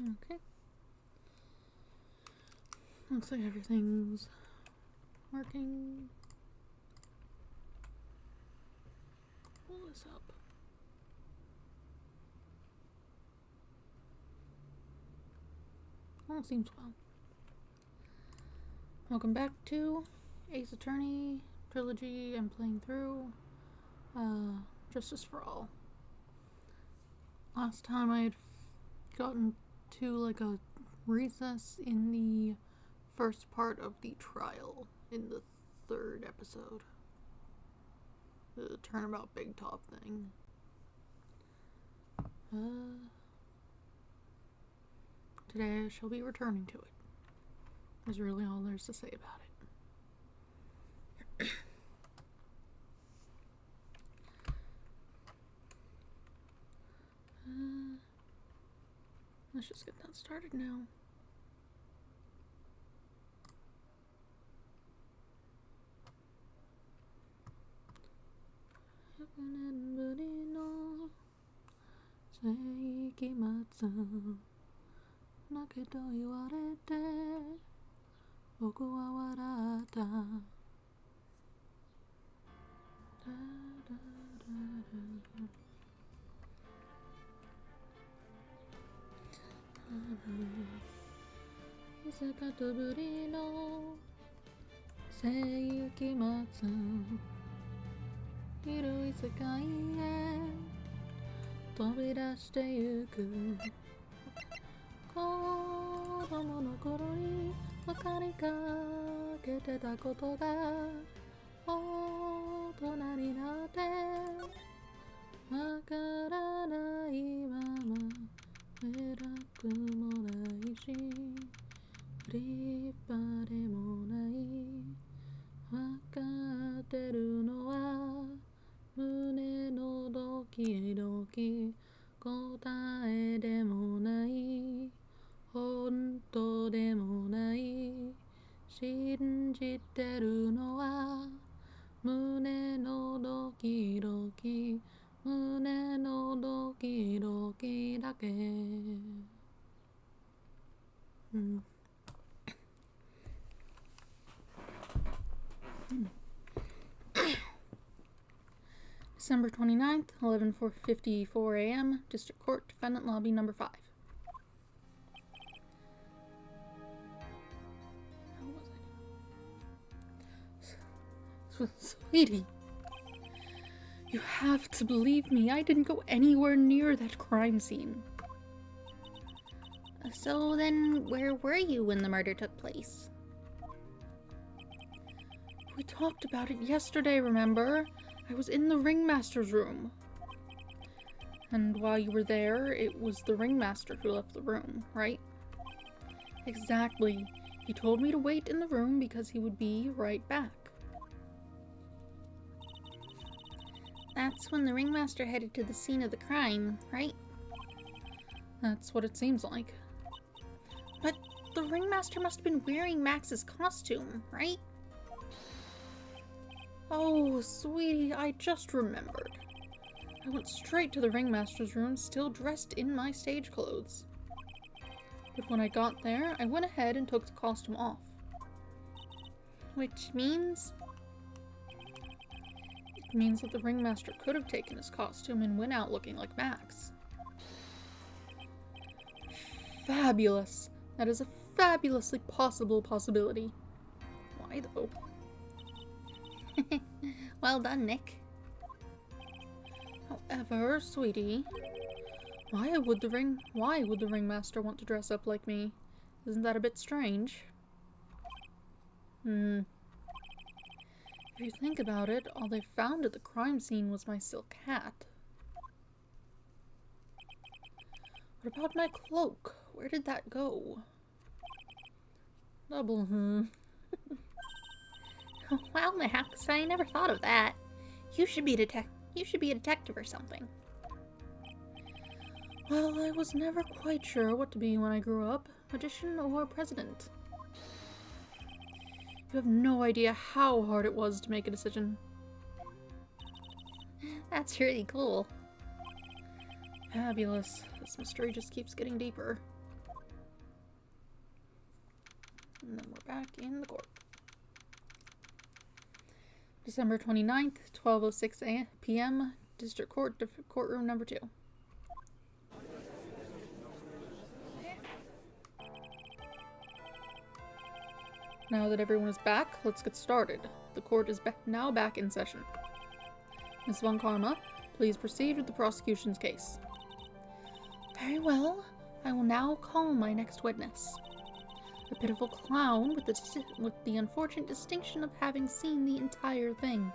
Okay. Looks like everything's working. Pull this up. All seems well. Welcome back to Ace Attorney Trilogy. I'm playing through Justice for All. Last time I had gotten to like a recess in the first part of the trial in the third episode. The Turnabout Big Top thing. Today I shall be returning to it. That's really all there's to say about it. Let's just get that started now. December 29th, 11:54 a.m., District Court, Defendant Lobby number 5. How was I? Sweetie, you have to believe me. I didn't go anywhere near that crime scene. So then, where were you when the murder took place? We talked about it yesterday, remember? I was in the ringmaster's room. And while you were there, it was the ringmaster who left the room, right? Exactly. He told me to wait in the room because he would be right back. That's when the ringmaster headed to the scene of the crime, right? That's what it seems like. But the ringmaster must have been wearing Max's costume, right? Oh, sweetie, I just remembered. I went straight to the ringmaster's room, still dressed in my stage clothes. But when I got there, I went ahead and took the costume off. Which means? It means that the ringmaster could have taken his costume and went out looking like Max. Fabulous! That is a fabulously possible possibility. Why though? Well done, Nick. However, sweetie, why would the ringmaster want to dress up like me? Isn't that a bit strange? If you think about it, all they found at the crime scene was my silk hat. What about my cloak? Where did that go? Double Wow, Max, I never thought of that. You should be a detective or something. Well, I was never quite sure what to be when I grew up, magician or president. You have no idea how hard it was to make a decision. That's really cool. Fabulous. This mystery just keeps getting deeper. And then we're back in the court. December 29th, 12:06 p.m. District Court, Courtroom number 2. Now that everyone is back, let's get started. The court is now back in session. Ms. Von Karma, please proceed with the prosecution's case. Very well. I will now call my next witness. A pitiful clown with the unfortunate distinction of having seen the entire thing.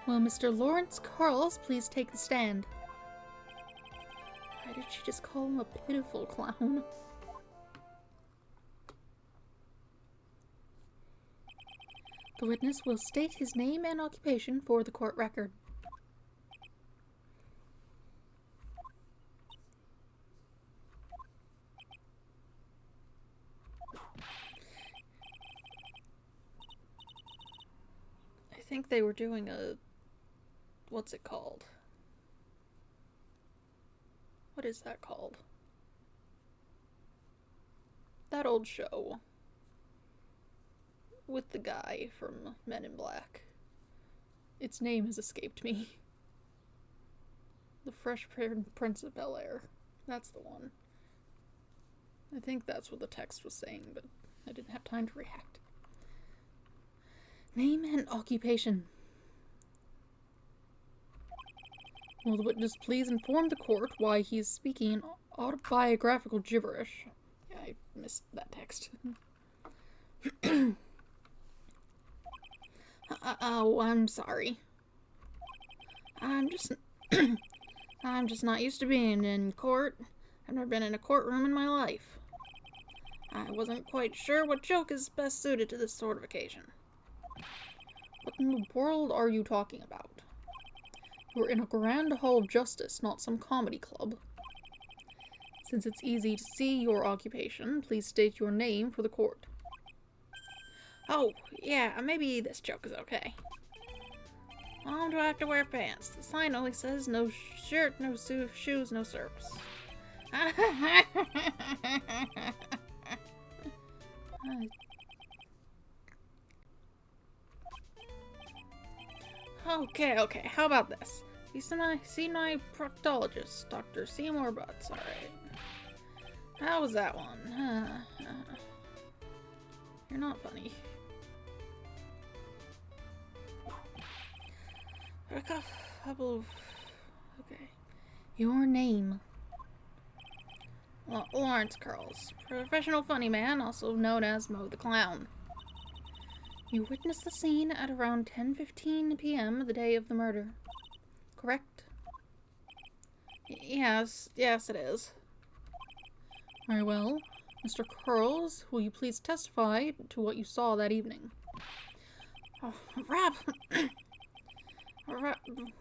Will Mr. Lawrence Carls please take the stand? Why did she just call him a pitiful clown? The witness will state his name and occupation for the court record. I think they were doing a... what's it called? What is that called? That old show. With the guy from Men in Black. Its name has escaped me. The Fresh Prince of Bel-Air. That's the one. I think that's what the text was saying, but I didn't have time to react. Name and occupation. Will the witness please inform the court why he is speaking autobiographical gibberish? Yeah, I missed that text. Oh, I'm sorry. I'm just not used to being in court. I've never been in a courtroom in my life. I wasn't quite sure what joke is best suited to this sort of occasion. What in the world are you talking about? You're in a grand hall of justice, not some comedy club. Since it's easy to see your occupation, please state your name for the court. Oh, yeah, maybe this joke is okay. Why do I have to wear pants? The sign only says no shirt, no shoes, no service. Okay, how about this? You see my proctologist, Dr. Seymour Butts, alright. How was that one? You're not funny. A couple of... okay. Your name. Lawrence Carls. Professional funny man, also known as Mo the Clown. You witnessed the scene at around 10:15 p.m. the day of the murder. Correct? Yes, it is. Very well. Mr. Carls, will you please testify to what you saw that evening? Oh,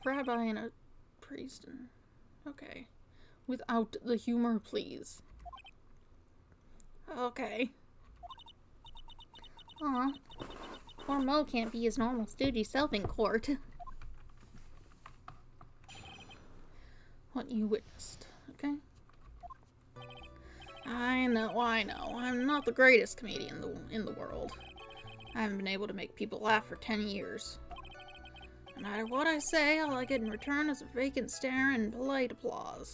Rabbi and a priest. Okay. Without the humor, please. Okay. Aw. Poor Mo can't be his normal stoogy self in court. What you witnessed, okay? I know. I'm not the greatest comedian in the world. I haven't been able to make people laugh for 10 years. No matter what I say, all I get in return is a vacant stare and polite applause.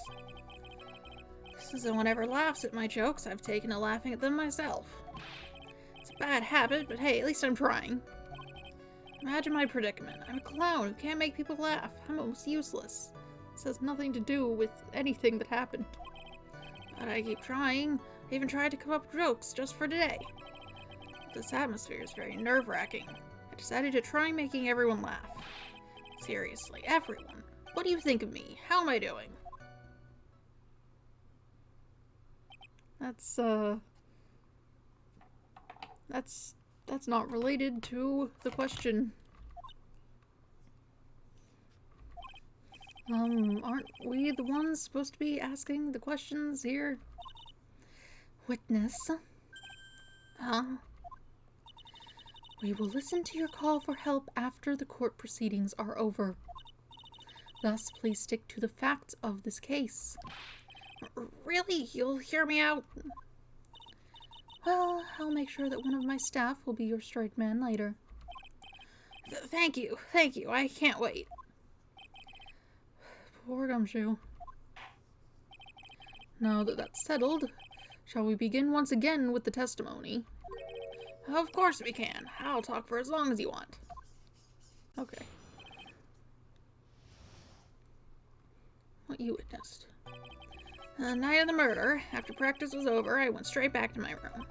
Since no one ever laughs at my jokes, I've taken to laughing at them myself. It's a bad habit, but hey, at least I'm trying. Imagine my predicament. I'm a clown who can't make people laugh. I'm almost useless. This has nothing to do with anything that happened. But I keep trying. I even tried to come up with jokes just for today. This atmosphere is very nerve-wracking. I decided to try making everyone laugh. Seriously, everyone. What do you think of me? How am I doing? That's not related to the question. Aren't we the ones supposed to be asking the questions here? Witness. Huh? We will listen to your call for help after the court proceedings are over. Thus, please stick to the facts of this case. Really? You'll hear me out? Well, I'll make sure that one of my staff will be your straight man later. Thank you. I can't wait. Poor Gumshoe. Now that that's settled, shall we begin once again with the testimony? Of course we can. I'll talk for as long as you want. Okay. What you witnessed? The night of the murder, after practice was over, I went straight back to my room.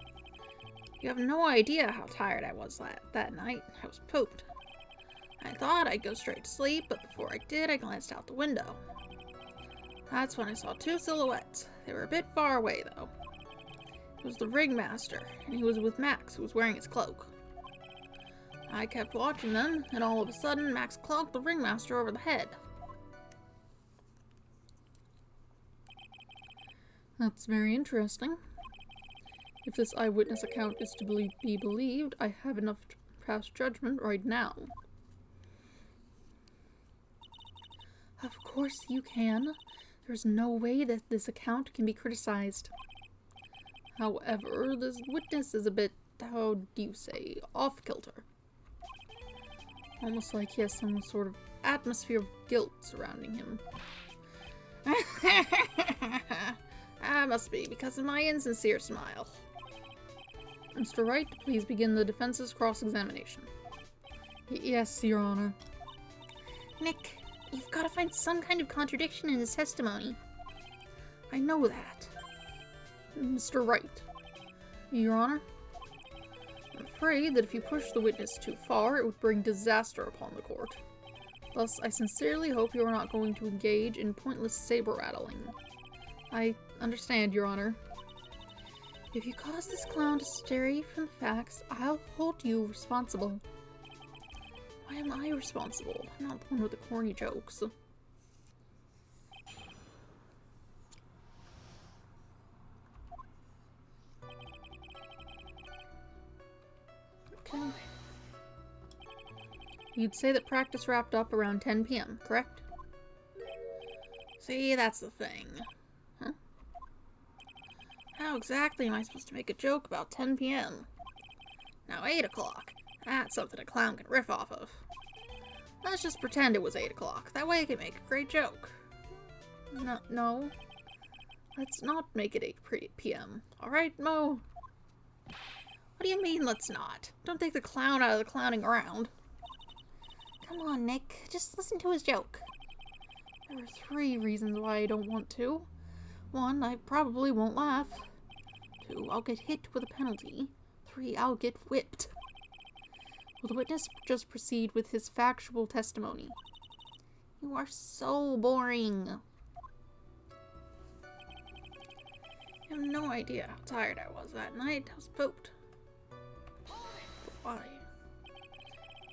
You have no idea how tired I was that night. I was pooped. I thought I'd go straight to sleep, but before I did, I glanced out the window. That's when I saw two silhouettes. They were a bit far away, though. It was the ringmaster, and he was with Max, who was wearing his cloak. I kept watching them, and all of a sudden, Max clonked the ringmaster over the head. That's very interesting. If this eyewitness account is to be believed, I have enough to pass judgment right now. Of course you can. There's no way that this account can be criticized. However, this witness is a bit, how do you say, off-kilter. Almost like he has some sort of atmosphere of guilt surrounding him. That must be because of my insincere smile. Mr. Wright, please begin the defense's cross-examination. Yes, Your Honor. Nick, you've got to find some kind of contradiction in his testimony. I know that. Mr. Wright. Your Honor? I'm afraid that if you push the witness too far, it would bring disaster upon the court. Thus, I sincerely hope you are not going to engage in pointless saber-rattling. I understand, Your Honor. If you cause this clown to stray from the facts, I'll hold you responsible. Why am I responsible? I'm not the one with the corny jokes. Okay. You'd say that practice wrapped up around 10 p.m., correct? See, that's the thing. Huh? How exactly am I supposed to make a joke about 10 p.m.? Now 8 o'clock. That's something a clown can riff off of. Let's just pretend it was 8 o'clock. That way I can make a great joke. No. Let's not make it 8 p.m. Alright, Mo? What do you mean, let's not? Don't take the clown out of the clowning around. Come on, Nick. Just listen to his joke. There are 3 reasons why I don't want to. 1, I probably won't laugh. 2, I'll get hit with a penalty. 3, I'll get whipped. Will the witness just proceed with his factual testimony? You are so boring. You have no idea how tired I was that night. I was pooped. Why?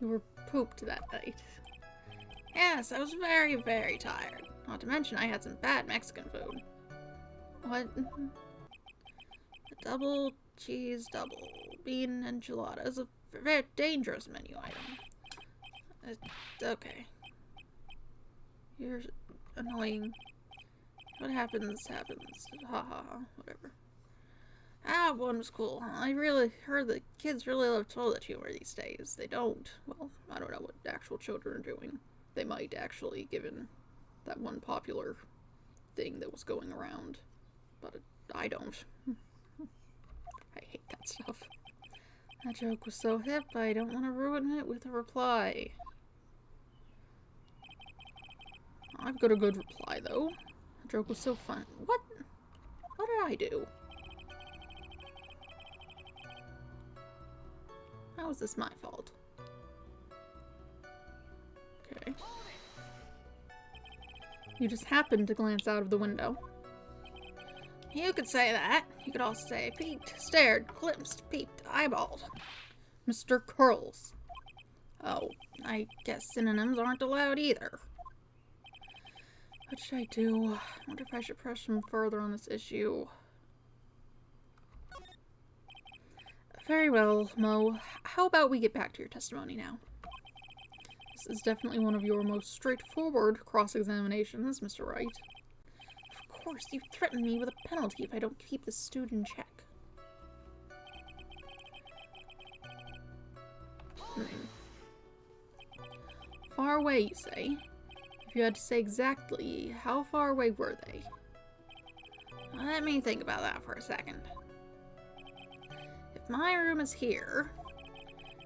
You were pooped that night. Yes, I was very, very tired. Not to mention I had some bad Mexican food. What? A double cheese double bean enchilada is a very dangerous menu item. Okay. You're annoying. What happens, happens. Ha ha ha. Whatever. Ah, one was cool. I really heard that kids really love toilet humor these days. They don't. Well, I don't know what actual children are doing. They might actually, given that one popular thing that was going around. But I don't. I hate that stuff. That joke was so hip, I don't want to ruin it with a reply. I've got a good reply, though. The joke was so fun. What? What did I do? How is this my fault? Okay. You just happened to glance out of the window. You could say that. You could also say peeked, stared, glimpsed, peeped, eyeballed. Mr. Curls. Oh, I guess synonyms aren't allowed either. What should I do? I wonder if I should press him further on this issue. Very well, Mo. How about we get back to your testimony now? This is definitely one of your most straightforward cross-examinations, Mr. Wright. Of course, you threaten me with a penalty if I don't keep this student in check. Far away, you say? If you had to say exactly, how far away were they? Let me think about that for a second. If my room is here,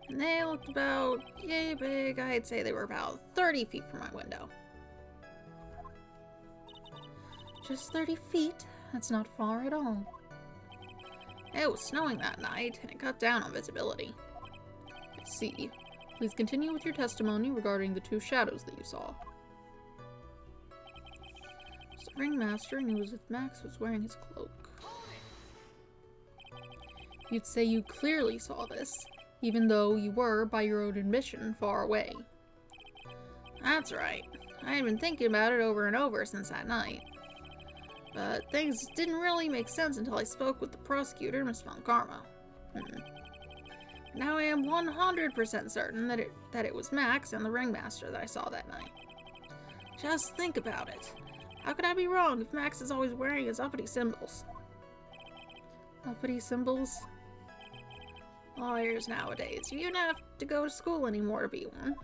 and they looked about yay big, I'd say they were about 30 feet from my window. Just 30 feet? That's not far at all. It was snowing that night, and it cut down on visibility. I see. Please continue with your testimony regarding the two shadows that you saw. The ringmaster knew as if Max was wearing his cloak. You'd say you clearly saw this, even though you were, by your own admission, far away. That's right. I had been thinking about it over and over since that night. But things didn't really make sense until I spoke with the prosecutor, Miss Moncarmo. Now I am 100% certain that it was Max and the ringmaster that I saw that night. Just think about it. How could I be wrong if Max is always wearing his uppity symbols? Uppity symbols? Lawyers nowadays, you don't have to go to school anymore to be one.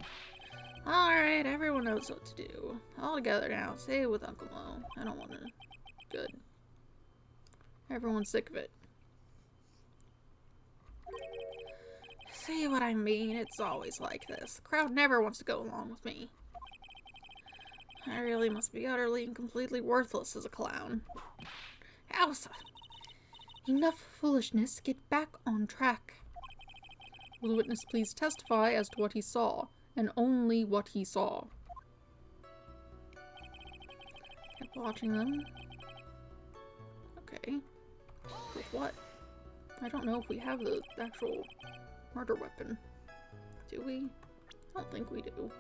Alright, everyone knows what to do. All together now, say it with Uncle Mo. I don't want to... Good. Everyone's sick of it. See what I mean? It's always like this. The crowd never wants to go along with me. I really must be utterly and completely worthless as a clown. Elsa! Enough foolishness. Get back on track. Will the witness please testify as to what he saw, and only what he saw? Kept watching them. Okay. With what? I don't know if we have the actual murder weapon. Do we? I don't think we do.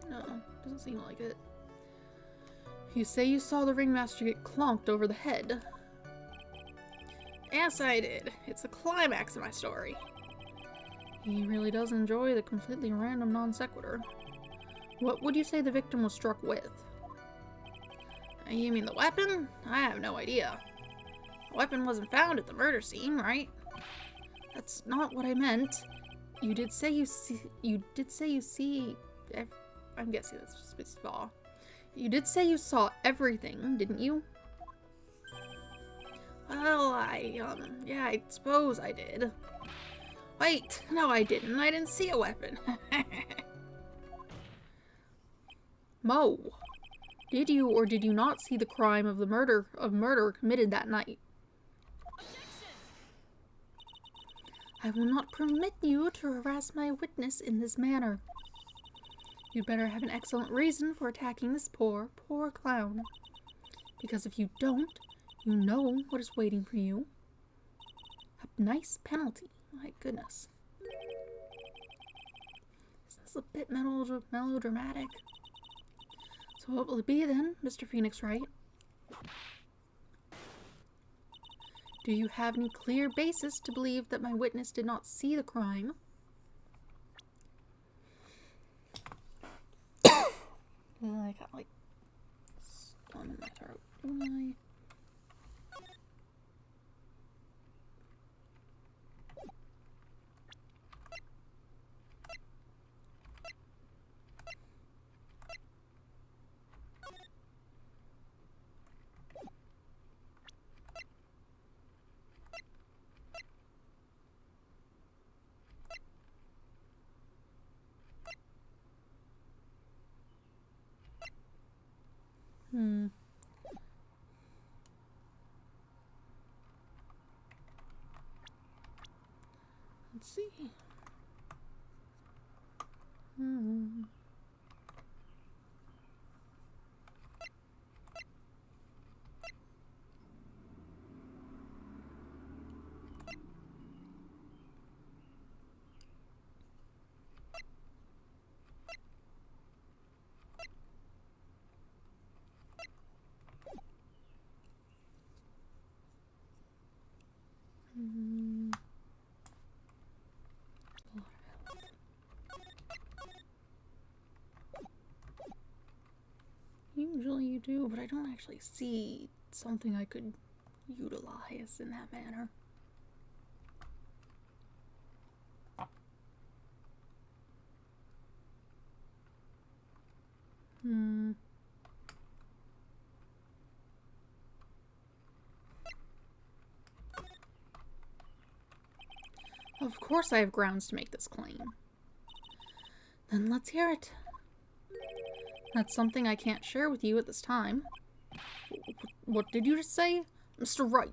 No, doesn't seem like it. You say you saw the ringmaster get clonked over the head. Yes, I did. It's the climax of my story. He really does enjoy the completely random non sequitur. What would you say the victim was struck with? You mean the weapon? I have no idea. The weapon wasn't found at the murder scene, right? That's not what I meant. You did say you see. I'm guessing that's saw. You did say you saw everything, didn't you? Well, yeah, I suppose I did. Wait, no I didn't. I didn't see a weapon. Mo, did you or did you not see the crime of the murder committed that night? I will not permit you to harass my witness in this manner. You'd better have an excellent reason for attacking this poor clown. Because if you don't, you know what is waiting for you. A nice penalty. My goodness. Is this a bit melodramatic? So what will it be then, Mr. Phoenix Wright? Do you have any clear basis to believe that my witness did not see the crime? I got like stun in my throat. Let's see. Usually you do, but I don't actually see something I could utilize in that manner. Hmm. Of course I have grounds to make this claim. Then let's hear it. That's something I can't share with you at this time. What did you just say? Mr. Wright.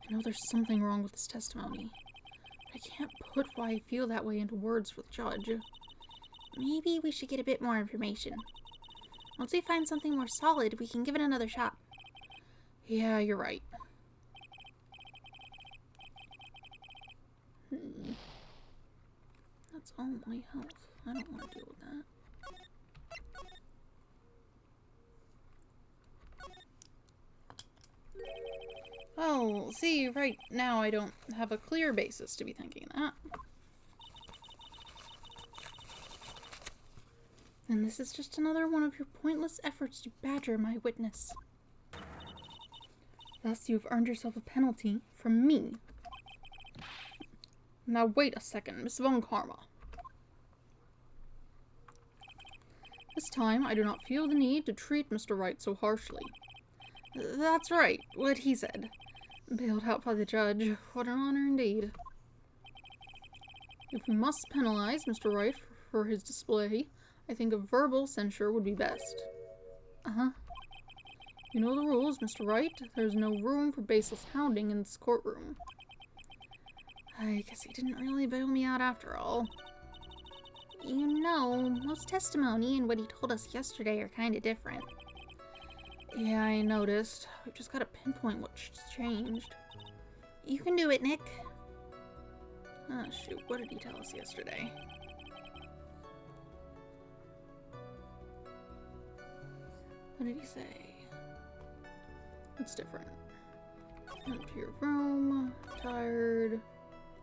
I know there's something wrong with this testimony. But I can't put why I feel that way into words for the judge. Maybe we should get a bit more information. Once we find something more solid, we can give it another shot. Yeah, you're right. That's all my health. I don't want to deal with that. Oh, see, right now I don't have a clear basis to be thinking that. And this is just another one of your pointless efforts to badger my witness. Thus you have earned yourself a penalty from me. Now wait a second, Miss Von Karma. This time I do not feel the need to treat Mr. Wright so harshly. That's right, what he said. Bailed out by the judge. What an honor indeed. If we must penalize Mr. Wright for his display, I think a verbal censure would be best. Uh-huh. You know the rules, Mr. Wright. There's no room for baseless hounding in this courtroom. I guess he didn't really bail me out after all. You know, most testimony and what he told us yesterday are kind of different. Yeah, I noticed. We've just got to pinpoint what's changed. You can do it, Nick. Oh, shoot. What did he tell us yesterday? What did he say? It's different. Went to your room. Tired.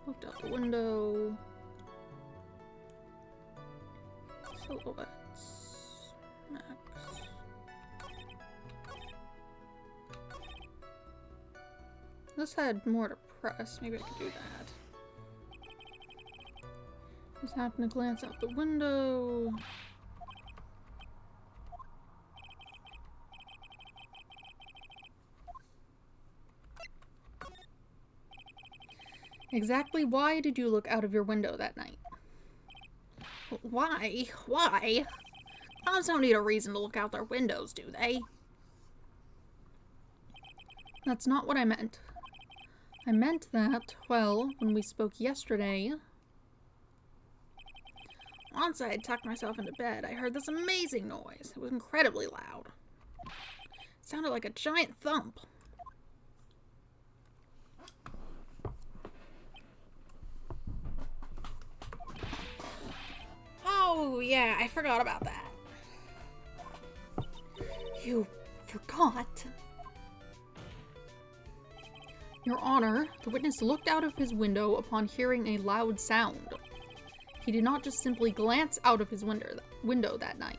Looked out the window. Silhouettes. Max. This had more to press. Maybe I could do that. Just happened to glance out the window. Exactly why did you look out of your window that night? Why? Why? Clowns don't need a reason to look out their windows, do they? That's not what I meant. I meant that, well, when we spoke yesterday... Once I had tucked myself into bed, I heard this amazing noise. It was incredibly loud. It sounded like a giant thump. Oh, yeah, I forgot about that. You forgot? Your Honor, the witness looked out of his window upon hearing a loud sound. He did not just simply glance out of his window that night.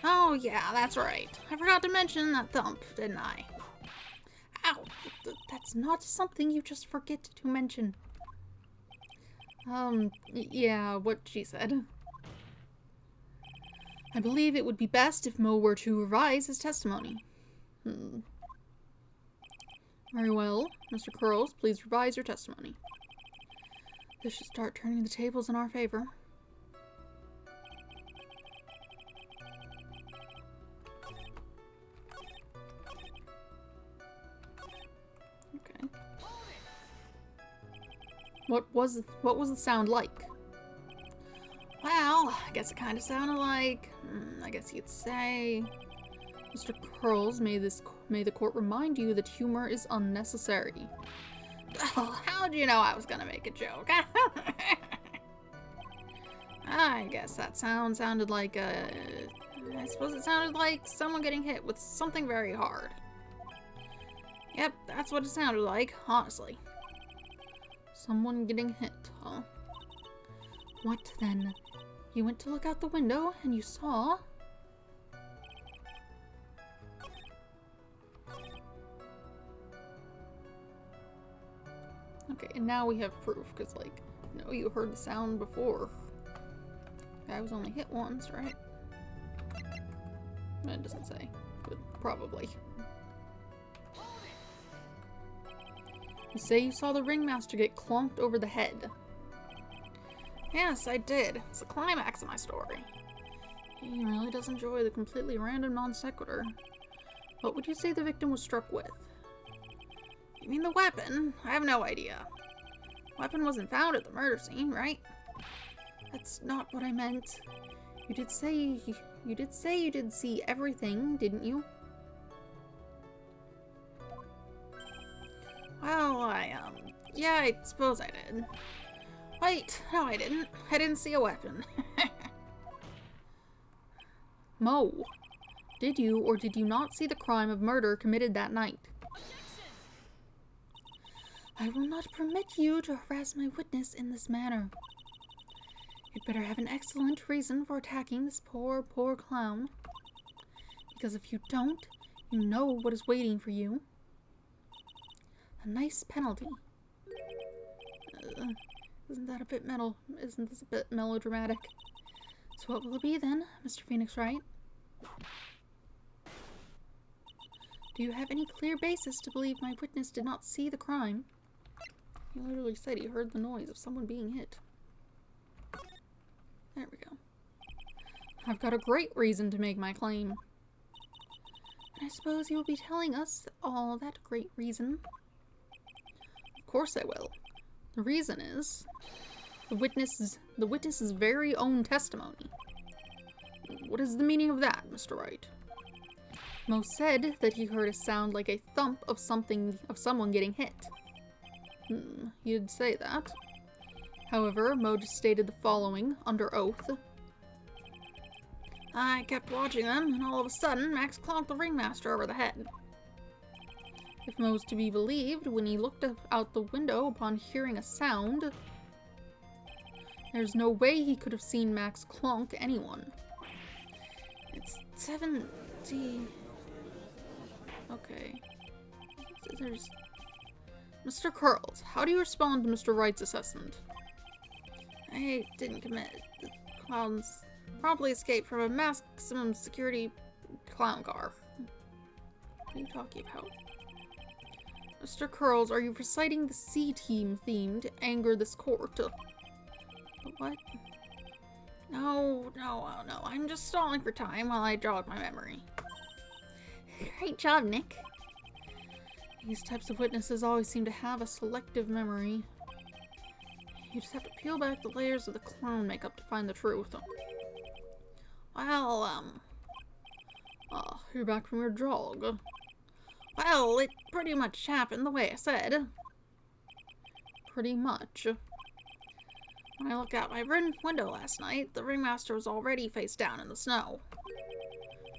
Oh, yeah, that's right. I forgot to mention that thump, didn't I? Ow! That's not something you just forget to mention. Yeah, what she said. I believe it would be best if Mo were to revise his testimony. Very well. Mr. Curls, please revise your testimony. This should start turning the tables in our favor. Okay. What was the sound like? Well, I guess it kind of sounded like, I guess you'd say, Mr. Curls, may the court remind you that humor is unnecessary. Oh, how'd you know I was gonna make a joke? I guess that sounded like I suppose it sounded like someone getting hit with something very hard. Yep, that's what it sounded like, honestly. Someone getting hit, huh? What then? You went to look out the window and you saw... Okay, and now we have proof, because, like, no, you heard the sound before. Guy was only hit once, right? It doesn't say, but probably. You say you saw the ringmaster get clonked over the head. Yes, I did. It's the climax of my story. He really does enjoy the completely random non sequitur. What would you say the victim was struck with? You mean the weapon? I have no idea. Weapon wasn't found at the murder scene, right? That's not what I meant. You did say you did see everything, didn't you? Well, yeah, I suppose I did. Wait, no I didn't. I didn't see a weapon. Mo, did you or did you not see the crime of murder committed that night? I will not permit you to harass my witness in this manner. You'd better have an excellent reason for attacking this poor clown. Because if you don't, you know what is waiting for you. A nice penalty. Isn't that a bit Isn't this a bit melodramatic? So what will it be then, Mr. Phoenix Wright? Do you have any clear basis to believe my witness did not see the crime? He literally said he heard the noise of someone being hit. There we go. I've got a great reason to make my claim. And I suppose you will be telling us all that great reason. Of course I will. The reason is the witness's very own testimony. What is the meaning of that, Mr. Wright? Mo said that he heard a sound like a thump of someone getting hit. You'd say that. However, Mo just stated the following under oath. I kept watching them, and all of a sudden, Max clonked the ringmaster over the head. If Mo's to be believed, when he looked out the window upon hearing a sound, there's no way he could have seen Max clonk anyone. It's 70... Okay. There's... Mr. Curls, how do you respond to Mr. Wright's assessment? I didn't commit. The clowns promptly escaped from a maximum security clown car. What are you talking about? Mr. Curls, are you reciting the C-Team theme to anger this court? What? No. I'm just stalling for time while I jog my memory. Great job, Nick. These types of witnesses always seem to have a selective memory. You just have to peel back the layers of the clown makeup to find the truth. Well, you're back from your jog. Well, it pretty much happened the way I said. Pretty much. When I looked out my window last night, the ringmaster was already face down in the snow.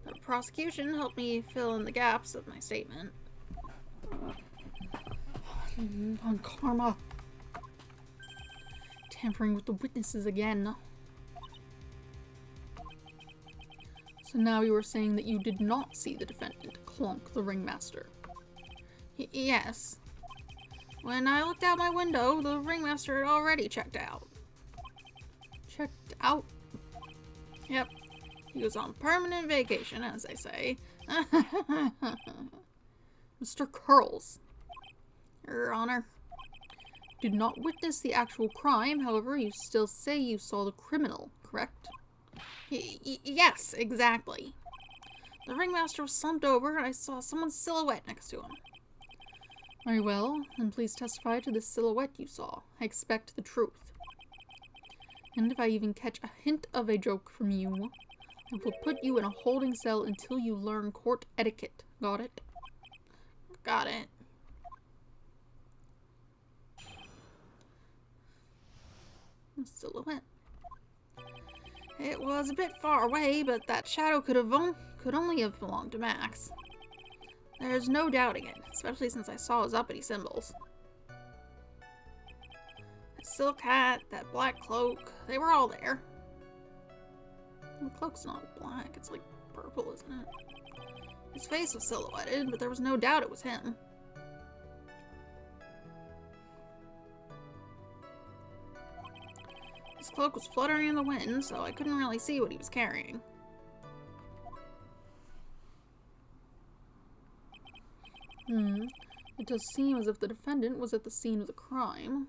The prosecution helped me fill in the gaps of my statement. On karma. Tampering with the witnesses again. So now you are saying that you did not see the defendant clonk the ringmaster. Yes. When I looked out my window, the ringmaster had already checked out. Checked out? Yep. He was on permanent vacation, as they say. Mr. Curls. Your Honor. Did not witness the actual crime, however, you still say you saw the criminal, correct? Yes, exactly. The ringmaster was slumped over and I saw someone's silhouette next to him. Very well, then please testify to the silhouette you saw. I expect the truth. And if I even catch a hint of a joke from you, I will put you in a holding cell until you learn court etiquette. Got it? Got it. The silhouette. It was a bit far away, but that shadow could only have belonged to Max. There's no doubting it, especially since I saw his uppity symbols. That silk hat, that black cloak, they were all there. The cloak's not black, it's like purple, isn't it? His face was silhouetted, but there was no doubt it was him. His cloak was fluttering in the wind, so I couldn't really see what he was carrying. It does seem as if the defendant was at the scene of the crime.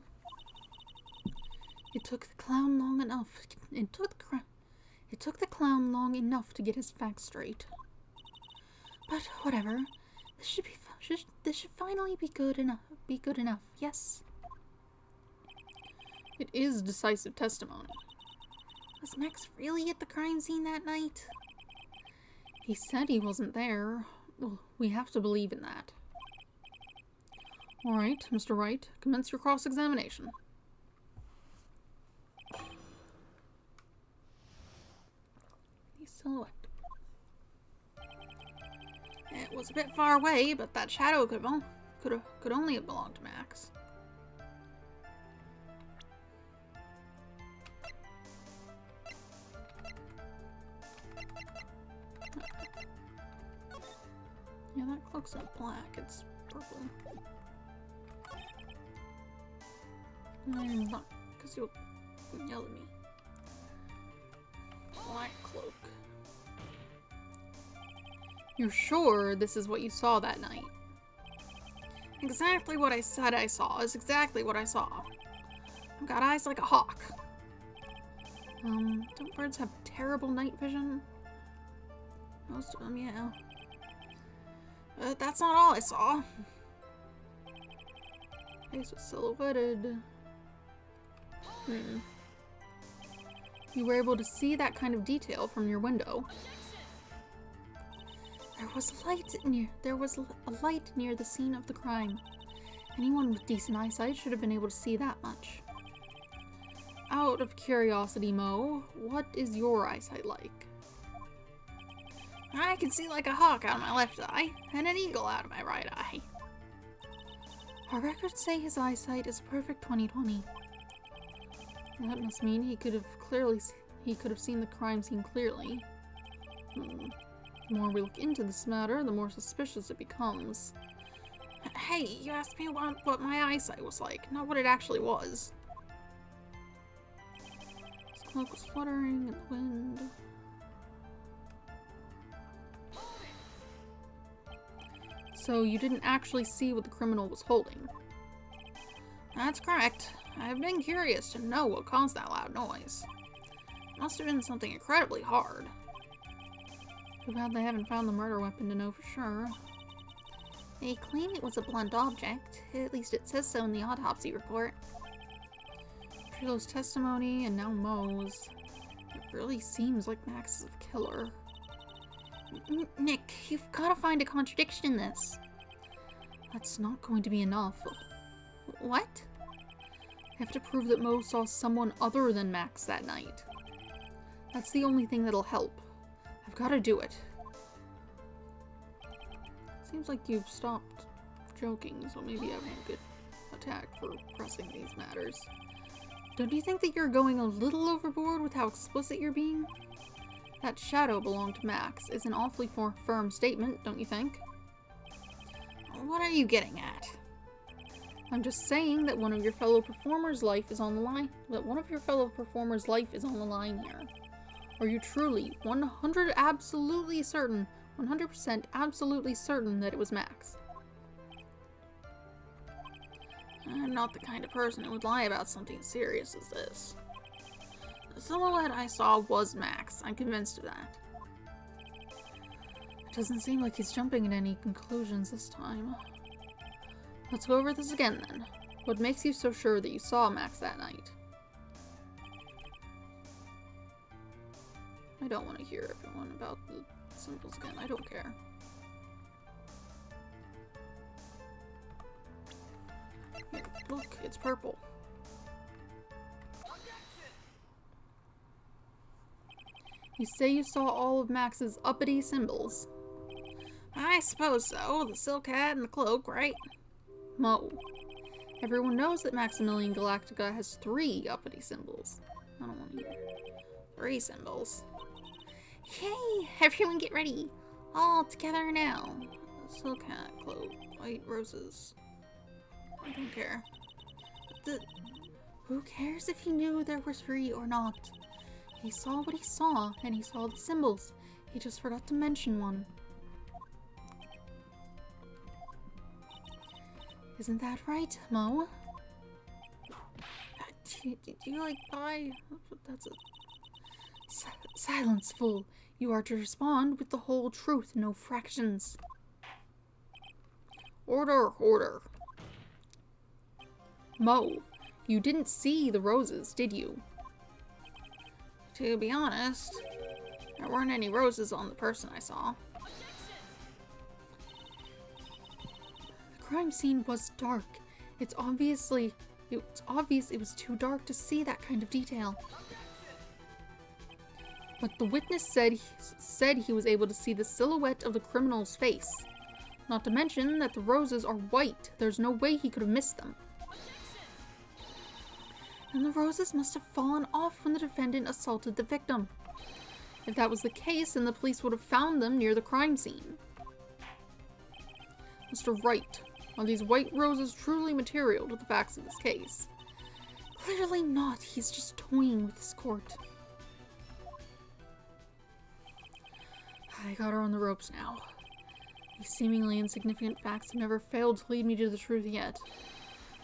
It took the clown long enough. It took the clown long enough to get his facts straight. But whatever. This should finally be good enough. Yes. It is decisive testimony. Was Max really at the crime scene that night? He said he wasn't there. Well, we have to believe in that. All right, Mr. Wright, commence your cross-examination. The silhouette. It was a bit far away, but that shadow could only have belonged to Max. Yeah, that cloak's not black, it's purple. Not because you'll yell at me. Black cloak. You're sure this is what you saw that night? Exactly what I said I saw is exactly what I saw. I've got eyes like a hawk. Don't birds have terrible night vision? Most of them, yeah. But that's not all I saw. Face was silhouetted. You were able to see that kind of detail from your window. There was a light near the scene of the crime. Anyone with decent eyesight should have been able to see that much. Out of curiosity, Mo, what is your eyesight like? I can see like a hawk out of my left eye, and an eagle out of my right eye. Our records say his eyesight is perfect 20/20. That must mean he could have seen the crime scene clearly. The more we look into this matter, the more suspicious it becomes. Hey, you asked me what my eyesight was like, not what it actually was. His cloak was fluttering in the wind. So you didn't actually see what the criminal was holding? That's correct. I've been curious to know what caused that loud noise. It must have been something incredibly hard. Too bad they haven't found the murder weapon to know for sure. They claim it was a blunt object. At least it says so in the autopsy report. Trilo's testimony and now Mo's. It really seems like Max is the killer. Nick, you've got to find a contradiction in this. That's not going to be enough. What? I have to prove that Mo saw someone other than Max that night. That's the only thing that'll help. I've got to do it. Seems like you've stopped joking, so maybe I won't get attacked for pressing these matters. Don't you think that you're going a little overboard with how explicit you're being? That shadow belonged to Max is an awfully firm statement, don't you think? What are you getting at? I'm just saying that one of your fellow performers' life is on the line. That one of your fellow performers' life is on the line here. Are you truly 100% absolutely certain that it was Max? I'm not the kind of person who would lie about something as serious as this. The silhouette I saw was Max. I'm convinced of that. It doesn't seem like he's jumping at any conclusions this time. Let's go over this again then. What makes you so sure that you saw Max that night? I don't want to hear everyone about the symbols again. I don't care. Here, look, it's purple. You say you saw all of Max's uppity symbols. I suppose so. The silk hat and the cloak, right? Mo. Everyone knows that Maximilian Galactica has 3 uppity symbols. I don't want to hear. 3 symbols. Yay! Everyone get ready. All together now. Silk hat, cloak, white roses. I don't care. Who cares if he knew there were 3 or not? He saw what he saw, and he saw the symbols. He just forgot to mention one. Isn't that right, Mo? Do you like pie? That's a... Silence, fool. You are to respond with the whole truth, no fractions. Order, order. Mo, you didn't see the roses, did you? To be honest, there weren't any roses on the person I saw. The crime scene was dark. It's obvious it was too dark to see that kind of detail. But the witness said he was able to see the silhouette of the criminal's face. Not to mention that the roses are white. There's no way he could have missed them. And the roses must have fallen off when the defendant assaulted the victim. If that was the case, then the police would have found them near the crime scene. Mr. Wright, are these white roses truly material to the facts of this case? Clearly not. He's just toying with his court. I got her on the ropes now. These seemingly insignificant facts have never failed to lead me to the truth yet.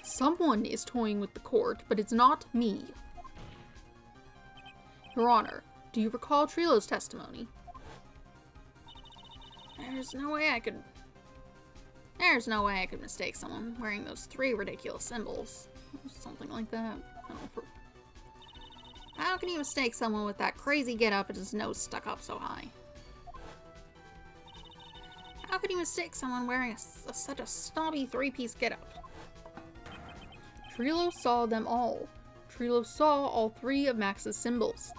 Someone is toying with the court, but it's not me. Your Honor, do you recall Trilo's testimony? There's no way I could mistake someone wearing those 3 ridiculous symbols. Something like that. How can you mistake someone with that crazy getup and his nose stuck up so high? How can you mistake someone wearing such a snobby 3-piece getup? Trilo saw them all. Trilo saw all 3 of Max's symbols.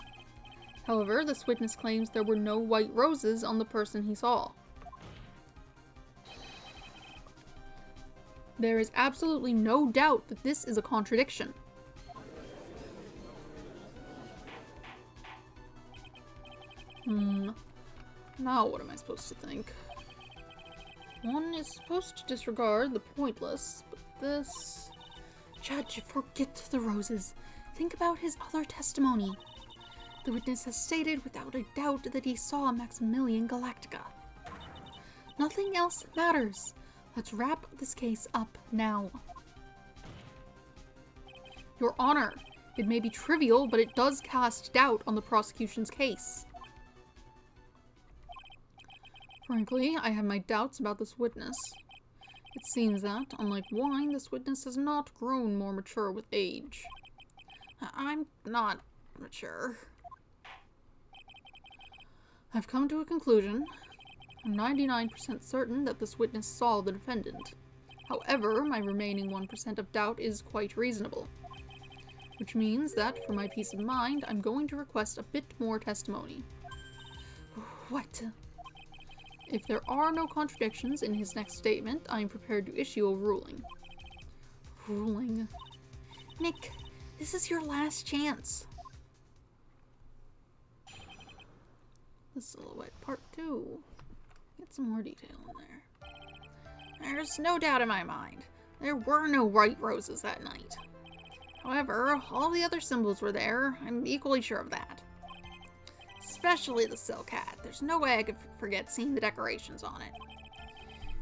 However, this witness claims there were no white roses on the person he saw. There is absolutely no doubt that this is a contradiction. Now what am I supposed to think? One is supposed to disregard the pointless, but this... Judge, forget the roses. Think about his other testimony. The witness has stated without a doubt that he saw Maximilian Galactica. Nothing else matters. Let's wrap this case up now. Your Honor, it may be trivial, but it does cast doubt on the prosecution's case. Frankly, I have my doubts about this witness. It seems that, unlike wine, this witness has not grown more mature with age. I'm not mature. I've come to a conclusion. I'm 99% certain that this witness saw the defendant. However, my remaining 1% of doubt is quite reasonable. Which means that, for my peace of mind, I'm going to request a bit more testimony. What? If there are no contradictions in his next statement, I am prepared to issue a ruling. Ruling? Nick, this is your last chance. The silhouette part 2. Get some more detail in there. There's no doubt in my mind. There were no white roses that night. However, all the other symbols were there. I'm equally sure of that. Especially the silk hat. There's no way I could forget seeing the decorations on it.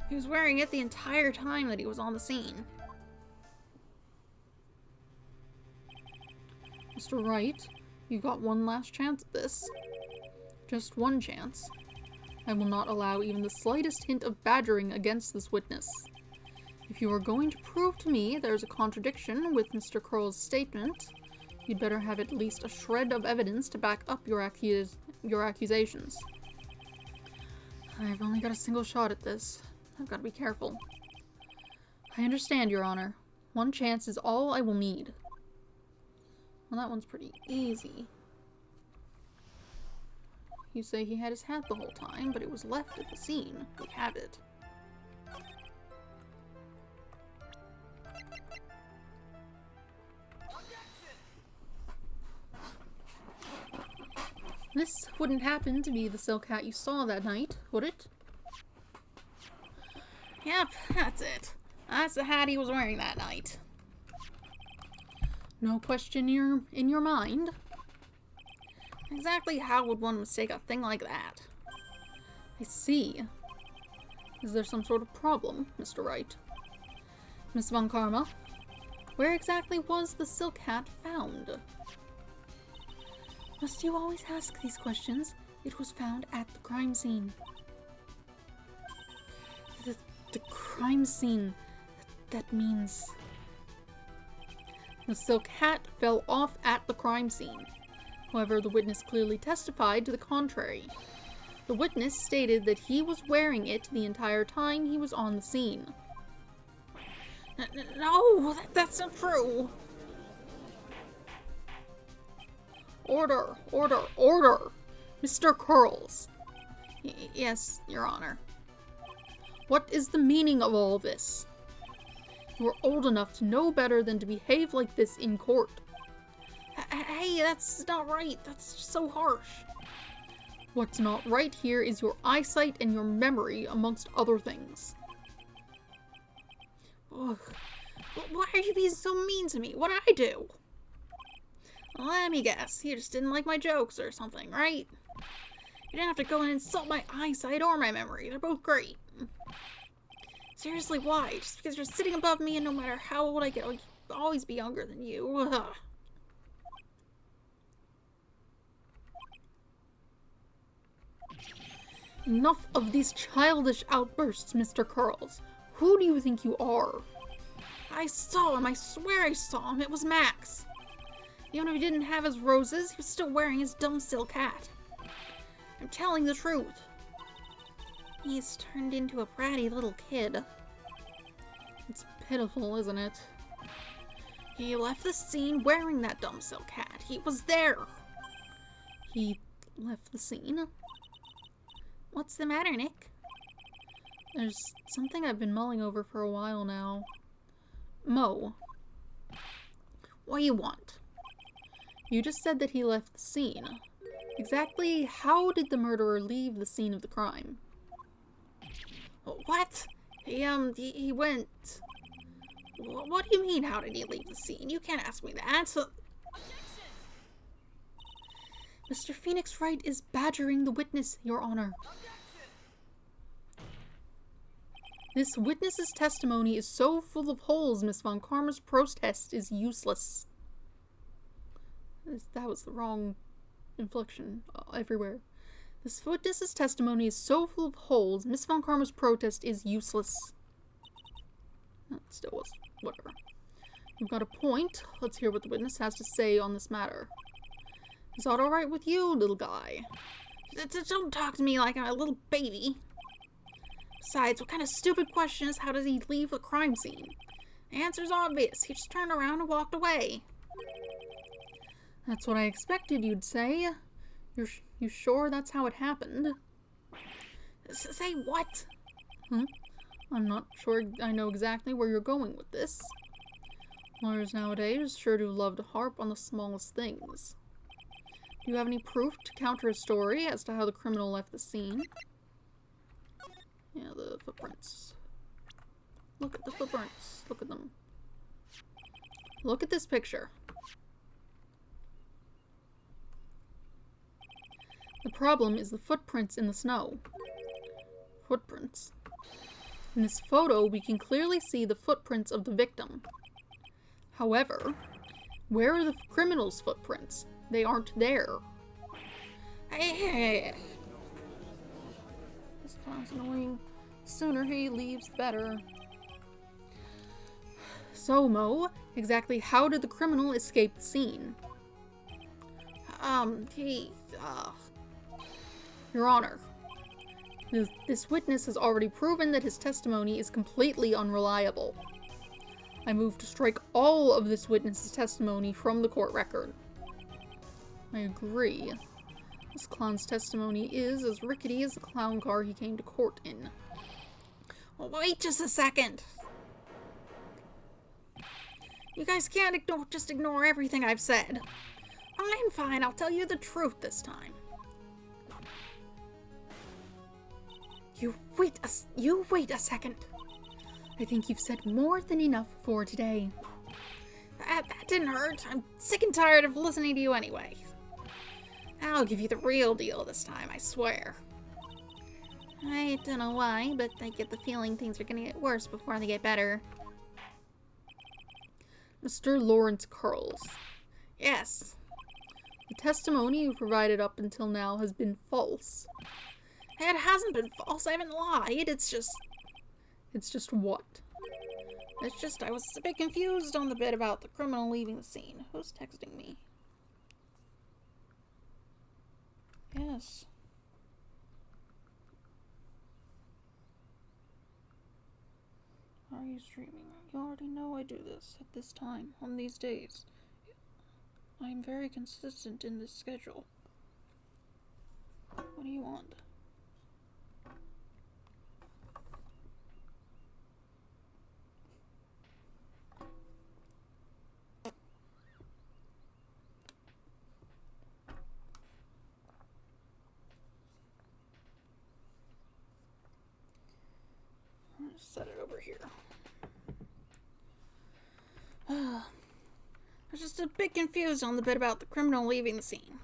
He was wearing it the entire time that he was on the scene. Mr. Wright, you got one last chance at this. Just one chance. I will not allow even the slightest hint of badgering against this witness. If you are going to prove to me there's a contradiction with Mr. Kroll's statement, you'd better have at least a shred of evidence to back up your accusations. I've only got a single shot at this. I've got to be careful. I understand, Your Honor. One chance is all I will need. Well, that one's pretty easy. You say he had his hat the whole time, but it was left at the scene. We have it. This wouldn't happen to be the silk hat you saw that night, would it? Yep, that's it. That's the hat he was wearing that night. No question in your mind? Exactly how would one mistake a thing like that? I see. Is there some sort of problem, Mr. Wright? Miss Von Karma, where exactly was the silk hat found? Must you always ask these questions? It was found at the crime scene. The crime scene. That means... The silk hat fell off at the crime scene. However, the witness clearly testified to the contrary. The witness stated that he was wearing it the entire time he was on the scene. No, that's not true. Order, order, order! Mr. Curls. Yes, Your Honor. What is the meaning of all this? You are old enough to know better than to behave like this in court. Hey, that's not right. That's so harsh. What's not right here is your eyesight and your memory, amongst other things. Ugh. Why are you being so mean to me? What did I do? Let me guess. You just didn't like my jokes or something, right? You didn't have to go and insult my eyesight or my memory. They're both great. Seriously, why? Just because you're sitting above me and no matter how old I get, I'll always be younger than you. Ugh. Enough of these childish outbursts, Mr. Curls. Who do you think you are? I saw him. I swear I saw him. It was Max. Even if he didn't have his roses, he was still wearing his dumb silk hat. I'm telling the truth. He's turned into a bratty little kid. It's pitiful, isn't it? He left the scene wearing that dumb silk hat. He was there. He left the scene? What's the matter, Nick? There's something I've been mulling over for a while now. Mo. What do you want? You just said that he left the scene. Exactly how did the murderer leave the scene of the crime? What? He went... What do you mean, how did he leave the scene? You can't ask me that. Mr. Phoenix Wright is badgering the witness, Your Honor. This witness's testimony is so full of holes, Miss Von Karma's protest is useless. That was the wrong inflection everywhere. This witness's testimony is so full of holes, Miss Von Karma's protest is useless. That still was. Whatever. You've got a point. Let's hear what the witness has to say on this matter. Is that alright with you, little guy? Don't talk to me like I'm a little baby. Besides, what kind of stupid question is how did he leave the crime scene? The answer's obvious. He just turned around and walked away. That's what I expected you'd say. You sure that's how it happened? Say what? I'm not sure I know exactly where you're going with this. Lawyers nowadays sure do love to harp on the smallest things. Do you have any proof to counter a story as to how the criminal left the scene? Yeah, the footprints. Look at the footprints. Look at them. Look at this picture. The problem is the footprints in the snow. Footprints. In this photo, we can clearly see the footprints of the victim. However, where are the criminal's footprints? They aren't there. This clown's annoying. The sooner he leaves, the better. So, Mo, exactly how did the criminal escape the scene? Your Honor, this witness has already proven that his testimony is completely unreliable. I move to strike all of this witness's testimony from the court record. I agree. This clown's testimony is as rickety as the clown car he came to court in. Well, wait just a second. You guys can't just ignore everything I've said. Fine, I'll tell you the truth this time. You wait a second. I think you've said more than enough for today. That didn't hurt. I'm sick and tired of listening to you anyway. I'll give you the real deal this time, I swear. I don't know why, but I get the feeling things are gonna get worse before they get better. Mr. Lawrence Curls. Yes. The testimony you provided up until now has been false. It hasn't been false. I haven't lied. It's just what? I was a bit confused on the bit about the criminal leaving the scene. Who's texting me? Yes. Are you streaming? You already know I do this at this time, on these days. I am very consistent in this schedule. What do you want? I'm gonna set it over here. I was just a bit confused on the bit about the criminal leaving the scene.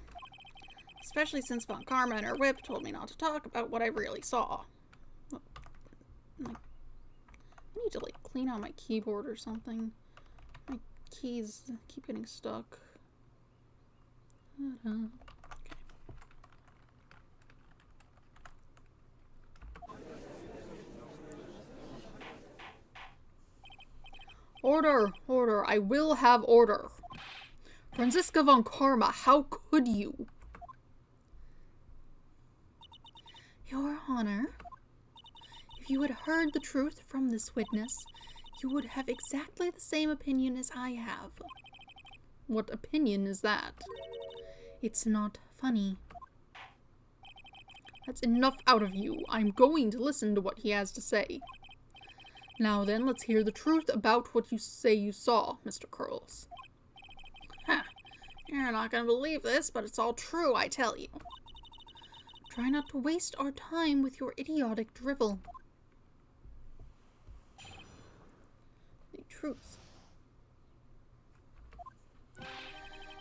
Especially since Von Karma and her whip told me not to talk about what I really saw. I need to, clean out my keyboard or something. My keys keep getting stuck. Okay. Order! Order! I will have order! Franziska Von Karma, how could you? Your Honor, if you had heard the truth from this witness, you would have exactly the same opinion as I have. What opinion is that? It's not funny. That's enough out of you. I'm going to listen to what he has to say. Now then, let's hear the truth about what you say you saw, Mr. Curls. Huh. You're not gonna believe this, but it's all true, I tell you. Try not to waste our time with your idiotic drivel. The truth.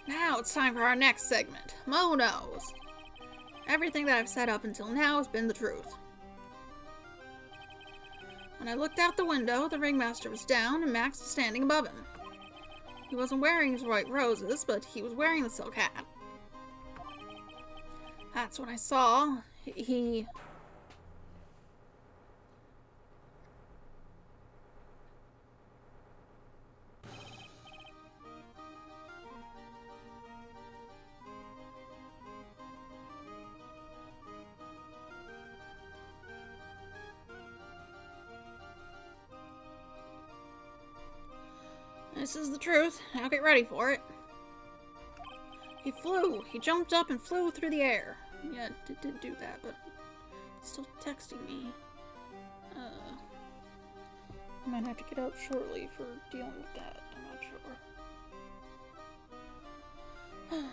Now it's time for our next segment. Mo knows. Everything that I've said up until now has been the truth. When I looked out the window, the ringmaster was down and Max was standing above him. He wasn't wearing his white roses, but he was wearing the silk hat. That's when I saw he... This is the truth. Now get ready for it. He flew. He jumped up and flew through the air. Yeah, it did do that, but it's still texting me. I might have to get out shortly for dealing with that. I'm not sure.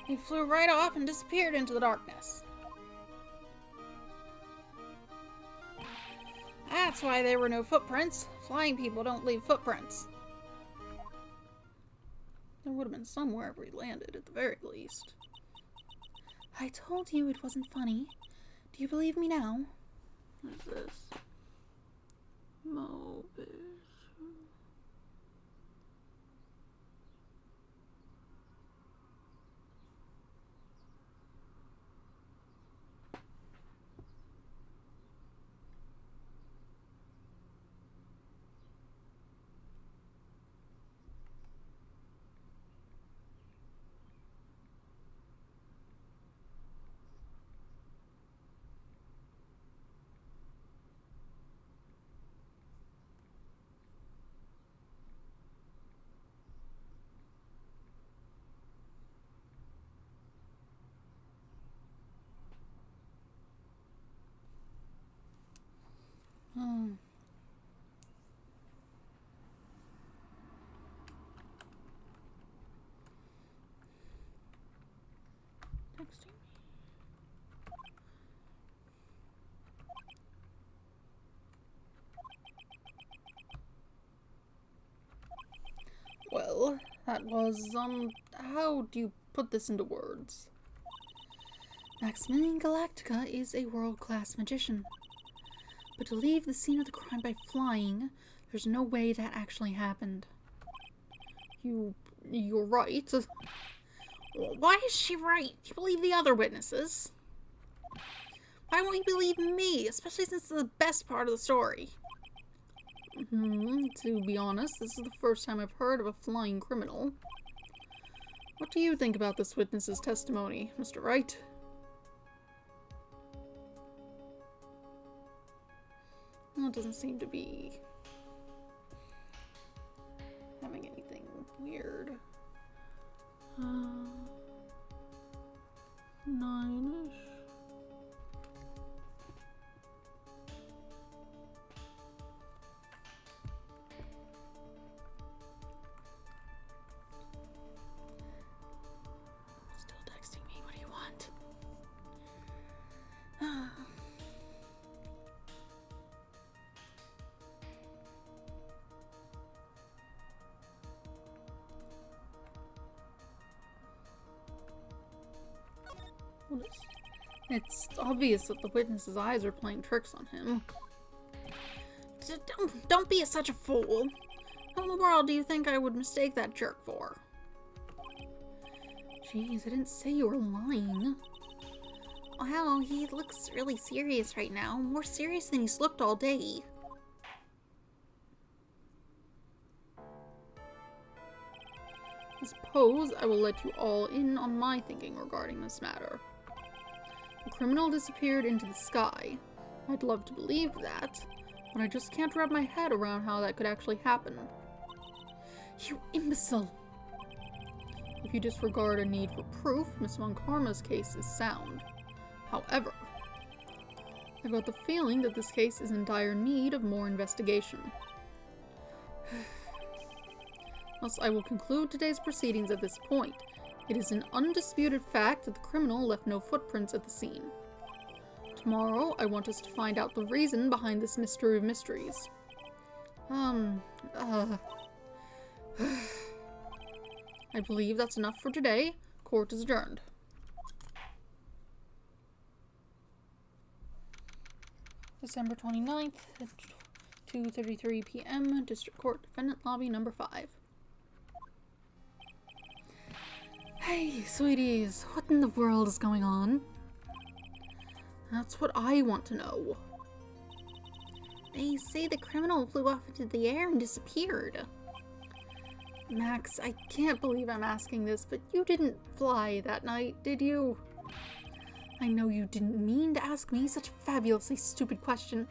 He flew right off and disappeared into the darkness. That's why there were no footprints. Flying people don't leave footprints. There would have been somewhere if we landed, at the very least. I told you it wasn't funny. Do you believe me now? What is this? Mobis. Texting me. Well, that was, how do you put this into words? Maximilian Galactica is a world-class magician. But to leave the scene of the crime by flying, There's no way that actually happened. You're right. Why is she right? You believe the other witnesses? Why won't you believe me? Especially since it's the best part of the story. To be honest, this is the first time I've heard of a flying criminal. What do you think about this witness's testimony, Mr. Wright? Well, it doesn't seem to be having anything weird. 9-ish. Still texting me. What do you want? It's obvious that the witness's eyes are playing tricks on him. Don't be such a fool. What in the world do you think I would mistake that jerk for? Jeez, I didn't say you were lying. Wow, he looks really serious right now. More serious than he's looked all day. I suppose I will let you all in on my thinking regarding this matter. The criminal disappeared into the sky. I'd love to believe that, but I just can't wrap my head around how that could actually happen. You imbecile! If you disregard a need for proof, Miss Von Karma's case is sound. However, I've got the feeling that this case is in dire need of more investigation. Thus, I will conclude today's proceedings at this point. It is an undisputed fact that the criminal left no footprints at the scene. Tomorrow, I want us to find out the reason behind this mystery of mysteries. I believe that's enough for today. Court is adjourned. December 29th, 2:33 p.m., District Court, Defendant Lobby number 5. Hey, sweeties, what in the world is going on? That's what I want to know. They say the criminal flew off into the air and disappeared. Max, I can't believe I'm asking this, but you didn't fly that night, did you? I know you didn't mean to ask me such a fabulously stupid question.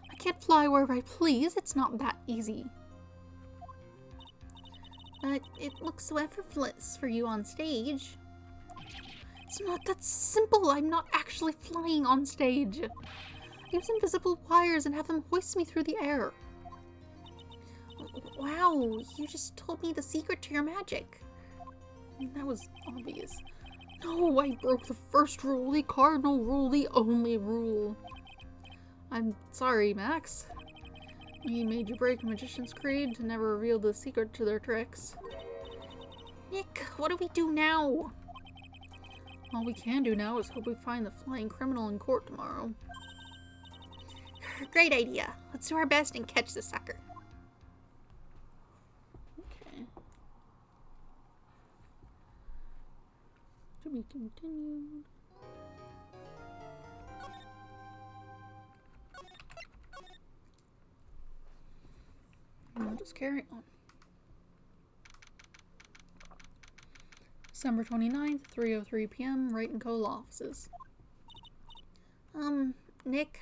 I can't fly wherever I please, it's not that easy. But it looks so effortless for you on stage. It's not that simple. I'm not actually flying on stage. I use invisible wires and have them hoist me through the air. Wow, you just told me the secret to your magic. That was obvious. No, I broke the first rule, the cardinal rule, the only rule. I'm sorry, Max. We made you break a magician's creed to never reveal the secret to their tricks. Nick, what do we do now? All we can do now is hope we find the flying criminal in court tomorrow. Great idea. Let's do our best and catch the sucker. Okay. To be continued. We'll just carry on. December 29th, 3:03 p.m., Wright & Co. Law Offices. Nick,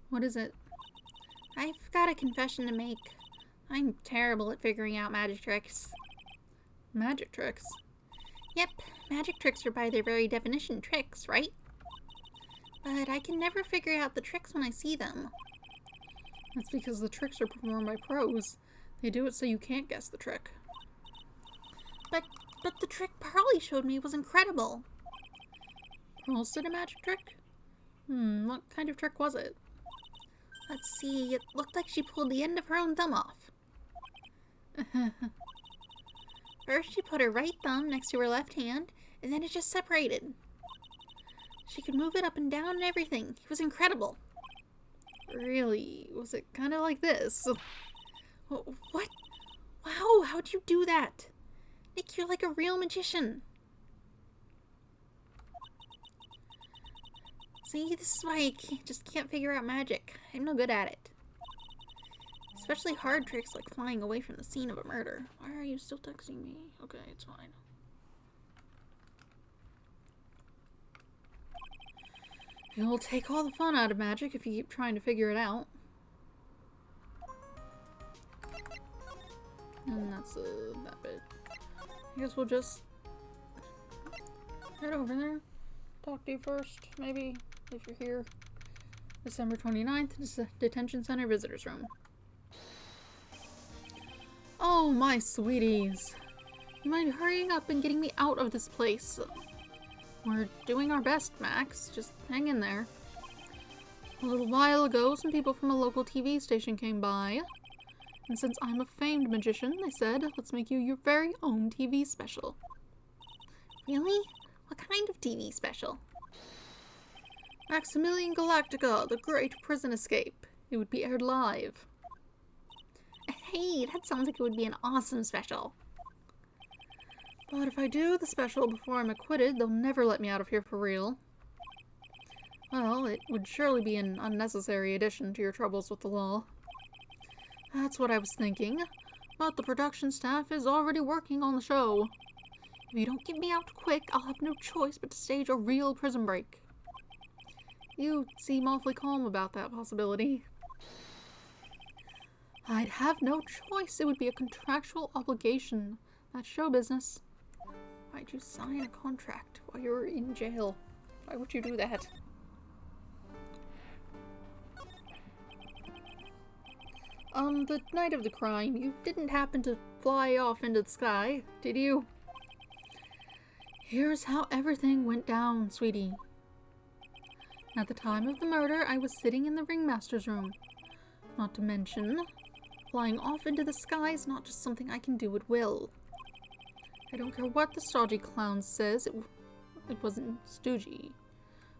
What is it? I've got a confession to make. I'm terrible at figuring out magic tricks. Magic tricks? Yep, magic tricks are by their very definition tricks, right? But I can never figure out the tricks when I see them. That's because the tricks are performed by pros. They do it so you can't guess the trick. But the trick Pearlie showed me was incredible. Pearls did a magic trick? What kind of trick was it? Let's see, it looked like she pulled the end of her own thumb off. First, she put her right thumb next to her left hand, and then it just separated. She could move it up and down and everything. It was incredible. really? Was it kind of like this? What? Wow, how'd you do that? Nick, you're like a real magician. See, this is why I just can't figure out magic. I'm no good at it. Especially hard tricks like flying away from the scene of a murder. Why are you still texting me? Okay, it's fine. It'll take all the fun out of magic if you keep trying to figure it out. And that's that bit. I guess we'll just head over there. Talk to you first, maybe, if you're here. December 29th, Detention Center Visitors Room. Oh, my sweeties. You mind hurrying up and getting me out of this place? We're doing our best, Max. Just hang in there. A little while ago, some people from a local TV station came by. And since I'm a famed magician, they said, let's make you your very own TV special. Really? What kind of TV special? Maximilian Galactica, the Great Prison Escape. It would be aired live. Hey, that sounds like it would be an awesome special. But if I do the special before I'm acquitted, they'll never let me out of here for real. Well, it would surely be an unnecessary addition to your troubles with the law. That's what I was thinking. But the production staff is already working on the show. If you don't get me out quick, I'll have no choice but to stage a real prison break. You seem awfully calm about that possibility. I'd have no choice. It would be a contractual obligation. That's show business. Why'd you sign a contract while you were in jail? Why would you do that? The night of the crime, you didn't happen to fly off into the sky, did you? Here's how everything went down, sweetie. At the time of the murder, I was sitting in the ringmaster's room. Not to mention, flying off into the sky is not just something I can do at will. I don't care what the stodgy clown says, it wasn't Stoogie.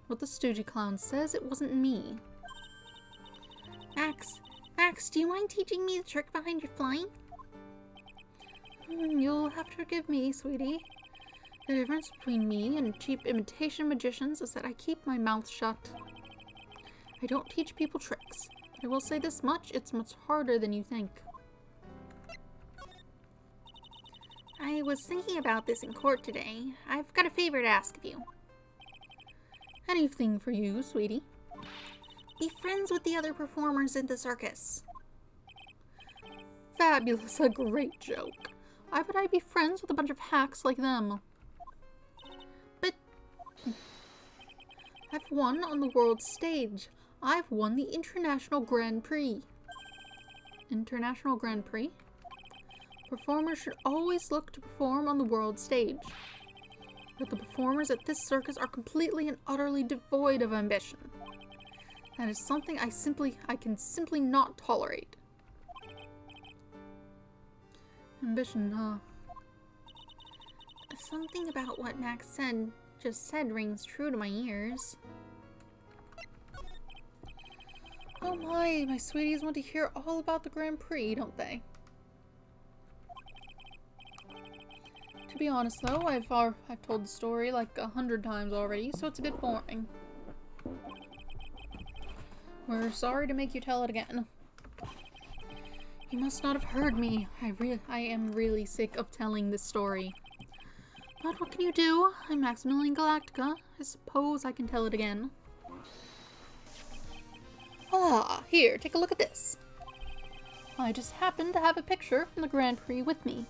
What the stoogie clown says, it wasn't me. Max, do you mind teaching me the trick behind your flying? You'll have to forgive me, sweetie. The difference between me and cheap imitation magicians is that I keep my mouth shut. I don't teach people tricks, but I will say this much, it's much harder than you think. I was thinking about this in court today. I've got a favor to ask of you. Anything for you, sweetie. Be friends with the other performers in the circus. Fabulous, a great joke. Why would I be friends with a bunch of hacks like them? But I've won on the world stage. I've won the International Grand Prix. International Grand Prix? Performers should always look to perform on the world stage. But the performers at this circus are completely and utterly devoid of ambition. That is something I can simply not tolerate. Ambition, huh? Something about what Max just said rings true to my ears. Oh my sweeties want to hear all about the Grand Prix, don't they? To be honest though, I've told the story like 100 times already, so it's a bit boring. We're sorry to make you tell it again. You must not have heard me. I am really sick of telling this story. But what can you do? I'm Maximilian Galactica. I suppose I can tell it again. Ah, here, take a look at this. I just happened to have a picture from the Grand Prix with me.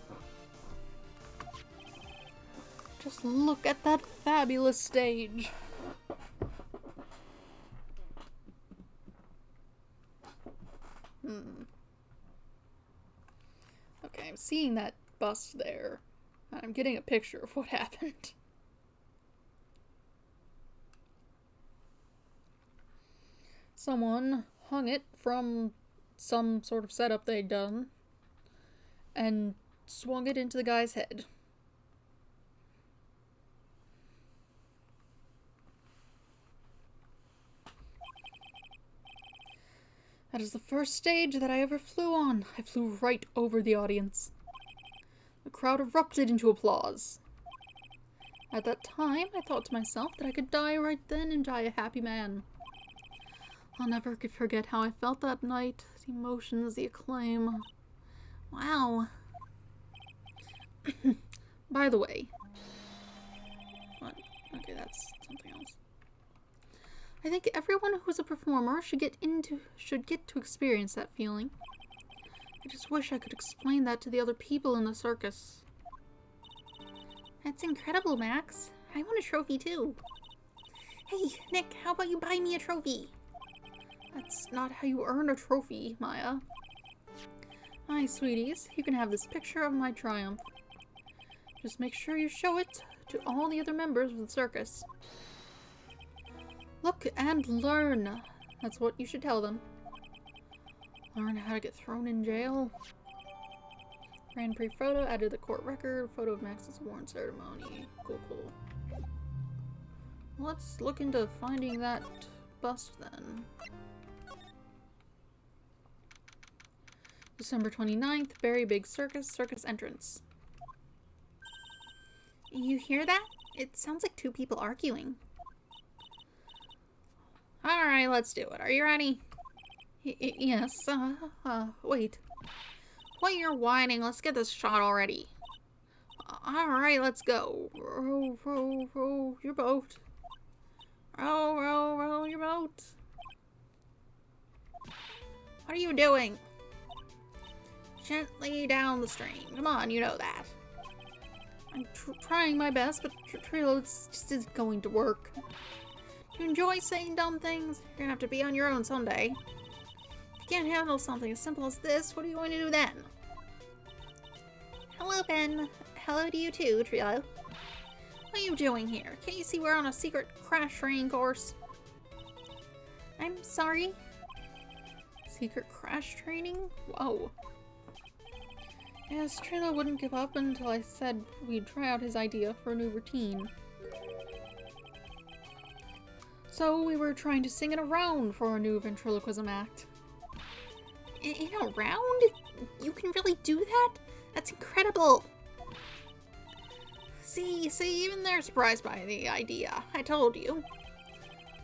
Just look at that fabulous stage. Okay, I'm seeing that bust there. I'm getting a picture of what happened. Someone hung it from some sort of setup they'd done and swung it into the guy's head. That is the first stage that I ever flew on. I flew right over the audience. The crowd erupted into applause. At that time, I thought to myself that I could die right then and die a happy man. I'll never forget how I felt that night. The emotions, the acclaim. Wow. By the way. What? Okay, that's something else. I think everyone who's a performer should get to experience that feeling. I just wish I could explain that to the other people in the circus. That's incredible, Max. I want a trophy too. Hey, Nick, how about you buy me a trophy? That's not how you earn a trophy, Maya. Hi, sweeties. You can have this picture of my triumph. Just make sure you show it to all the other members of the circus. Look and learn. That's what you should tell them. Learn how to get thrown in jail. Grand Prix photo, added the court record, photo of Max's award ceremony. Cool, cool. Let's look into finding that bust then. December 29th, Berry Big Circus entrance. You hear that? It sounds like two people arguing. Alright, let's do it. Are you ready? Yes, wait. While you're whining, let's get this shot already. Alright, let's go. Row, row, row your boat. Row, row, row your boat. What are you doing? Gently down the stream. Come on, you know that. I'm trying my best, but Trilo just isn't going to work. Do you enjoy saying dumb things? You're gonna have to be on your own someday. If you can't handle something as simple as this, what are you going to do then? Hello, Ben. Hello to you too, Trilo. What are you doing here? Can't you see we're on a secret crash training course? I'm sorry? Secret crash training? Whoa. Yes, Trilo wouldn't give up until I said we'd try out his idea for a new routine. So we were trying to sing in a round for our new ventriloquism act. In a round? You can really do that? That's incredible! See, even they're surprised by the idea. I told you.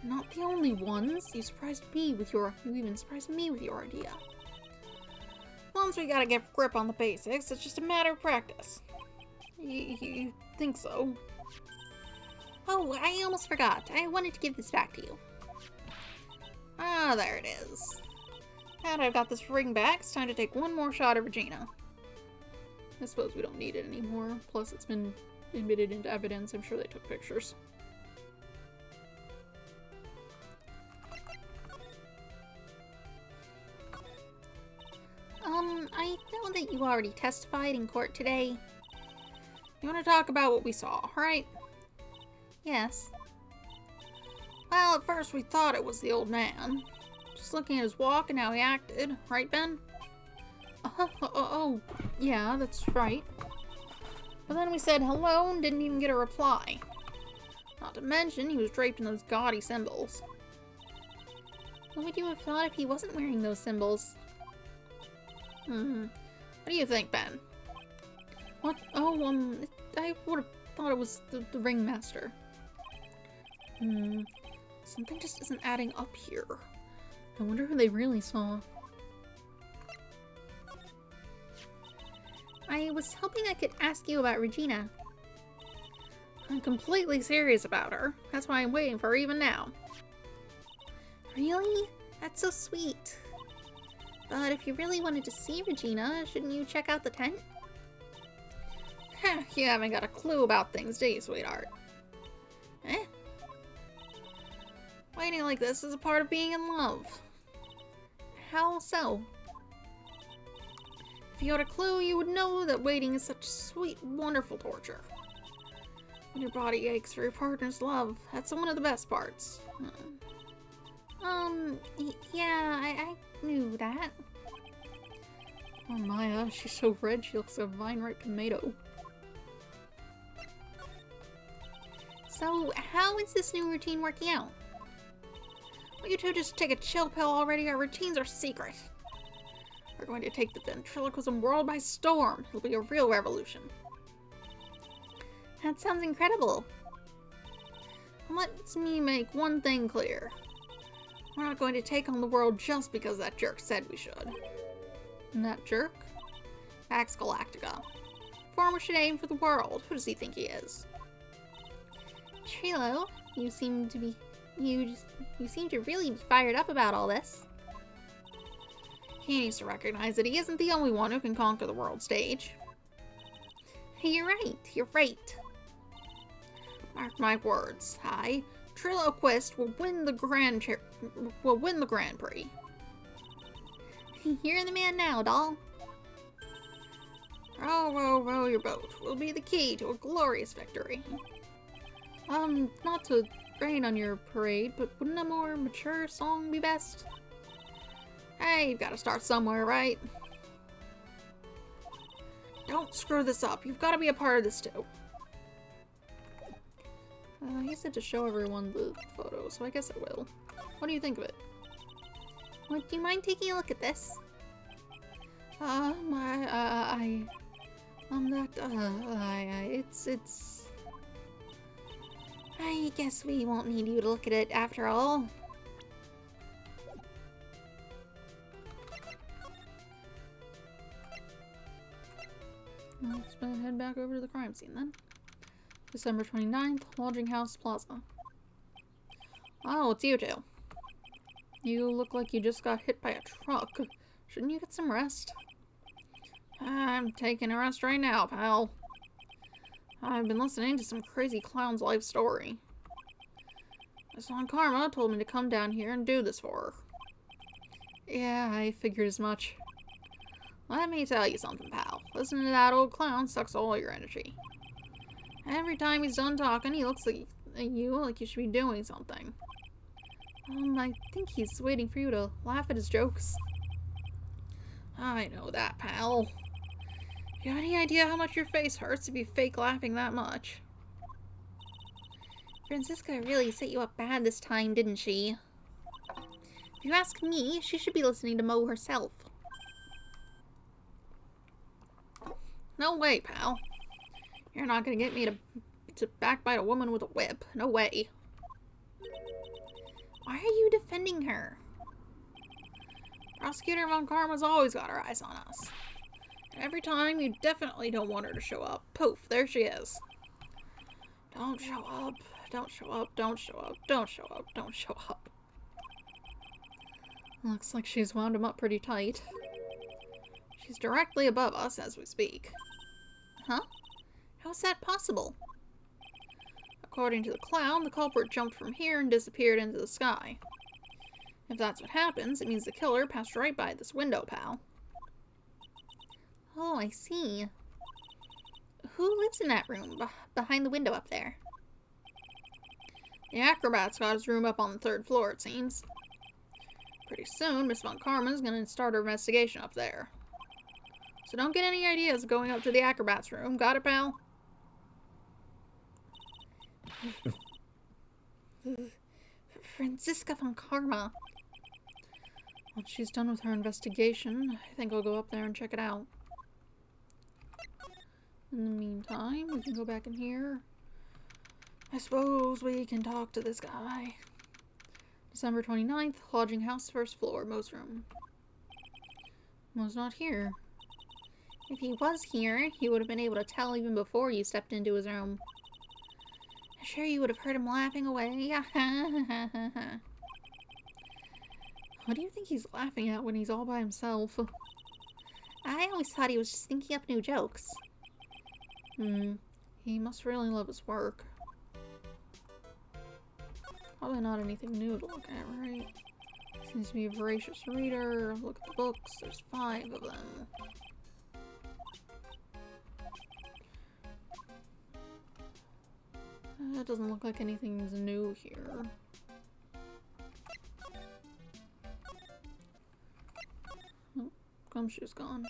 Not the only ones. You even surprised me with your idea. Once we gotta get grip on the basics, it's just a matter of practice. You think so? Oh, I almost forgot. I wanted to give this back to you. Ah, there it is. Now that I've got this ring back, it's time to take one more shot of Regina. I suppose we don't need it anymore. Plus, it's been admitted into evidence. I'm sure they took pictures. I know that you already testified in court today. You want to talk about what we saw, right? Yes. Well, at first we thought it was the old man. Just looking at his walk and how he acted, right, Ben? Oh, yeah, that's right. But then we said hello and didn't even get a reply. Not to mention, he was draped in those gaudy symbols. What would you have thought if he wasn't wearing those symbols? What do you think, Ben? What? Oh, I would have thought it was the ringmaster. Something just isn't adding up here. I wonder who they really saw. I was hoping I could ask you about Regina. I'm completely serious about her. That's why I'm waiting for her even now. Really? That's so sweet. But if you really wanted to see Regina, shouldn't you check out the tent? You haven't got a clue about things, do you, sweetheart? Eh? Waiting like this is a part of being in love. How so? If you had a clue, you would know that waiting is such sweet, wonderful torture. When your body aches for your partner's love, that's one of the best parts. Yeah, I knew that. Oh, Maya, she's so red she looks like a vine-ripe tomato. So, how is this new routine working out? Will you two just take a chill pill already? Our routines are secret. We're going to take the ventriloquism world by storm. It'll be a real revolution. That sounds incredible. Let me make one thing clear. We're not going to take on the world just because that jerk said we should. And that jerk? Pax Galactica. Former should aim for the world. Who does he think he is? Trilo, you seem to really be fired up about all this. He needs to recognize that he isn't the only one who can conquer the world stage. You're right. Mark my words, Triloquist will win the Grand Prix. You're the man now, doll. Row, row, row your boat will be the key to a glorious victory. Not to rain on your parade, but wouldn't a more mature song be best? Hey, you've got to start somewhere, right? Don't screw this up. You've got to be a part of this too. He said to show everyone the photo, so I guess I will. What do you think of it? Would you mind taking a look at this? It's... I guess we won't need you to look at it after all. Let's head back over to the crime scene then. December 29th, Lodging House Plaza. Oh, it's you two. You look like you just got hit by a truck. Shouldn't you get some rest? I'm taking a rest right now, pal. I've been listening to some crazy clown's life story. Miss Von Karma told me to come down here and do this for her. Yeah, I figured as much. Let me tell you something, pal. Listening to that old clown sucks all your energy. Every time he's done talking, he looks at you like you should be doing something. I think he's waiting for you to laugh at his jokes. I know that, pal. You have any idea how much your face hurts if you fake laughing that much? Franziska really set you up bad this time, didn't she? If you ask me, she should be listening to Mo herself. No way, pal. You're not gonna get me to backbite a woman with a whip. No way. Why are you defending her? Prosecutor Von Karma's always got her eyes on us. And every time you definitely don't want her to show up. Poof, there she is. Don't show up. Don't show up. Don't show up. Don't show up. Don't show up. Looks like she's wound him up pretty tight. She's directly above us as we speak. Huh? How's that possible? According to the clown, the culprit jumped from here and disappeared into the sky. If that's what happens, it means the killer passed right by this window, pal. Oh, I see. Who lives in that room behind the window up there? The acrobat's got his room up on the 3rd floor, it seems. Pretty soon, Miss Von Karma's gonna start her investigation up there. So don't get any ideas of going up to the acrobat's room. Got it, pal? Franziska Von Karma. Once she's done with her investigation, I think I'll go up there and check it out. In the meantime, we can go back in here. I suppose we can talk to this guy. December 29th, Lodging House, 1st floor, Mo's room. Mo's not here. If he was here, he would have been able to tell even before you stepped into his room. I'm sure you would have heard him laughing away. What do you think he's laughing at when he's all by himself? I always thought he was just thinking up new jokes. He must really love his work. Probably not anything new to look at, right? Seems to be a voracious reader. Look at the books. There's 5 of them. It doesn't look like anything's new here. Oh, Gumshoe's gone.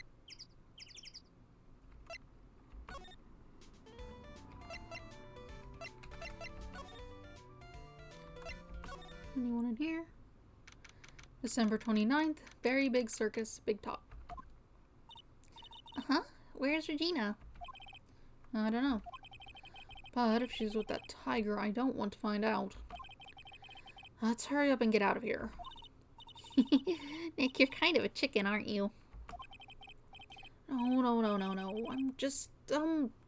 Anyone in here? December 29th, Very Big Circus, Big Top. Uh-huh. Where's Regina? I don't know. But if she's with that tiger, I don't want to find out. Let's hurry up and get out of here. Nick, you're kind of a chicken, aren't you? No. I'm just,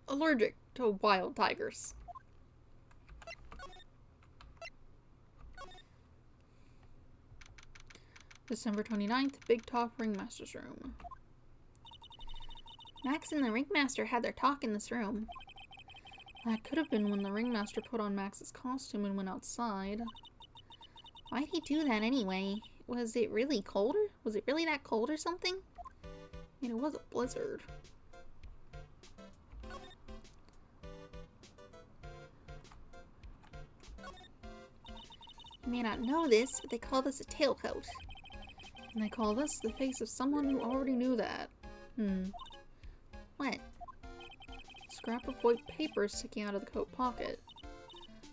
allergic to wild tigers. December 29th, Big Top Ringmaster's Room. Max and the Ringmaster had their talk in this room. That could have been when the Ringmaster put on Max's costume and went outside. Why'd he do that anyway? Was it really cold? Was it really that cold or something? I mean, it was a blizzard. You may not know this, but they call this a tailcoat. And they call this the face of someone who already knew that. What? Scrap of white paper sticking out of the coat pocket.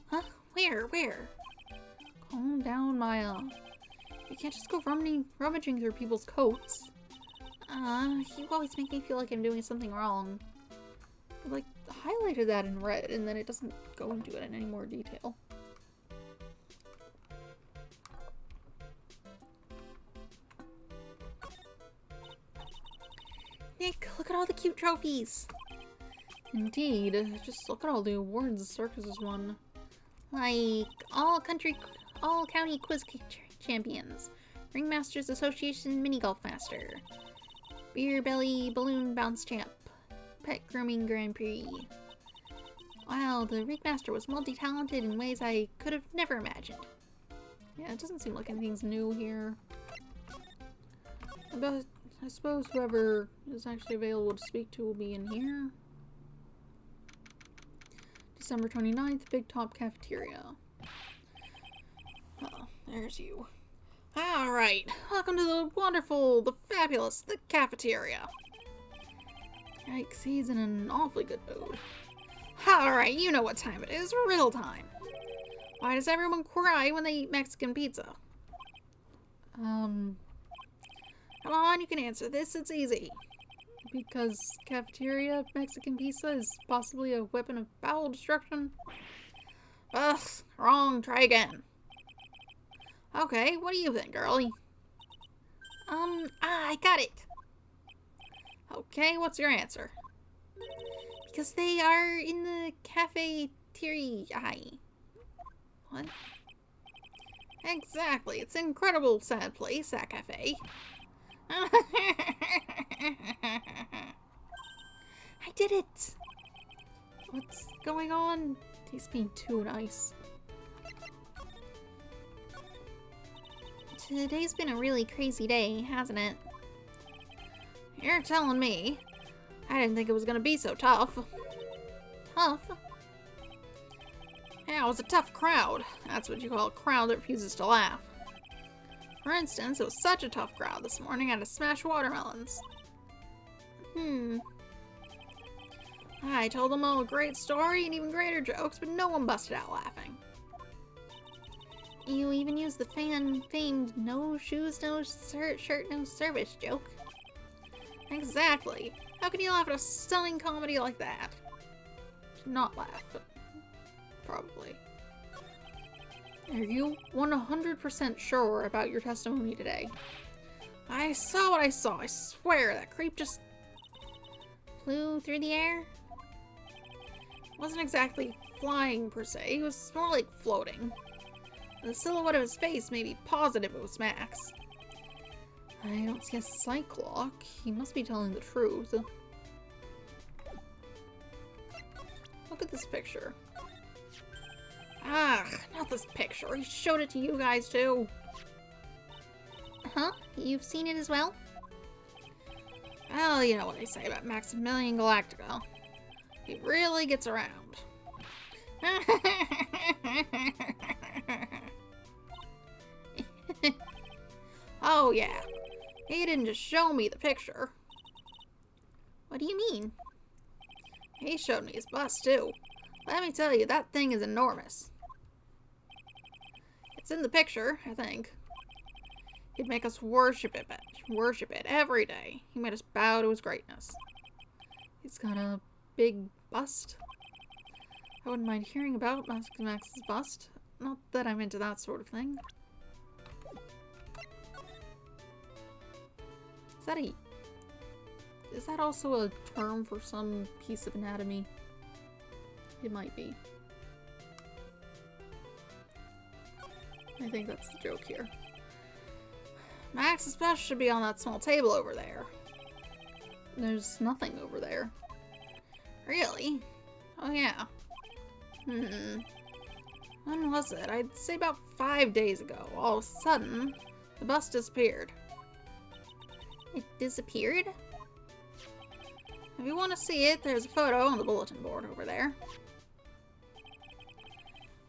Huh? Where? Calm down, Maya. You can't just go rummaging through people's coats. You always make me feel like I'm doing something wrong. Like, highlighted that in red, and then it doesn't go into it in any more detail. Nick, look at all the cute trophies. Indeed. Just look at all the awards the circus has won. Like, all county quiz champions, Ringmasters Association mini golf master, beer belly balloon bounce champ, pet grooming Grand Prix. Wow, the Ringmaster was multi-talented in ways I could have never imagined. Yeah, it doesn't seem like anything's new here. But I suppose whoever is actually available to speak to will be in here. December 29th, Big Top Cafeteria. Oh, there's you. Alright, welcome to the wonderful, the fabulous, the cafeteria. Yikes, he's in an awfully good mood. Alright, you know what time it is, real time. Why does everyone cry when they eat Mexican pizza? Come on, you can answer this, it's easy. Because cafeteria Mexican pizza is possibly a weapon of bowel destruction? Ugh, wrong, try again. Okay, what do you think, girlie? I got it. Okay, what's your answer? Because they are in the cafeteria. What? Exactly, it's an incredible sad place, that cafe. I did it! What's going on? He's being too nice. Today's been a really crazy day, hasn't it? You're telling me. I didn't think it was gonna be so tough. Tough? Yeah, it was a tough crowd. That's what you call a crowd that refuses to laugh. For instance, it was such a tough crowd this morning I had to smash watermelons. I told them all a great story and even greater jokes, but no one busted out laughing. You even used the famed no shoes, no shirt, no service joke. Exactly. How can you laugh at a stunning comedy like that? Not laugh, but probably. Are you 100% sure about your testimony today? I saw what I saw. I swear that creep just flew through the air. Wasn't exactly flying per se. He was more like floating. The silhouette of his face made me positive it was Max. I don't see a cyclock. He must be telling the truth. Look at this picture. Ah, not this picture. He showed it to you guys too. Huh? You've seen it as well? Well, you know what they say about Maximilian Galactica. He really gets around. Oh yeah. He didn't just show me the picture. What do you mean? He showed me his bust too. Let me tell you, that thing is enormous. It's in the picture, I think. He'd make us worship it every day. He made us bow to his greatness. He's got a big bust. I wouldn't mind hearing about Max's bust. Not that I'm into that sort of thing. Is that also a term for some piece of anatomy? It might be. I think that's the joke here. Max's bust should be on that small table over there. There's nothing over there. Really? Oh yeah. When was it? I'd say about 5 days ago. All of a sudden, the bust disappeared. It disappeared? If you want to see it, there's a photo on the bulletin board over there.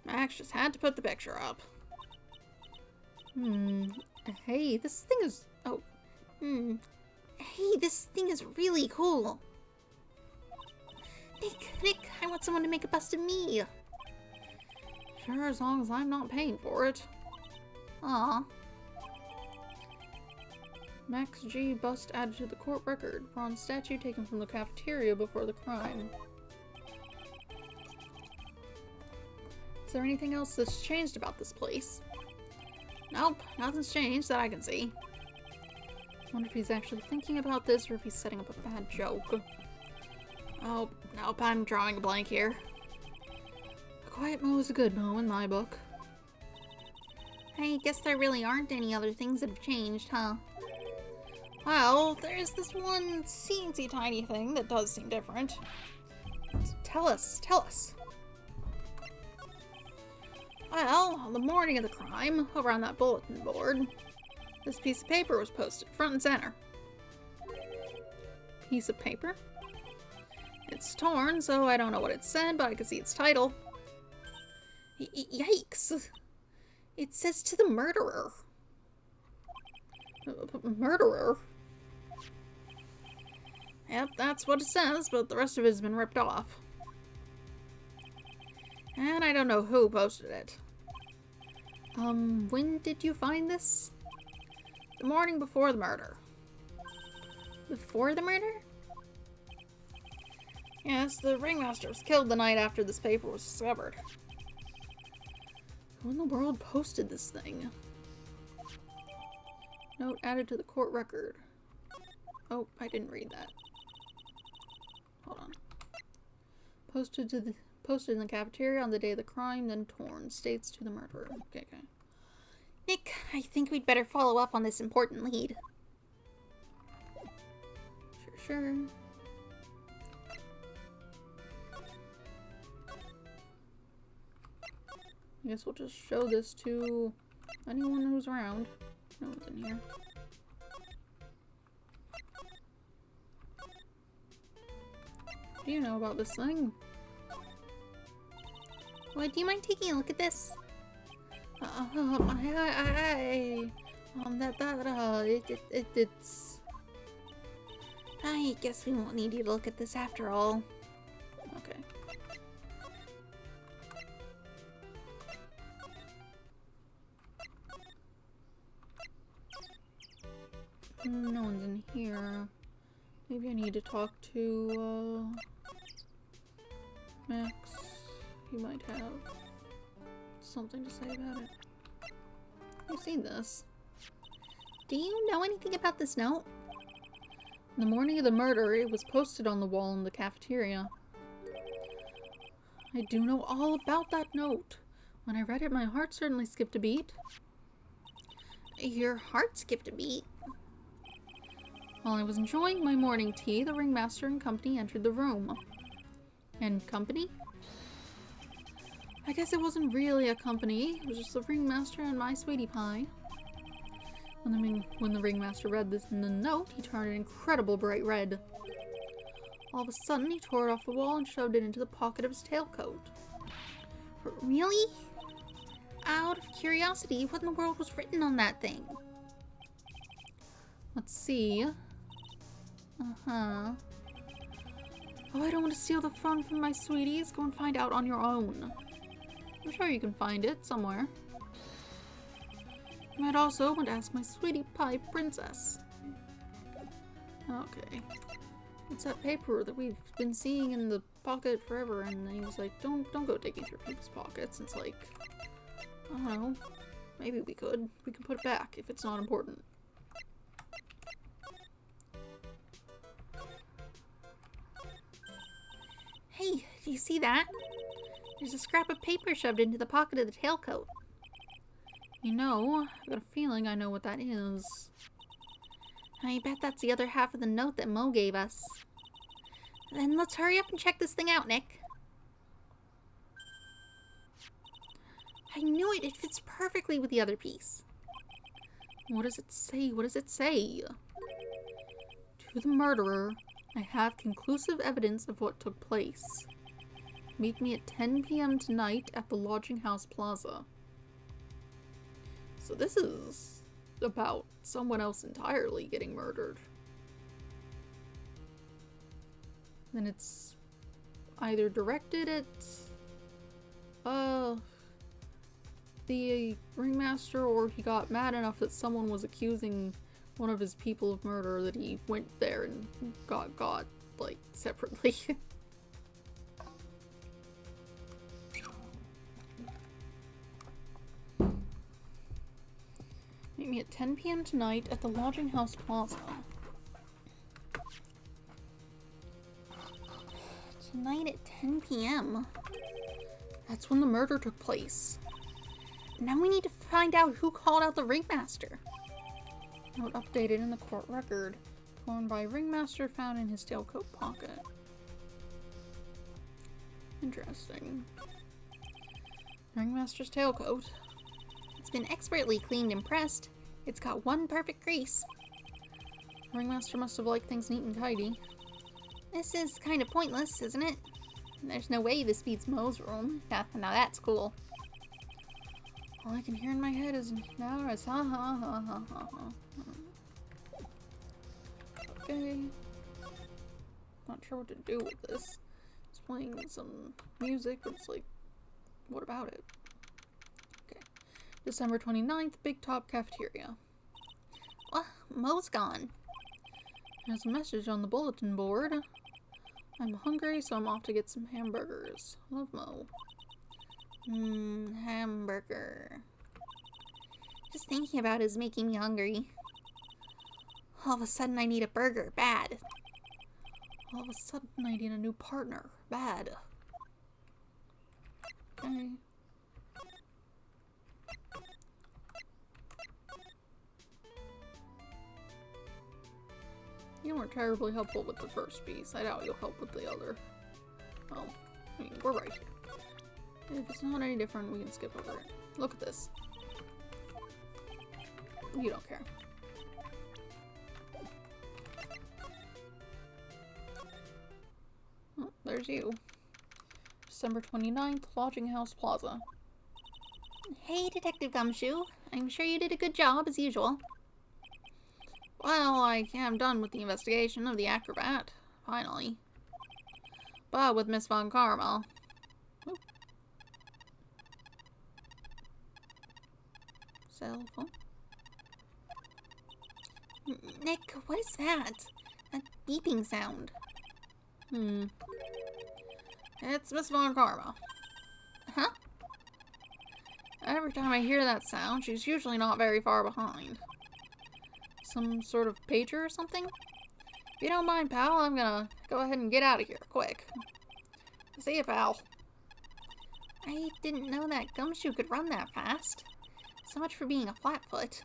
Max just had to put the picture up. Hey, this thing is... Oh. Hey, this thing is really cool. Nick, I want someone to make a bust of me. Sure, as long as I'm not paying for it. Aw. Max G. bust added to the court record. Bronze statue taken from the cafeteria before the crime. Is there anything else that's changed about this place? Nope, nothing's changed that I can see. I wonder if he's actually thinking about this or if he's setting up a bad joke. Oh, nope, I'm drawing a blank here. A quiet mo is a good mo in my book. I guess there really aren't any other things that have changed, huh? Well, there's this one teensy tiny thing that does seem different. Tell us. Well, on the morning of the crime, over on that bulletin board, this piece of paper was posted front and center. Piece of paper? It's torn, so I don't know what it said, but I can see its title. Yikes! It says "to the murderer." Murderer? Yep, that's what it says, but the rest of it has been ripped off. And I don't know who posted it. When did you find this? The morning before the murder. Before the murder? Yes, the ringmaster was killed the night after this paper was discovered. Who in the world posted this thing? Note added to the court record. Oh, I didn't read that. Hold on. Posted in the cafeteria on the day of the crime, then torn. States to the murderer. Okay. Nick, I think we'd better follow up on this important lead. Sure. I guess we'll just show this to anyone who's around. No one's in here. Do you know about this thing? Well, do you mind taking a look at this? It's... I guess we won't need you to look at this after all. Okay. No one's in here. Maybe I need to talk to, Max. He might have something to say about it. I've seen this. Do you know anything about this note? The morning of the murder, it was posted on the wall in the cafeteria. I do know all about that note. When I read it, my heart certainly skipped a beat. Your heart skipped a beat? While I was enjoying my morning tea, the ringmaster and company entered the room. And company? I guess it wasn't really a company. It was just the ringmaster and my sweetie pie. When the ringmaster read this in the note, he turned an incredible bright red. All of a sudden, he tore it off the wall and shoved it into the pocket of his tailcoat. Really? Out of curiosity, what in the world was written on that thing? Let's see. Oh, I don't want to steal the fun from my sweeties. Go and find out on your own. I'm sure you can find it somewhere. I might also want to ask my sweetie pie princess. Okay. It's that paper that we've been seeing in the pocket forever, and then he was like, don't go digging through people's pockets. It's like, I don't know. Maybe we could. We can put it back if it's not important. Hey, do you see that? There's a scrap of paper shoved into the pocket of the tailcoat. You know, I've got a feeling I know what that is. I bet that's the other half of the note that Mo gave us. Then let's hurry up and check this thing out, Nick. I knew it! It fits perfectly with the other piece. What does it say? What does it say? To the murderer, I have conclusive evidence of what took place. Meet me at 10 p.m. tonight at the Lodging House Plaza. So this is about someone else entirely getting murdered. Then it's either directed at the ringmaster, or he got mad enough that someone was accusing one of his people of murder that he went there and got like separately. Meet me at 10 p.m. tonight at the Lodging House Plaza. Tonight at 10 p.m. That's when the murder took place. Now we need to find out who called out the ringmaster. Note updated in the court record. Torn by ringmaster found in his tailcoat pocket. Interesting. Ringmaster's tailcoat. It's been expertly cleaned and pressed. It's got one perfect crease. Ringmaster must have liked things neat and tidy. This is kind of pointless, isn't it? There's no way this beats Mo's room. Yeah, now that's cool. All I can hear in my head is now is ha ha ha ha ha ha. Okay. Not sure what to do with this. It's playing some music, but it's like, what about it? Okay. December 29th, Big Top Cafeteria. Well, Mo's gone. There's a message on the bulletin board. I'm hungry, so I'm off to get some hamburgers. Love, Mo. Hamburger. Just thinking about it is making me hungry. All of a sudden I need a burger. Bad. All of a sudden I need a new partner. Bad. Okay. You weren't terribly helpful with the first piece. I doubt you'll help with the other. Oh, I mean, we're right here. If it's not any different, we can skip over it. Look at this. You don't care. Oh, there's you. December 29th, Lodging House Plaza. Hey, Detective Gumshoe. I'm sure you did a good job, as usual. Well, I am done with the investigation of the acrobat. Finally. But with Miss Von Karma. Oop. Cell phone. Nick, what is that? That beeping sound. It's Miss Von Karma. Huh? Every time I hear that sound, she's usually not very far behind. Some sort of pager or something? If you don't mind, pal, I'm gonna go ahead and get out of here, quick. See ya, pal. I didn't know that Gumshoe could run that fast. So much for being a flatfoot.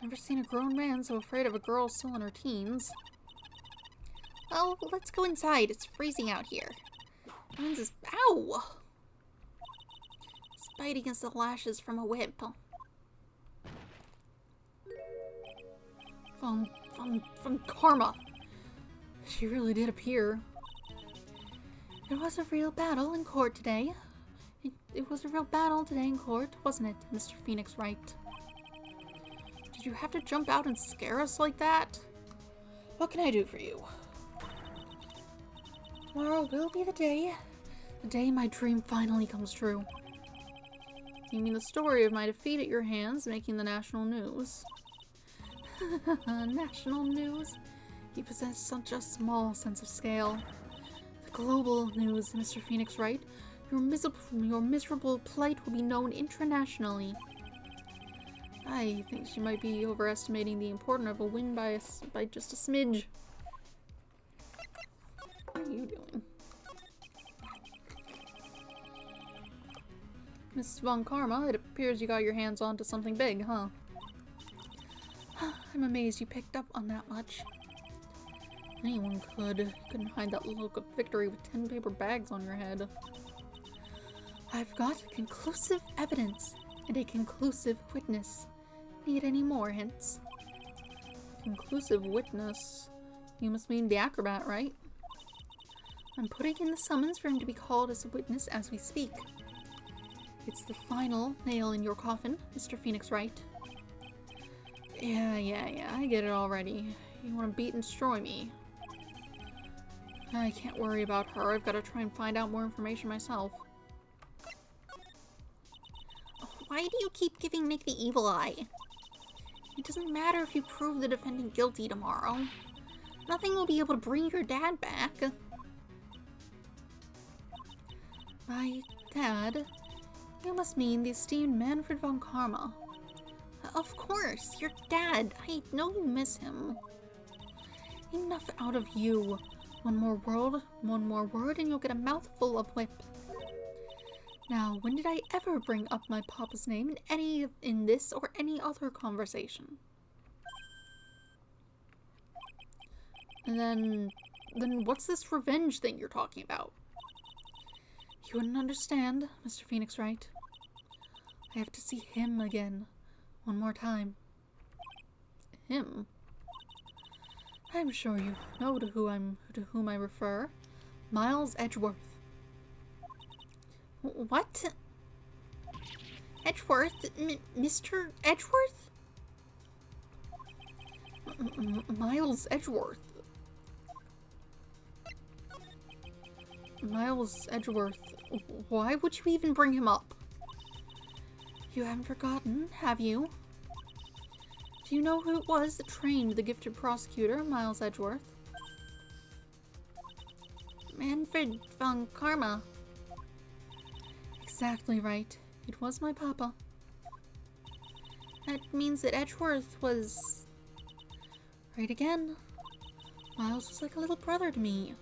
Never seen a grown man so afraid of a girl still in her teens. Well, let's go inside. It's freezing out here. Mine's is— Ow! It's biting against the lashes from a whip. From Karma. She really did appear. There was a real battle in court today. It was a real battle today in court, wasn't it, Mr. Phoenix Wright? Did you have to jump out and scare us like that? What can I do for you? Tomorrow will be the day my dream finally comes true. You mean the story of my defeat at your hands making the national news? National news? You possess such a small sense of scale. The global news, Mr. Phoenix Wright. Your miserable plight will be known internationally. I think she might be overestimating the importance of a win by just a smidge. What are you doing? Miss Von Karma, it appears you got your hands onto something big, huh? I'm amazed you picked up on that much. Anyone could. You couldn't hide that look of victory with 10 paper bags on your head. I've got conclusive evidence and a conclusive witness. Need any more hints? Conclusive witness? You must mean the acrobat, right? I'm putting in the summons for him to be called as a witness as we speak. It's the final nail in your coffin, Mr. Phoenix Wright. Yeah, I get it already. You want to beat and destroy me. I can't worry about her. I've got to try and find out more information myself. Why do you keep giving Nick the evil eye? It doesn't matter if you prove the defendant guilty tomorrow. Nothing will be able to bring your dad back. My dad? You must mean the esteemed Manfred von Karma. Of course, your dad. I know you miss him. Enough out of you. One more word, and you'll get a mouthful of whip. Now, when did I ever bring up my papa's name in this or any other conversation? And then what's this revenge thing you're talking about? You wouldn't understand, Mr. Phoenix Wright. I have to see him again. One more time. Him? I'm sure you know to whom I refer. Miles Edgeworth. What? Edgeworth? Mr. Edgeworth? Miles Edgeworth. Miles Edgeworth. Why would you even bring him up? You haven't forgotten, have you? Do you know who it was that trained the gifted prosecutor, Miles Edgeworth? Manfred von Karma. Exactly right. It was my papa. That means that Edgeworth was... Right again. Miles was like a little brother to me.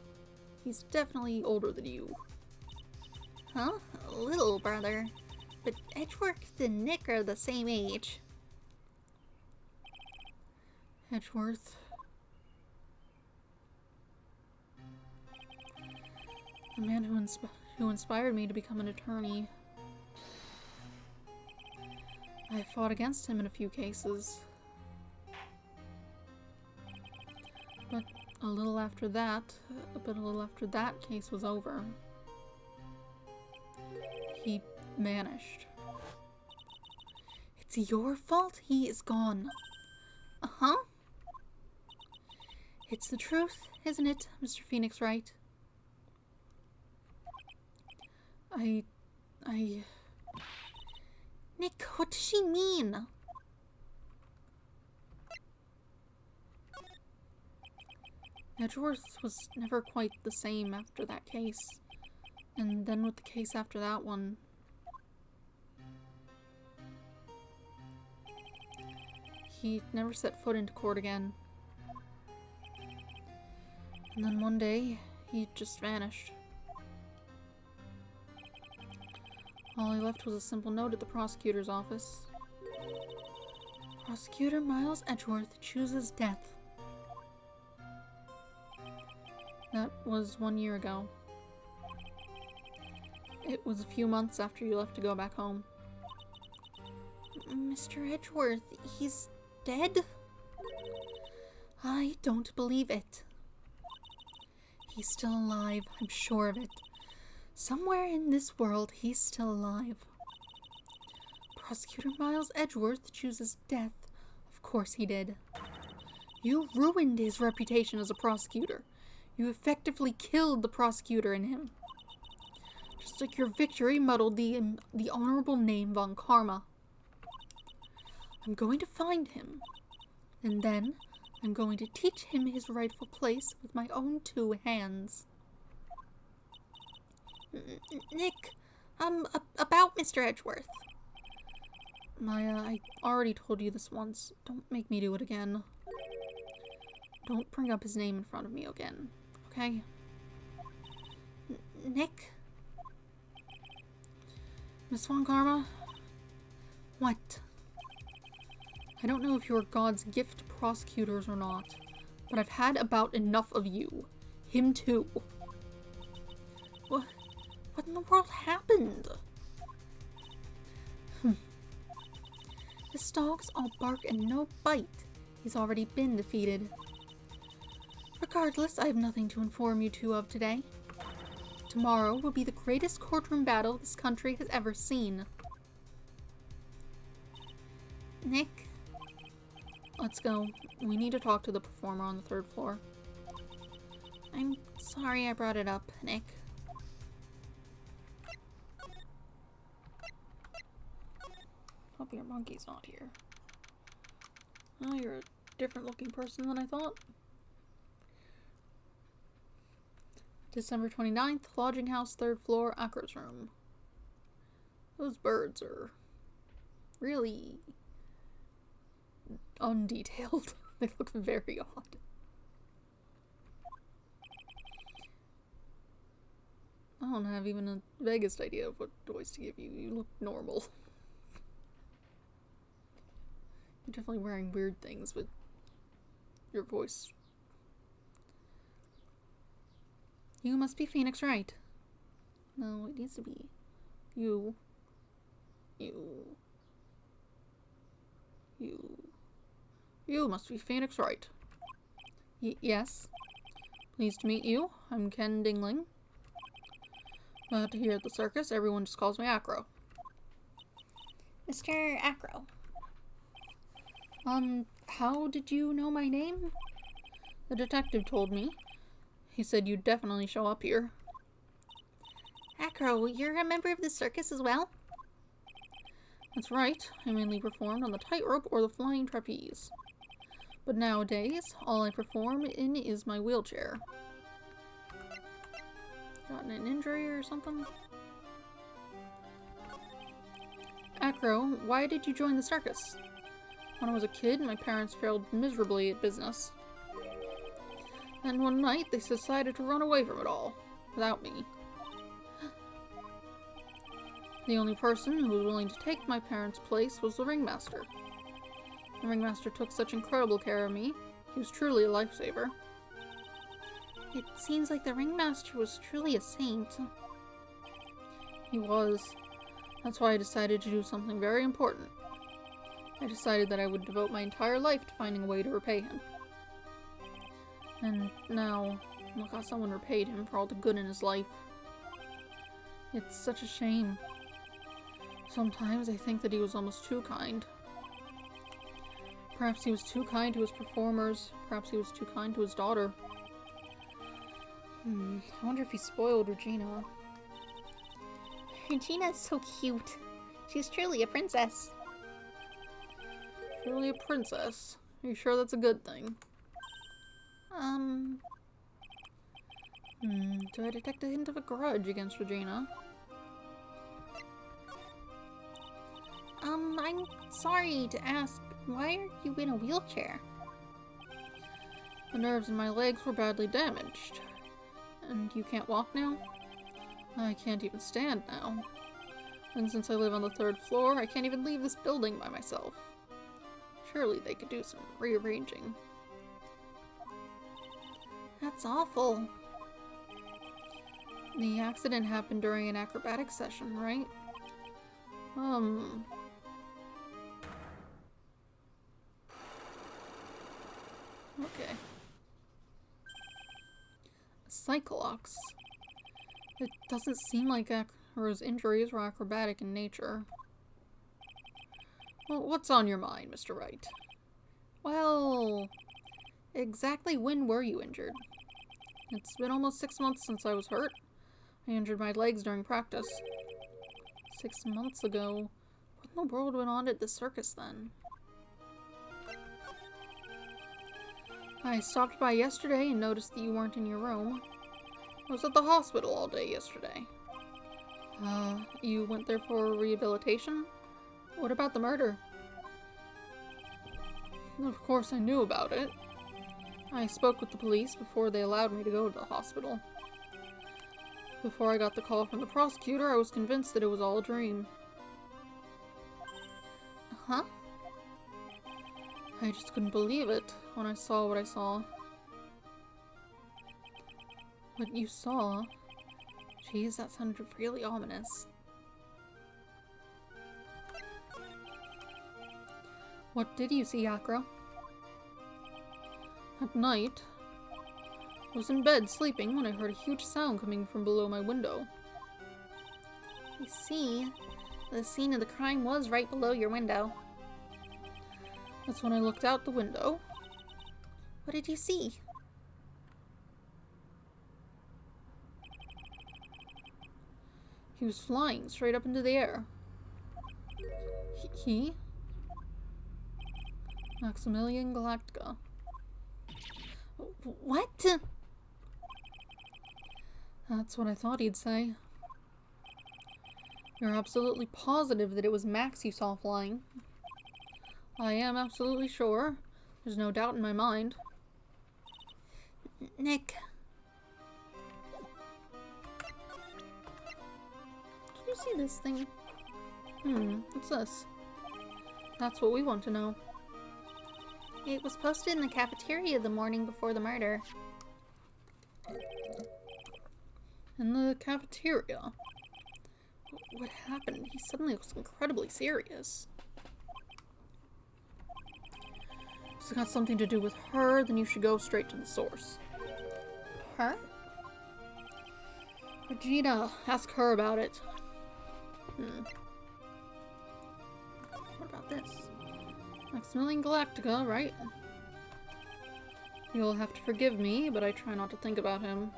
He's definitely older than you. Huh? A little brother. But Edgeworth and Nick are the same age. Edgeworth. The man who inspired me to become an attorney. I fought against him in a few cases. But a little after that case was over, he vanished. It's your fault he is gone. Uh-huh. It's the truth, isn't it, Mr. Phoenix Wright? Nick, what does she mean? Edgeworth was never quite the same after that case. And then with the case after that one, he never set foot into court again. And then one day, he just vanished. All he left was a simple note at the prosecutor's office. Prosecutor Miles Edgeworth chooses death. That was 1 year ago. It was a few months after you left to go back home. Mr. Edgeworth, he's dead? I don't believe it. He's still alive, I'm sure of it. Somewhere in this world, he's still alive. Prosecutor Miles Edgeworth chooses death. Of course he did. You ruined his reputation as a prosecutor. You effectively killed the prosecutor in him. just like your victory muddled the honorable name Von Karma. I'm going to find him, and then I'm going to teach him his rightful place with my own 2 hands. Nick, about Mr. Edgeworth. Maya, I already told you this once. Don't make me do it again. Don't bring up his name in front of me again, okay? Nick? Miss Von Karma? What? I don't know if you're God's gift to prosecutors or not, but I've had about enough of you. Him too. What in the world happened? This dog's all bark and no bite. He's already been defeated. Regardless, I have nothing to inform you two of today. Tomorrow will be the greatest courtroom battle this country has ever seen. Nick? Let's go. We need to talk to the performer on the 3rd floor. I'm sorry I brought it up, Nick. Hope your monkey's not here. Oh, you're a different looking person than I thought. December 29th, lodging house, 3rd floor, Acro's room. Those birds are really undetailed. They look very odd. I don't have even a vaguest idea of what voice to give you. You look normal. You're definitely wearing weird things with your voice. You must be Phoenix Wright. No, it needs to be you. You must be Phoenix Wright. Yes. Pleased to meet you. I'm Ken Dingling. But here at the circus, everyone just calls me Acro. Mr. Acro. How did you know my name? The detective told me. He said you'd definitely show up here. Acro, you're a member of the circus as well? That's right. I mainly performed on the tightrope or the flying trapeze. But nowadays, all I perform in is my wheelchair. Gotten an injury or something? Acro, why did you join the circus? When I was a kid, my parents failed miserably at business. Then one night, they decided to run away from it all, without me. The only person who was willing to take my parents' place was the ringmaster. The ringmaster took such incredible care of me. He was truly a lifesaver. It seems like the ringmaster was truly a saint. He was. That's why I decided to do something very important. I decided that I would devote my entire life to finding a way to repay him. And now, look how someone repaid him for all the good in his life. It's such a shame. Sometimes I think that he was almost too kind. Perhaps he was too kind to his performers. Perhaps he was too kind to his daughter. I wonder if he spoiled Regina. Regina's so cute. She's truly a princess. Truly a princess? Are you sure that's a good thing? Do I detect a hint of a grudge against Regina? I'm sorry to ask, why are you in a wheelchair? The nerves in my legs were badly damaged. And you can't walk now? I can't even stand now. And since I live on the 3rd floor, I can't even leave this building by myself. Surely they could do some rearranging. That's awful. The accident happened during an acrobatic session, right? Okay. Cyclox. It doesn't seem like Acro's injuries were acrobatic in nature. Well, what's on your mind, Mr. Wright? Well, exactly when were you injured? It's been almost 6 months since I was hurt. I injured my legs during practice. 6 months ago. What in the world went on at the circus then? I stopped by yesterday and noticed that you weren't in your room. I was at the hospital all day yesterday. You went there for rehabilitation? What about the murder? Of course I knew about it. I spoke with the police before they allowed me to go to the hospital. Before I got the call from the prosecutor, I was convinced that it was all a dream. Huh? I just couldn't believe it when I saw what I saw. What you saw? Jeez, that sounded really ominous. What did you see, Akra? At night, I was in bed sleeping when I heard a huge sound coming from below my window. I see. The scene of the crime was right below your window. That's when I looked out the window. What did you see? He was flying straight up into the air. He? Maximilian Galactica. What? That's what I thought he'd say. You're absolutely positive that it was Max you saw flying? I am absolutely sure. There's no doubt in my mind. Nick. Did you see this thing? What's this? That's what we want to know. It was posted in the cafeteria the morning before the murder. In the cafeteria? What happened? He suddenly looks incredibly serious. If it's got something to do with her, then you should go straight to the source. Her? Regina, ask her about it. What about this? Maximilian Galactica, right? You'll have to forgive me, but I try not to think about him.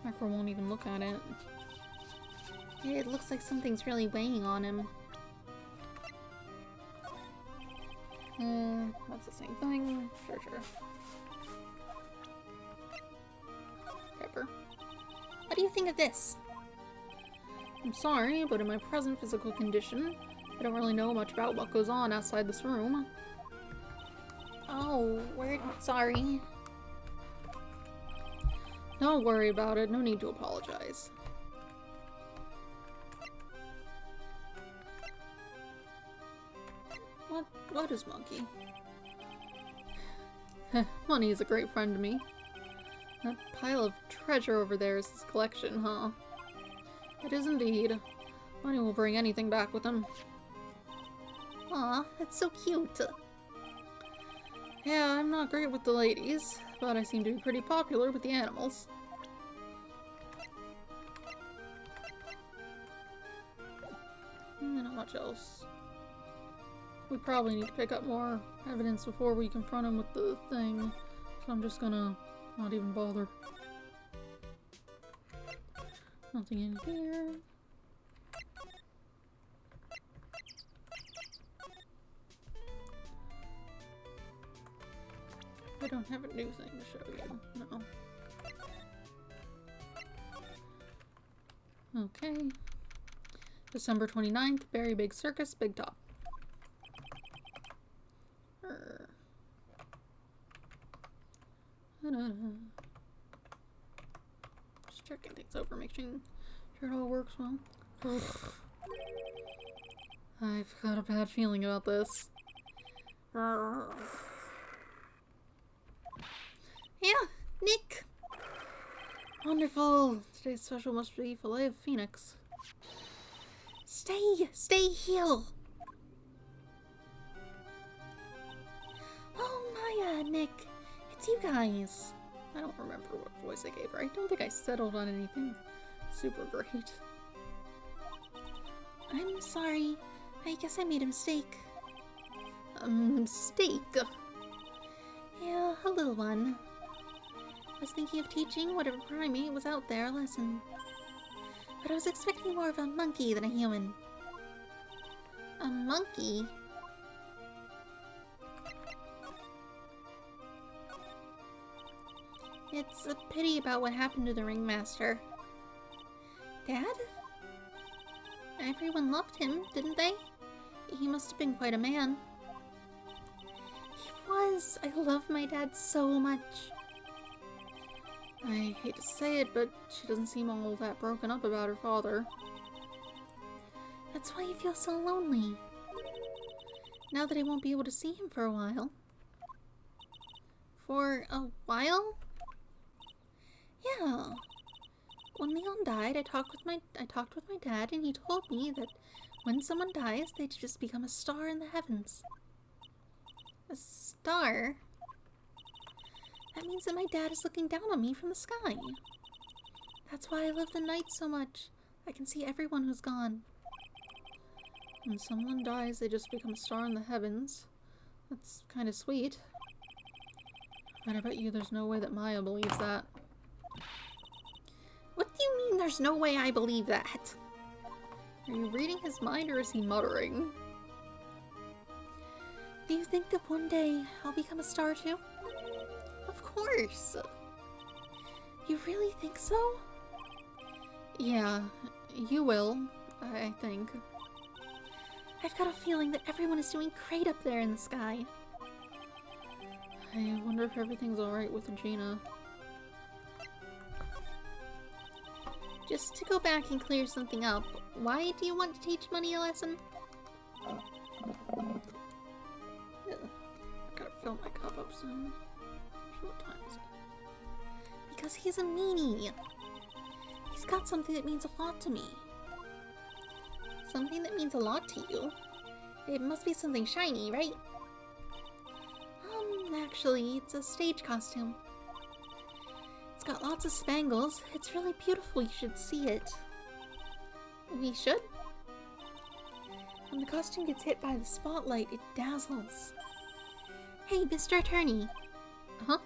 Akra won't even look at it. It looks like something's really weighing on him. That's the same thing. Sure. Pepper. What do you think of this? I'm sorry, but in my present physical condition, I don't really know much about what goes on outside this room. Oh, we're sorry. Don't worry about it. No need to apologize. What is Monkey? Money is a great friend to me. That pile of treasure over there is his collection, huh? It is indeed. Money will bring anything back with him. Aw, that's so cute. Yeah, I'm not great with the ladies, but I seem to be pretty popular with the animals. Not much else. We probably need to pick up more evidence before we confront him with the thing, so I'm just gonna not even bother. Nothing in here. I don't have a new thing to show you. No. Okay. December 29th, Berry Big Circus, Big Top. Just checking things over, making sure it all works well. I've got a bad feeling about this. Yeah, Nick! Wonderful! Today's special must be filet of phoenix. Stay here! Oh my Nick, it's you guys. I don't remember what voice I gave her. I don't think I settled on anything super great. I'm sorry. I guess I made a mistake. A mistake? Yeah, a little one. I was thinking of teaching whatever primate was out there a lesson. but I was expecting more of a monkey than a human. A monkey? It's a pity about what happened to the ringmaster. Dad? Everyone loved him, didn't they? He must have been quite a man. He was. I love my dad so much. I hate to say it, but she doesn't seem all that broken up about her father. That's why you feel so lonely. Now that I won't be able to see him for a while. For a while? Yeah. When Leon died, I talked with my dad, and he told me that when someone dies, they just become a star in the heavens. A star? That means that my dad is looking down on me from the sky. That's why I love the night so much. I can see everyone who's gone. When someone dies, they just become a star in the heavens. That's kind of sweet. But I bet you there's no way that Maya believes that. What do you mean there's no way I believe that? Are you reading his mind or is he muttering? Do you think that one day I'll become a star too? Of course. You really think so? Yeah, you will, I think. I've got a feeling that everyone is doing great up there in the sky. I wonder if everything's alright with Regina. Just to go back and clear something up, why do you want to teach Money a lesson? I gotta fill my cup up soon. What time is it? Because he's a meanie. He's got something that means a lot to me. Something that means a lot to you? It must be something shiny, right? Actually, it's a stage costume. It's got lots of spangles. It's really beautiful. You should see it. We should? When the costume gets hit by the spotlight, it dazzles. Hey, Mr. Attorney. Huh?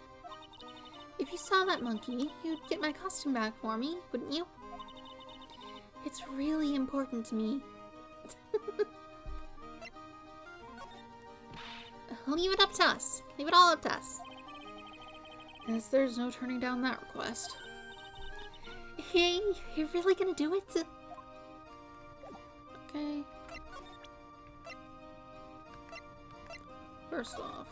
If you saw that monkey, you'd get my costume back for me, wouldn't you? It's really important to me. Leave it up to us. Leave it all up to us. Guess there's no turning down that request. Hey, you're really gonna do it? Okay. First off,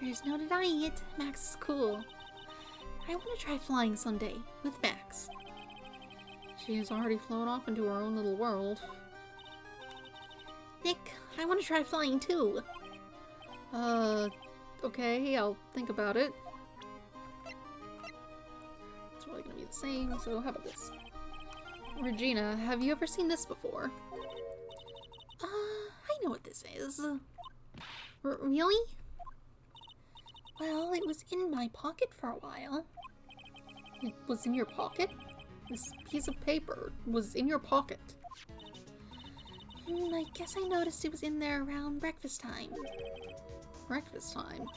there's no denying it. Max is cool. I want to try flying someday with Max. She has already flown off into her own little world. Nick, I want to try flying too. Okay, I'll think about it. It's probably gonna be the same, so how about this? Regina, have you ever seen this before? I know what this is. Really? Well, it was in my pocket for a while. It was in your pocket? This piece of paper was in your pocket. I guess I noticed it was in there around breakfast time. Breakfast time?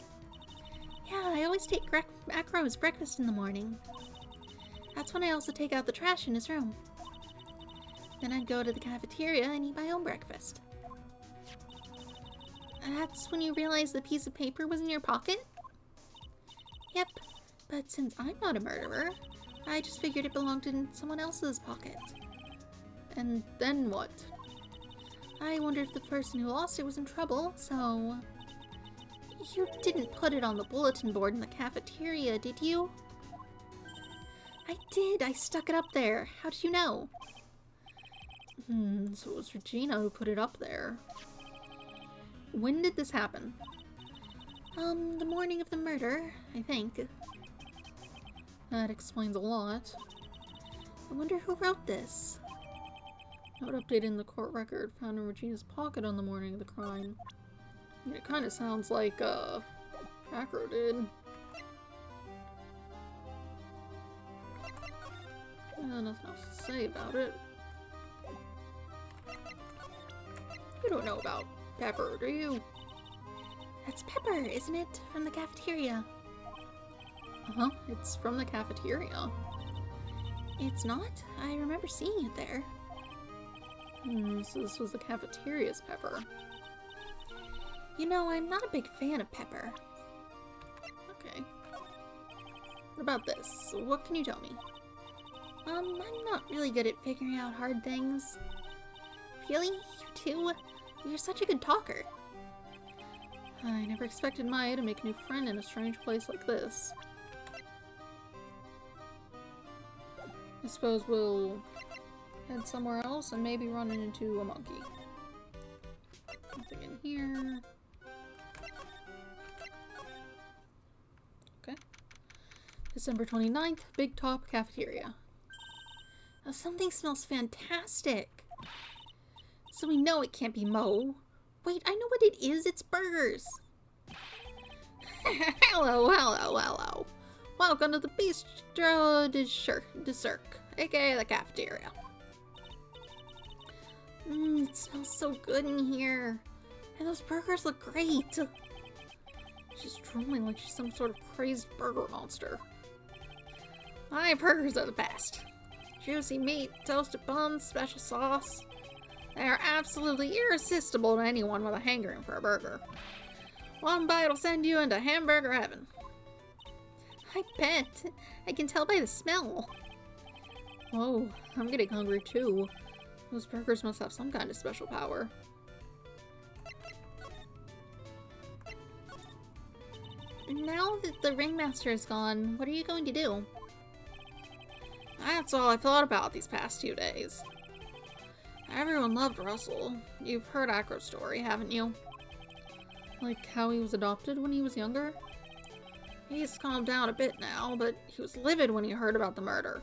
Yeah, I always take Macro's breakfast in the morning. That's when I also take out the trash in his room. Then I'd go to the cafeteria and eat my own breakfast. That's when you realize the piece of paper was in your pocket? Yep, but since I'm not a murderer, I just figured it belonged in someone else's pocket. And then what? I wondered if the person who lost it was in trouble, so... You didn't put it on the bulletin board in the cafeteria, did you? I did. I stuck it up there. How did you know? So it was Regina who put it up there. When did this happen? The morning of the murder, I think. That explains a lot. I wonder who wrote this. Note updated in the court record found in Regina's pocket on the morning of the crime. I mean, it kind of sounds like, Acro did. Nothing else to say about it. You don't know about Pepper, do you? That's Pepper, isn't it? From the cafeteria. Uh-huh, it's from the cafeteria. It's not? I remember seeing it there. So this was the cafeteria's pepper. You know, I'm not a big fan of pepper. Okay. What about this? What can you tell me? I'm not really good at figuring out hard things. Really? You too? You're such a good talker. I never expected Maya to make a new friend in a strange place like this. I suppose we'll head somewhere else and maybe run into a monkey. Nothing in here. Okay. December 29th, Big Top Cafeteria. Oh, something smells fantastic. So we know it can't be Mo. Wait, I know what it is. It's burgers. hello. Welcome to the Bistro de Cirque, aka the cafeteria. It smells so good in here. And those burgers look great. She's drooling like she's some sort of crazed burger monster. My burgers are the best. Juicy meat, toasted buns, special sauce. They are absolutely irresistible to anyone with a hankering for a burger. One bite will send you into hamburger heaven. I bet. I can tell by the smell. Whoa, I'm getting hungry too. Those burgers must have some kind of special power. Now that the ringmaster is gone, what are you going to do? That's all I've thought about these past 2 days. Everyone loved Russell. You've heard Acro's story, haven't you? Like how he was adopted when he was younger? He's calmed down a bit now, but he was livid when he heard about the murder.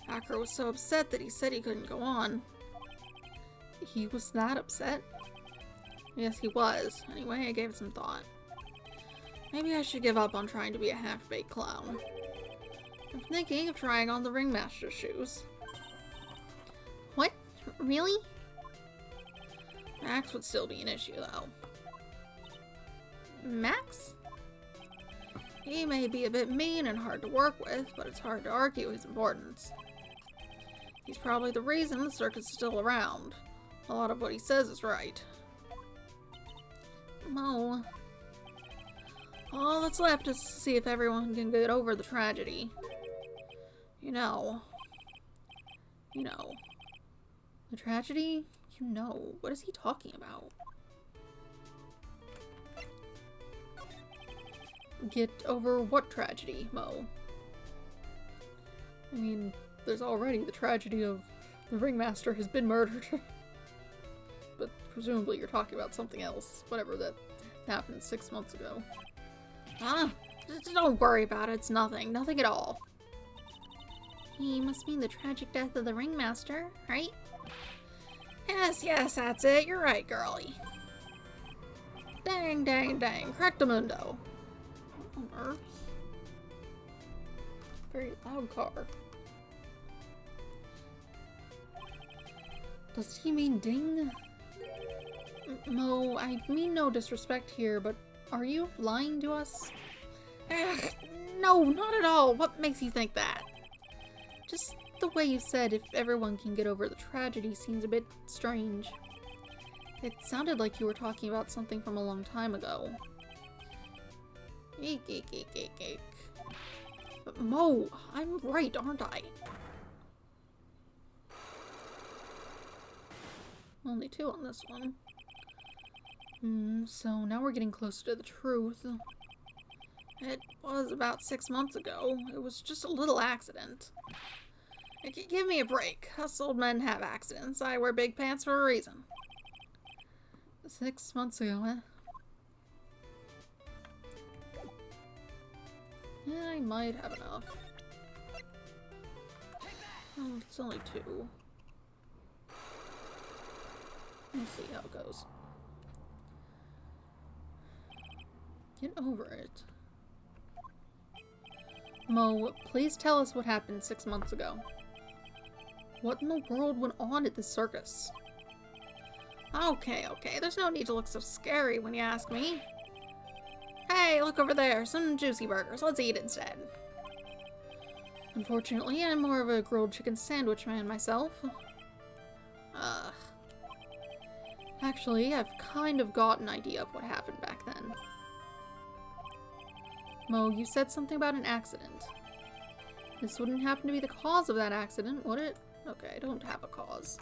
Acro was so upset that he said he couldn't go on. He was that upset? Yes, he was. Anyway, I gave it some thought. Maybe I should give up on trying to be a half-baked clown. I'm thinking of trying on the ringmaster's shoes. What? Really? Max would still be an issue, though. Max? He may be a bit mean and hard to work with, but it's hard to argue his importance. He's probably the reason the circuit's still around. A lot of what he says is right. Mo. All that's left is to see if everyone can get over the tragedy. You know. The tragedy? You know. What is he talking about? Get over what tragedy, Mo? I mean, there's already the tragedy of the ringmaster has been murdered. But presumably you're talking about something else. Whatever that happened 6 months ago. Just don't worry about it. It's nothing. Nothing at all. He must mean the tragic death of the ringmaster, right? Yes, that's it. You're right, girlie. Dang. Correctamundo. What on earth? Very loud car. Does he mean ding? Mo, I mean no disrespect here, but are you lying to us? No, not at all. What makes you think that? Just the way you said if everyone can get over the tragedy seems a bit strange. It sounded like you were talking about something from a long time ago. Eek. But Mo, I'm right, aren't I? Only 2 on this one. So now we're getting closer to the truth. It was about 6 months ago. It was just a little accident. Give me a break. Us old men have accidents. I wear big pants for a reason. 6 months ago, eh? Yeah, I might have enough. Oh, it's only 2. We'll see how it goes. Get over it. Mo, please tell us what happened 6 months ago. What in the world went on at this circus? Okay. There's no need to look so scary when you ask me. Hey, look over there. Some juicy burgers. Let's eat instead. Unfortunately, I'm more of a grilled chicken sandwich man myself. Ugh. Actually, I've kind of got an idea of what happened back then. Mo, you said something about an accident. This wouldn't happen to be the cause of that accident, would it? Okay, I don't have a cause.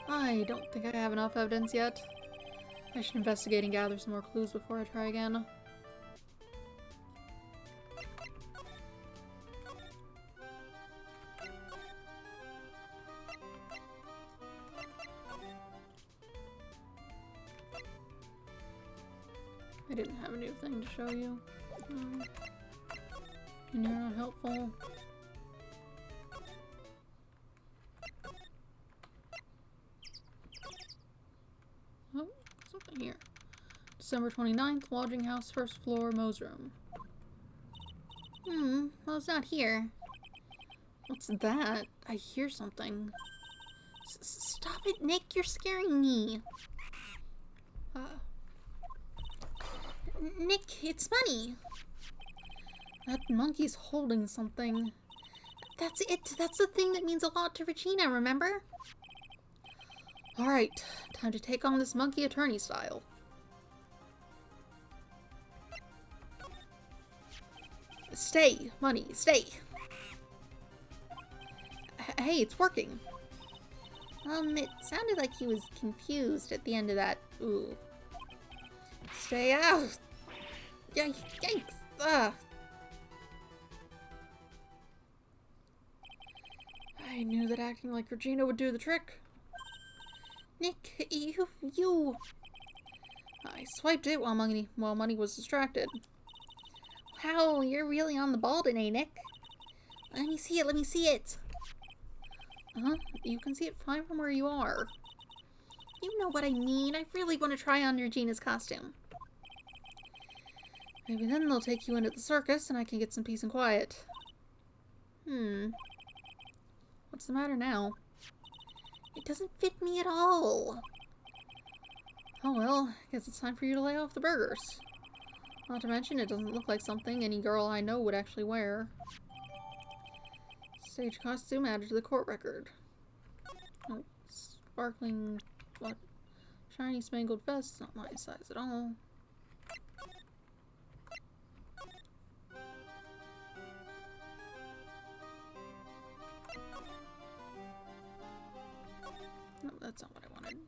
I don't think I have enough evidence yet. I should investigate and gather some more clues before I try again. I didn't have a new thing to show you. And you're not helpful. Oh, something here. December 29th, lodging house, first floor, Mo's room. Well, it's not here. What's that? I hear something. Stop it, Nick. You're scaring me. Nick, it's Bunny. That monkey's holding something. That's it. That's the thing that means a lot to Regina, remember? Alright, time to take on this monkey attorney style. Stay, Money, stay. Hey, it's working. It sounded like he was confused at the end of that. Ooh. Stay out. Yikes. I knew that acting like Regina would do the trick. Nick, you. I swiped it while Money was distracted. Wow, you're really on the ball today, Nick. Let me see it. You can see it fine from where you are. You know what I mean. I really want to try on Regina's costume. Maybe then they'll take you into the circus and I can get some peace and quiet. What's the matter now? It doesn't fit me at all. Oh well, guess it's time for you to lay off the burgers. Not to mention, it doesn't look like something any girl I know would actually wear. Stage costume added to the court record. Oh, sparkling, what? Shiny spangled vest, not my size at all. No, that's not what I wanted.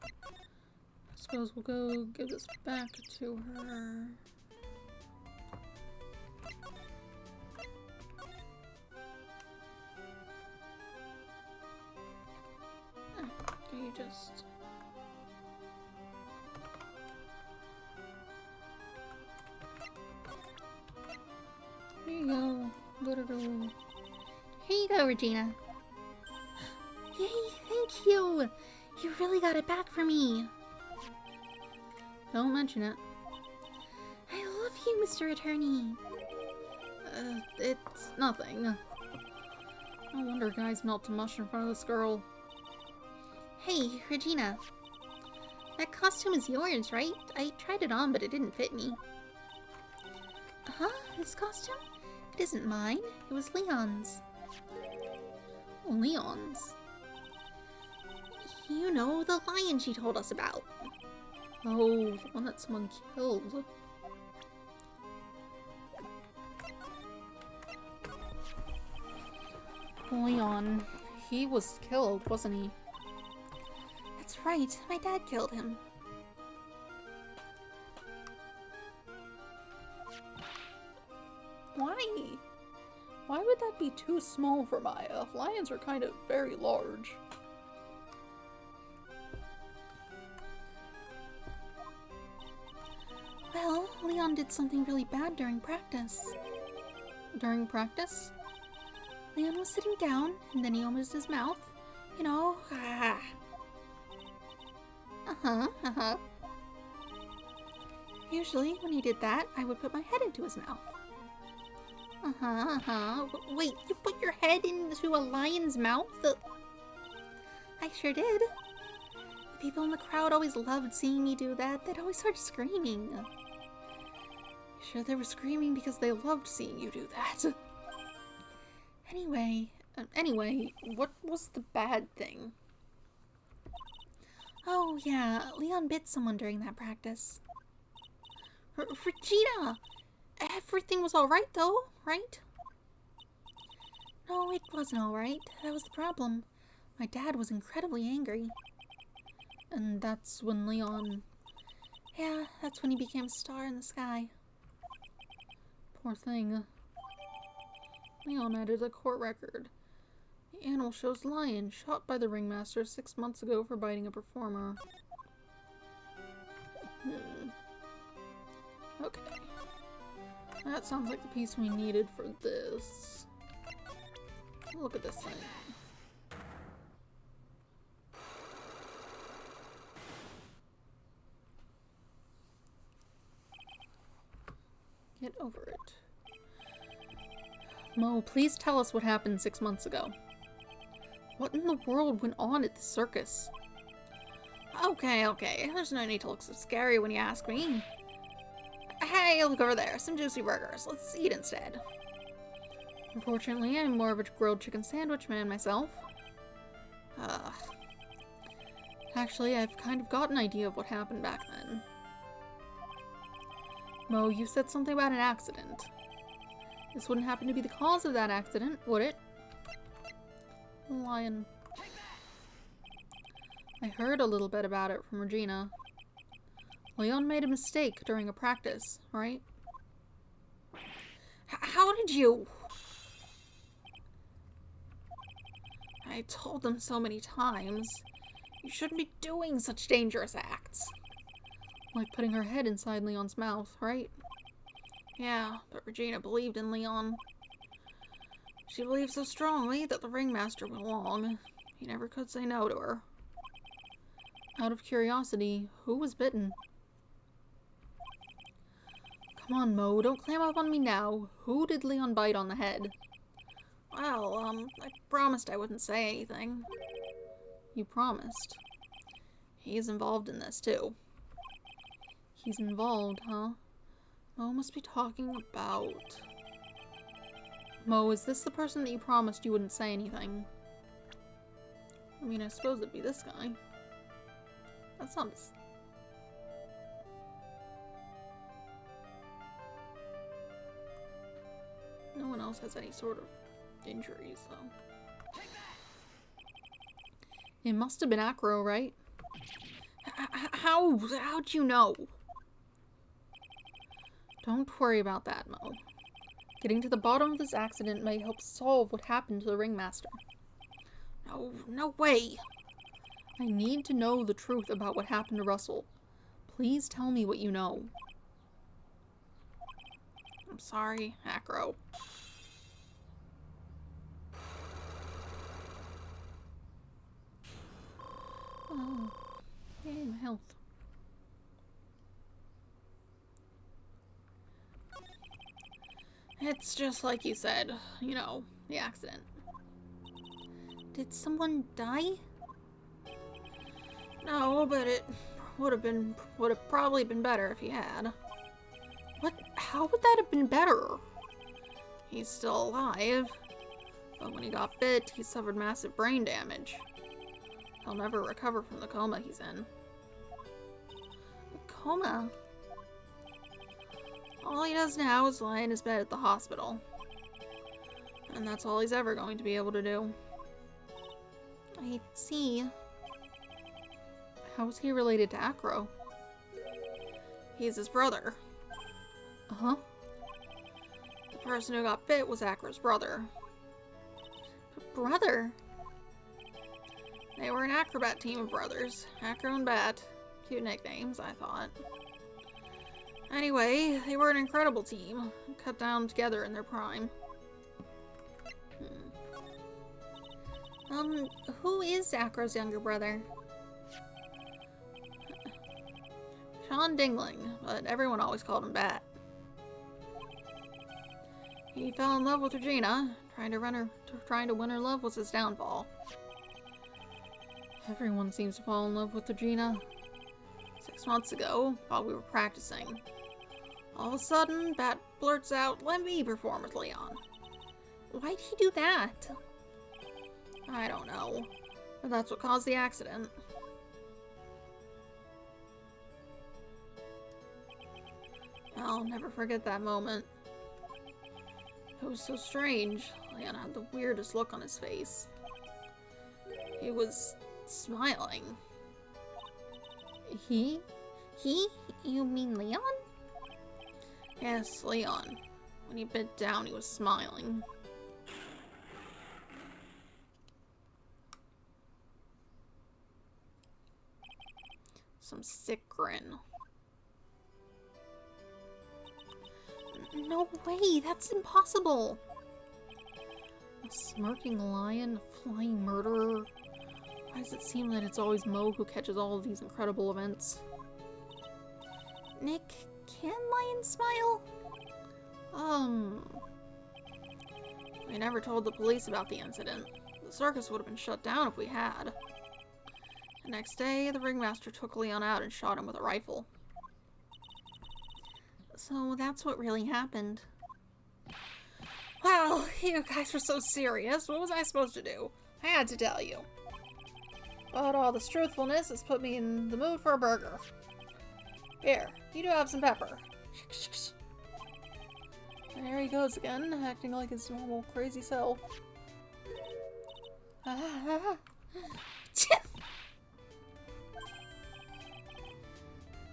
I suppose we'll go give this back to her. You just... Here you go. Literally. Here you go, Regina. Yay, thank you. You really got it back for me. Don't mention it. I love you, Mr. Attorney. It's nothing. No wonder guys melt to mush in front of this girl. Hey, Regina. That costume is yours, right? I tried it on, but it didn't fit me. Huh? This costume? It isn't mine. It was Leon's. Leon's? You know, the lion she told us about. Oh, the one that someone killed. Leon. He was killed, wasn't he? That's right. My dad killed him. Why? Why would that be too small for Maya? Lions are kind of very large. Well, Leon did something really bad during practice. During practice? Leon was sitting down, and then he opened his mouth. You know, Usually, when he did that, I would put my head into his mouth. Wait, you put your head into a lion's mouth? I sure did. people in the crowd always loved seeing me do that. They'd always start screaming. Sure, they were screaming because they loved seeing you do that. Anyway, what was the bad thing? Oh, yeah, Leon bit someone during that practice. Regina! Everything was alright, though, right? No, it wasn't alright. That was the problem. My dad was incredibly angry. And that's when Leon... Yeah, that's when he became a star in the sky. Poor thing. Leon added a court record. The animal shows lion, shot by the ringmaster 6 months ago for biting a performer. Okay. That sounds like the piece we needed for this. Look at this thing. Get over it. Mo, please tell us what happened 6 months ago. What in the world went on at the circus? Okay. There's no need to look so scary when you ask me. Hey, look over there. Some juicy burgers. Let's eat instead. Unfortunately, I'm more of a grilled chicken sandwich man myself. Actually, I've kind of got an idea of what happened back then. Mo, you said something about an accident. This wouldn't happen to be the cause of that accident, would it? Lion. I heard a little bit about it from Regina. Leon made a mistake during a practice, right? How did you? I told them so many times. You shouldn't be doing such dangerous acts. Like putting her head inside Leon's mouth, right? Yeah, but Regina believed in Leon. She believed so strongly that the ringmaster went along. He never could say no to her. Out of curiosity, who was bitten? Come on, Mo, don't clam up on me now. Who did Leon bite on the head? Well, I promised I wouldn't say anything. You promised. He's involved in this, too. He's involved, huh? Mo must be talking about... Mo, is this the person that you promised you wouldn't say anything? I mean, I suppose it'd be this guy. That sounds... No one else has any sort of injuries, though. It must have been Acro, right? How'd you know? Don't worry about that, Mo. Getting to the bottom of this accident may help solve what happened to the ringmaster. No way. I need to know the truth about what happened to Russell. Please tell me what you know. I'm sorry, Acro. Oh, yay, my health. It's just like you said, you know, the accident. Did someone die? No, but it would have probably been better if he had. What? How would that have been better? He's still alive, but when he got bit, he suffered massive brain damage. He'll never recover from the coma he's in. A coma? All he does now is lie in his bed at the hospital. And that's all he's ever going to be able to do. I see. How is he related to Acro? He's his brother. Uh-huh. The person who got bit was Acro's brother. Brother? They were an acrobat team of brothers. Acro and Bat. Cute nicknames, I thought. Anyway, they were an incredible team. Cut down together in their prime. Who is Acro's younger brother? Sean Dingling, but everyone always called him Bat. He fell in love with Regina. Trying to win her love was his downfall. Everyone seems to fall in love with Regina. 6 months ago, while we were practicing, all of a sudden, Bat blurts out, "Let me perform with Leon." Why'd he do that? I don't know, but that's what caused the accident. I'll never forget that moment. It was so strange. Leon had the weirdest look on his face. He was smiling. He? He? You mean Leon? Yes, Leon. When he bit down, he was smiling. Some sick grin. No way, that's impossible. A smirking lion? A flying murderer? Why does it seem that it's always Mo who catches all of these incredible events? Nick, can lions smile? We never told the police about the incident. The circus would have been shut down if we had. The next day, the ringmaster took Leon out and shot him with a rifle. So that's what really happened. Well, you guys were so serious. What was I supposed to do? I had to tell you. But all this truthfulness has put me in the mood for a burger. Here, you do have some pepper. And there he goes again, acting like his normal crazy self.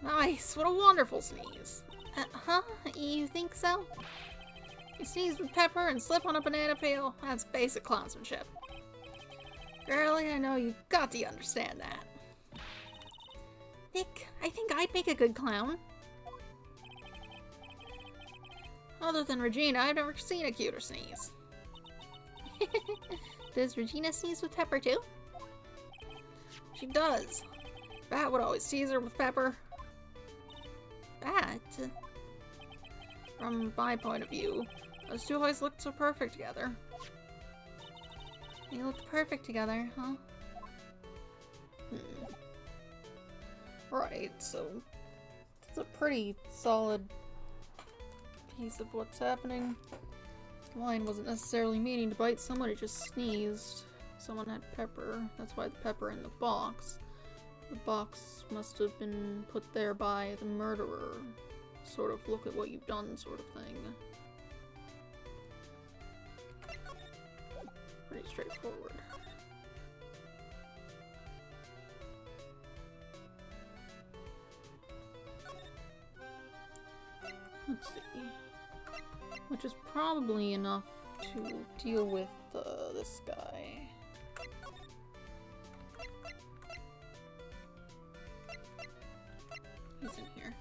Nice, what a wonderful sneeze. Huh? You think so? You sneeze with pepper and slip on a banana peel? That's basic clownsmanship. Girlie, I know you've got to understand that. Nick, I think I'd make a good clown. Other than Regina, I've never seen a cuter sneeze. Does Regina sneeze with pepper too? She does. Bat would always tease her with pepper. Bat? From my point of view, those two always looked so perfect together. They looked perfect together, huh? Right, so it's a pretty solid piece of what's happening. The lion wasn't necessarily meaning to bite someone, it just sneezed. Someone had pepper. That's why the pepper in the box. The box must have been put there by the murderer. Sort of look at what you've done sort of thing. Pretty straightforward. Let's see. Which is probably enough to deal with this guy. He's in here.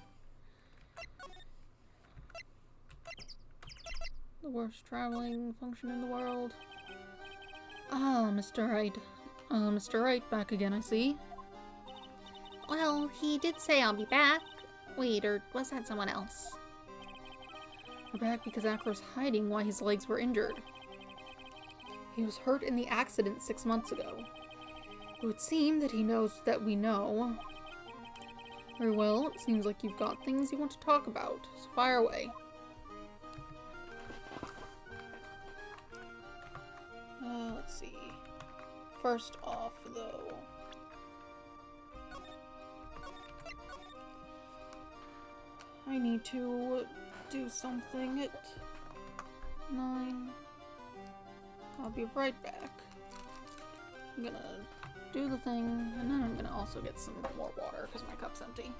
The worst traveling function in the world. Ah, Mr. Wright. Mr. Wright, back again, I see. Well, he did say I'll be back. Wait, or was that someone else? We're back because Acro's hiding why his legs were injured. He was hurt in the accident 6 months ago. It would seem that he knows that we know. Very well, it seems like you've got things you want to talk about, so fire away. Let's see. First off, though. I need to do something at 9. I'll be right back. I'm gonna do the thing, and then I'm gonna also get some more water because my cup's empty.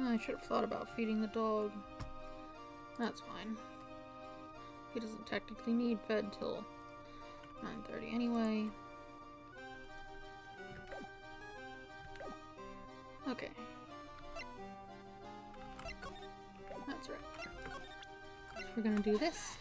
I should have thought about feeding the dog. That's fine. He doesn't technically need fed till 9:30 anyway. Okay. That's right. So we're gonna do this.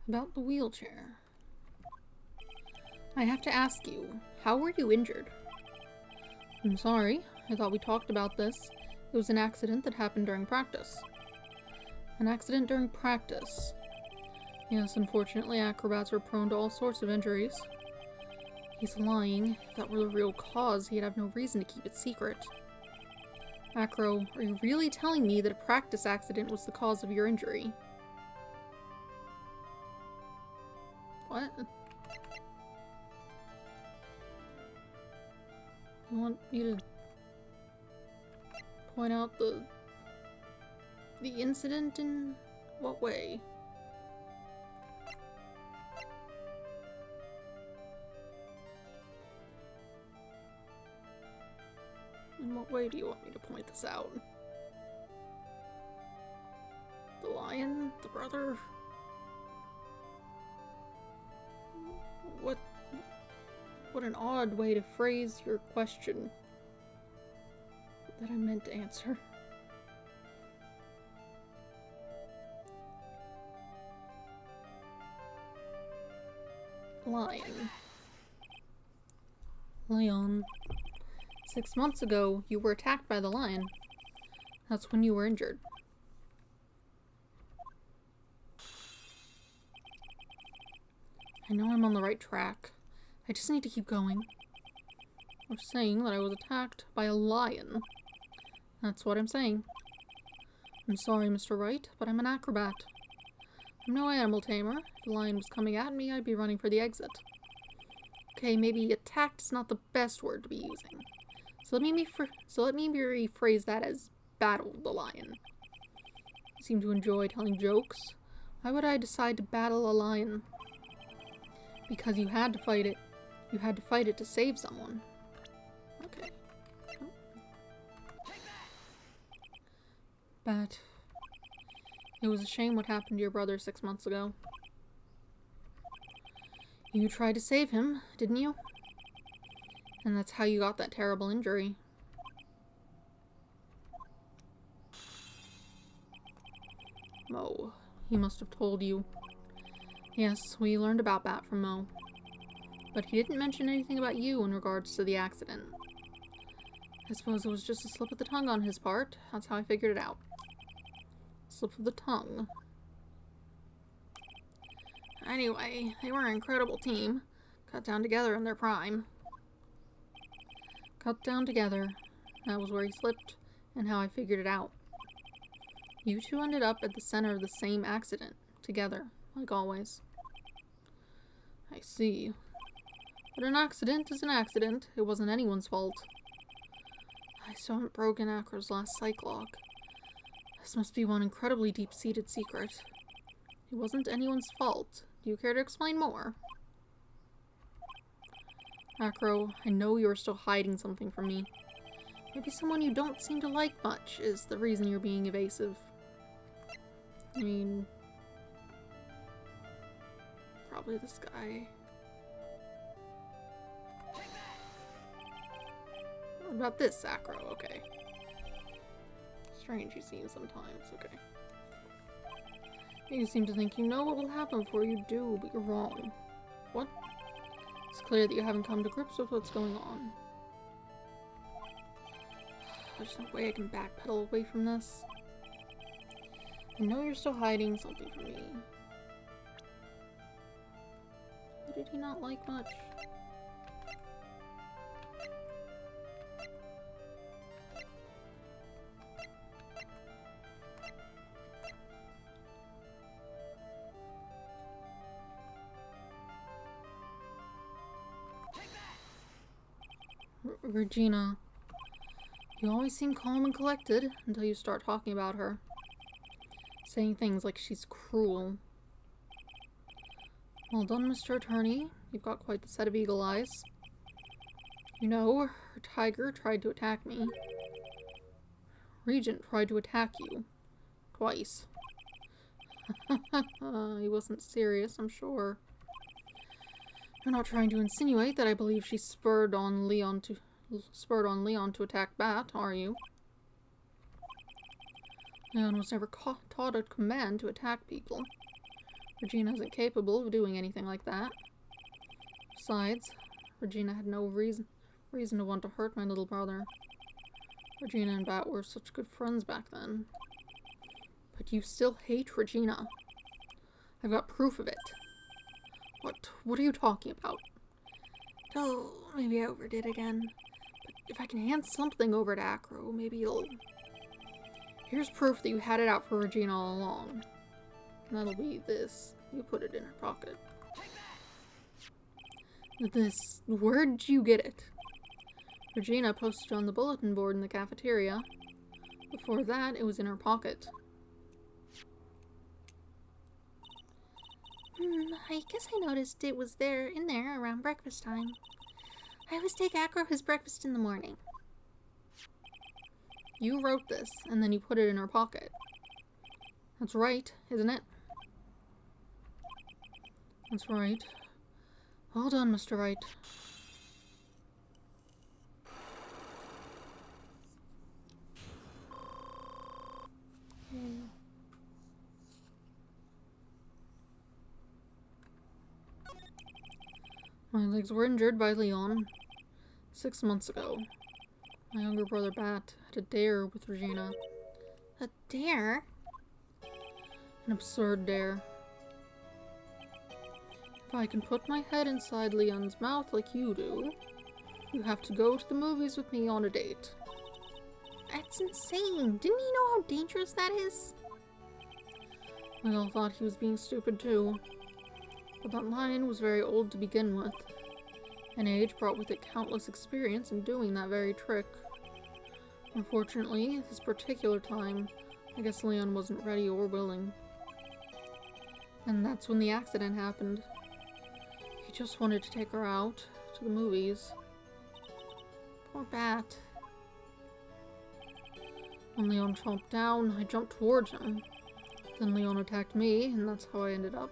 About the wheelchair. I have to ask you, how were you injured? I'm sorry, I thought we talked about this. It was an accident that happened during practice. An accident during practice. Yes, unfortunately, acrobats are prone to all sorts of injuries. He's lying. If that were the real cause, he'd have no reason to keep it secret. Acro, are you really telling me that a practice accident was the cause of your injury? What? I want you to point out the incident in what way? In what way do you want me to point this out? The lion? The brother? What an odd way to phrase your question that I meant to answer. Lion. Leon. 6 months ago, you were attacked by the lion. That's when you were injured. I know I'm on the right track. I just need to keep going. We're saying that I was attacked by a lion. That's what I'm saying. I'm sorry, Mr. Wright, but I'm an acrobat. I'm no animal tamer. If a lion was coming at me, I'd be running for the exit. Okay, maybe attacked is not the best word to be using. So let me rephrase that as battled the lion. You seem to enjoy telling jokes. Why would I decide to battle a lion? Because you had to fight it. You had to fight it to save someone. Okay. Oh. But it was a shame what happened to your brother 6 months ago. You tried to save him, didn't you? And that's how you got that terrible injury. Mo. He must have told you. Yes, we learned about that from Mo. But he didn't mention anything about you in regards to the accident. I suppose it was just a slip of the tongue on his part. That's how I figured it out. Slip of the tongue. Anyway, they were an incredible team. Cut down together in their prime. Cut down together. That was where he slipped, and how I figured it out. You two ended up at the center of the same accident, together, like always. I see. But an accident is an accident. It wasn't anyone's fault. I still haven't broken Acro's last psych lock. This must be one incredibly deep-seated secret. It wasn't anyone's fault. Do you care to explain more? Acro, I know you're still hiding something from me. Maybe someone you don't seem to like much is the reason you're being evasive. I mean... probably this guy. What about this, Acro? Okay. Strange you seem sometimes, okay. You seem to think you know what will happen before you do, but you're wrong. What? It's clear that you haven't come to grips with what's going on. There's no way I can backpedal away from this. I know you're still hiding something from me. Who did he not like much? Regina. You always seem calm and collected until you start talking about her. Saying things like she's cruel. Well done, Mr. Attorney. You've got quite the set of eagle eyes. You know, her tiger tried to attack me. Regent tried to attack you. Twice. He wasn't serious, I'm sure. You're not trying to insinuate that I believe she spurred on Leon to attack Bat, are you? Leon was never taught a command to attack people. Regina isn't capable of doing anything like that. Besides, Regina had no reason to want to hurt my little brother. Regina and Bat were such good friends back then. But you still hate Regina. I've got proof of it. What are you talking about? Oh, maybe I overdid again. But if I can hand something over to Acro, maybe it'll... Here's proof that you had it out for Regina all along. And that'll be this. You put it in her pocket. This. Where'd you get it? Regina posted on the bulletin board in the cafeteria. Before that, it was in her pocket. I guess I noticed it was in there around breakfast time. I always take Acro his breakfast in the morning. You wrote this, and then you put it in her pocket. That's right, isn't it? That's right. Well done, Mr. Wright. My legs were injured by Leon 6 months ago. My younger brother Bat had a dare with Regina. A dare? An absurd dare. If I can put my head inside Leon's mouth like you do, you have to go to the movies with me on a date. That's insane. Didn't he know how dangerous that is? We all thought he was being stupid too. But that line was very old to begin with, and age brought with it countless experience in doing that very trick. Unfortunately, this particular time, I guess Leon wasn't ready or willing. And that's when the accident happened. He just wanted to take her out to the movies. Poor Bat. When Leon chomped down, I jumped towards him. Then Leon attacked me, and that's how I ended up.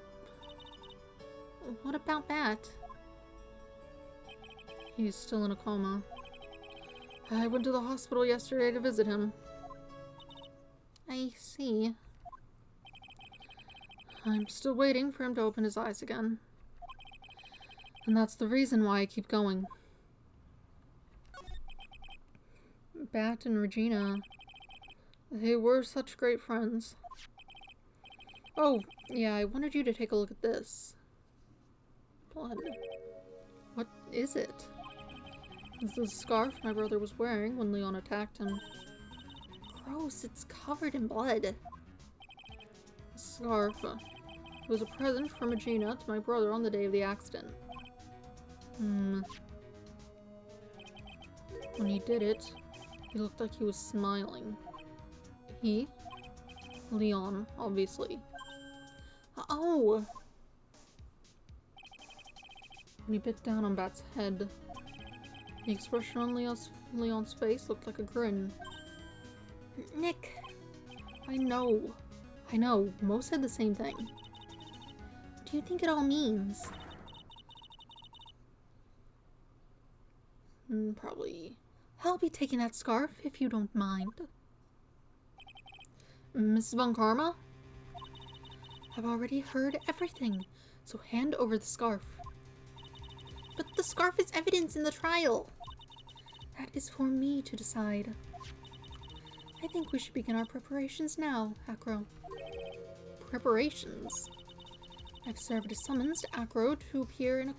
What about Bat? He's still in a coma. I went to the hospital yesterday to visit him. I see. I'm still waiting for him to open his eyes again. And that's the reason why I keep going. Bat and Regina, they were such great friends. Oh, yeah, I wanted you to take a look at this. Blood. What is it? It's the scarf my brother was wearing when Leon attacked him. Gross, it's covered in blood. The scarf was a present from Regina to my brother on the day of the accident. When he did it, he looked like he was smiling. He? Leon, obviously. Oh! When he bit down on Bat's head, the expression on Leon's face looked like a grin. Nick! I know. Mo said the same thing. What do you think it all means? Probably. I'll be taking that scarf if you don't mind. Mrs. Von Karma? I've already heard everything, so hand over the scarf. But the scarf is evidence in the trial. That is for me to decide. I think we should begin our preparations now, Acro. Preparations? I've served a summons to Acro to appear in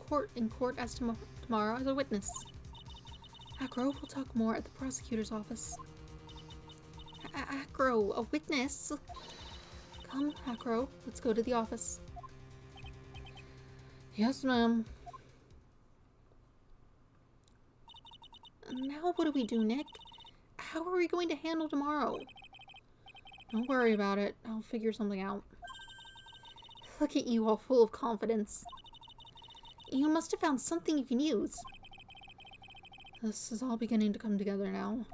court as tomorrow as a witness. Acro will talk more at the prosecutor's office. Acro, a witness? Come, Acro, let's go to the office. Yes, ma'am. Now what do we do, Nick? how are we going to handle tomorrow? Don't worry about it. I'll figure something out. Look at you, all full of confidence. You must have found something you can use. This is all beginning to come together now.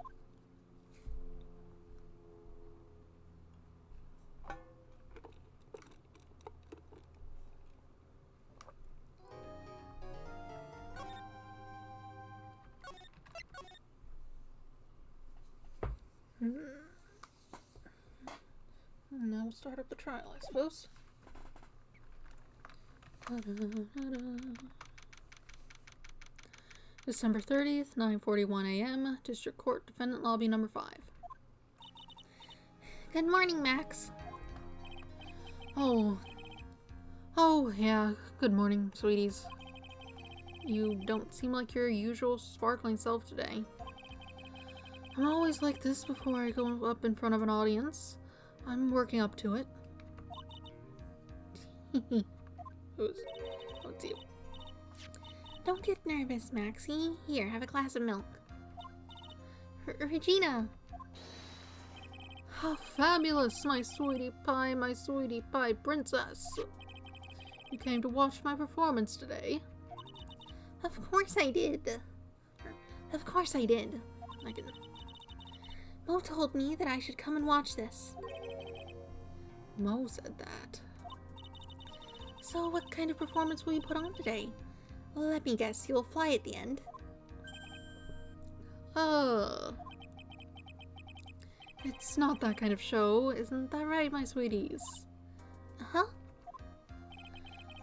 Now we'll start up the trial, I suppose. December 30th, 9:41 a.m., District Court, Defendant Lobby number 5. Good morning, Max. Oh, yeah, good morning, sweeties. You don't seem like your usual sparkling self today. I'm always like this before I go up in front of an audience. I'm working up to it. What's you? Don't get nervous, Maxie. Here, have a glass of milk. Regina! How fabulous, my sweetie pie princess. You came to watch my performance today. Of course I did. Of course I did. Mo told me that I should come and watch this. Mo said that. So what kind of performance will you put on today? Let me guess, you'll fly at the end. It's not that kind of show, isn't that right, my sweeties? Uh-huh.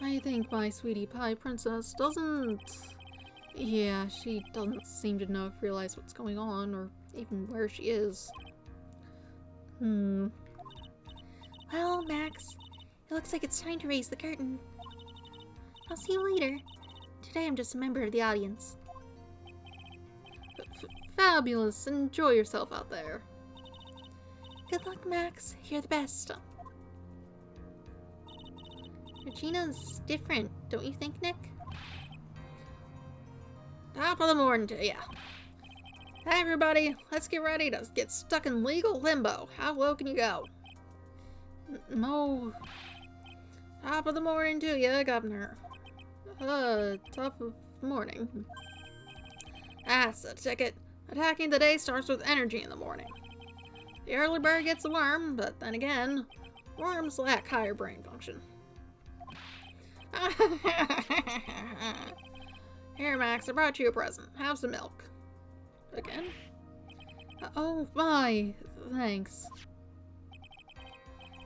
I think my sweetie pie princess doesn't... Yeah, she doesn't seem to realize what's going on, or even where she is. Well, Max, it looks like it's time to raise the curtain. I'll see you later. Today I'm just a member of the audience. Fabulous! Enjoy yourself out there. Good luck, Max. You're the best. Regina's different, don't you think, Nick? Top of the morning to ya. Hey, everybody, let's get ready to get stuck in legal limbo. How low can you go? Mo... Top of the morning to ya, Governor. Top of morning. That's the ticket. Attacking the day starts with energy in the morning. The early bird gets the worm, but then again, worms lack higher brain function. Here, Max, I brought you a present. Have some milk. Again? Oh, my. Thanks.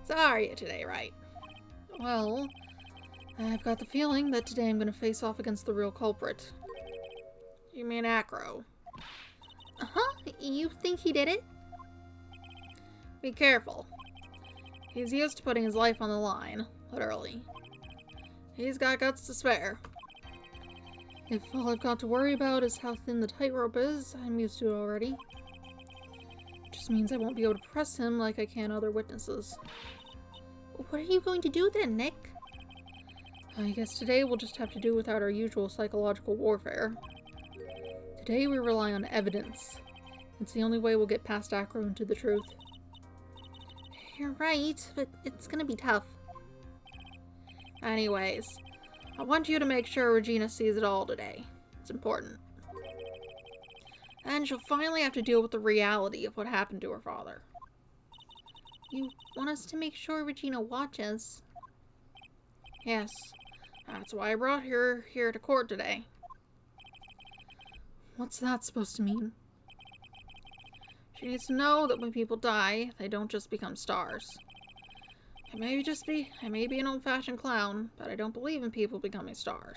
So how are you today, Wright? Well, I've got the feeling that today I'm going to face off against the real culprit. You mean Acro? Uh-huh. You think he did it? Be careful. He's used to putting his life on the line, literally. He's got guts to spare. If all I've got to worry about is how thin the tightrope is, I'm used to it already. It just means I won't be able to press him like I can other witnesses. What are you going to do then, Nick? I guess today we'll just have to do without our usual psychological warfare. Today we rely on evidence. It's the only way we'll get past Acro and to the truth. You're right, but it's gonna be tough. Anyways, I want you to make sure Regina sees it all today. It's important. And she'll finally have to deal with the reality of what happened to her father. You want us to make sure Regina watches? Yes, that's why I brought her here to court today. What's that supposed to mean? She needs to know that when people die, they don't just become stars. I may be an old-fashioned clown, but I don't believe in people becoming stars.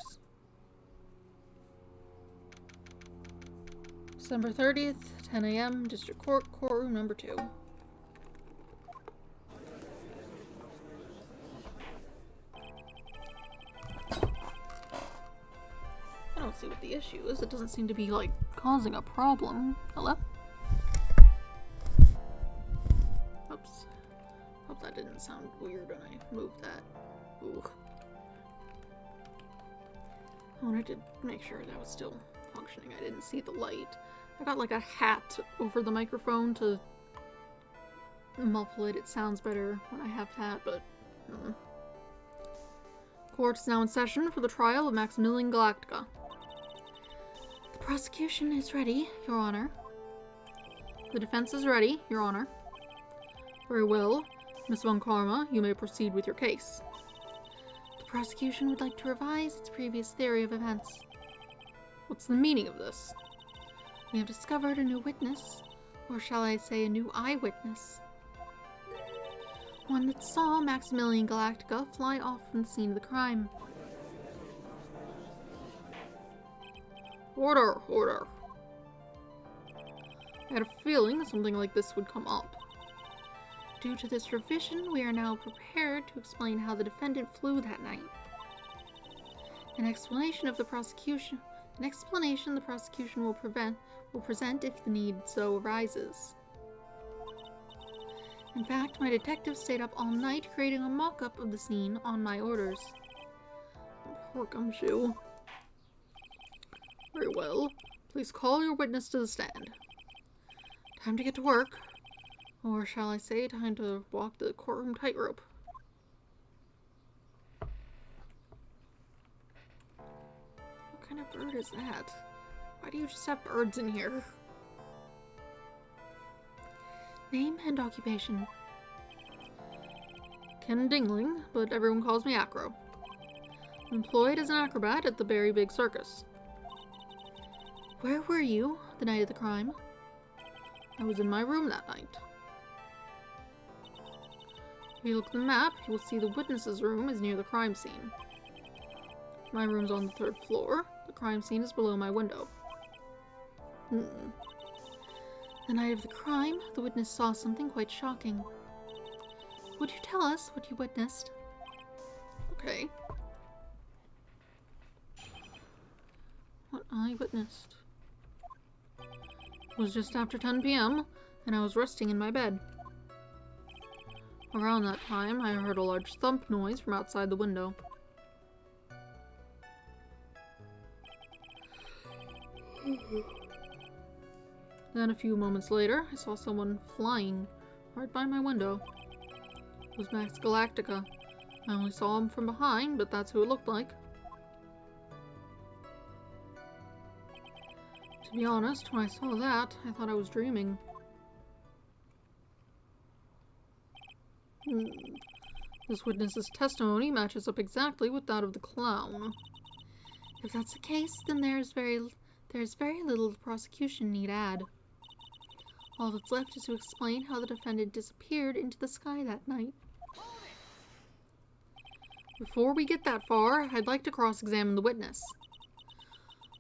December 30th, 10 a.m., District Court, Courtroom number 2. I don't see what the issue is. It doesn't seem to be, like, causing a problem. Hello? Oops. Hope that didn't sound weird when I moved that. Ooh. I wanted to make sure that was still functioning. I didn't see the light. I got like a hat over the microphone to muffle it. It sounds better when I have that, but... Court is now in session for the trial of Maximilian Galactica. The prosecution is ready, Your Honor. The defense is ready, Your Honor. Very well. Miss Von Karma, you may proceed with your case. The prosecution would like to revise its previous theory of events. What's the meaning of this? We have discovered a new witness, or shall I say a new eyewitness. One that saw Maximilian Galactica fly off from the scene of the crime. Order, order. I had a feeling something like this would come up. Due to this revision, we are now prepared to explain how the defendant flew that night. An explanation the prosecution will present if the need so arises. In fact, my detective stayed up all night creating a mock-up of the scene on my orders. Poor gumshoe. Very well. Please call your witness to the stand. Time to get to work. Or shall I say, time to walk the courtroom tightrope. What kind of bird is that? Why do you just have birds in here? Name and occupation. Ken Dingling, but everyone calls me Acro. I'm employed as an acrobat at the Berry Big Circus. Where were you the night of the crime? I was in my room that night. If you look at the map, you will see the witness's room is near the crime scene. My room's on the 3rd floor. The crime scene is below my window. The night of the crime, the witness saw something quite shocking. Would you tell us what you witnessed? Okay. What I witnessed. It was just after 10 p.m., and I was resting in my bed. Around that time, I heard a large thump noise from outside the window. Then a few moments later, I saw someone flying right by my window. It was Max Galactica. I only saw him from behind, but that's who it looked like. To be honest, when I saw that, I thought I was dreaming. This witness's testimony matches up exactly with that of the clown. If that's the case, then there's very little the prosecution need add. All that's left is to explain how the defendant disappeared into the sky that night. Before we get that far, I'd like to cross-examine the witness.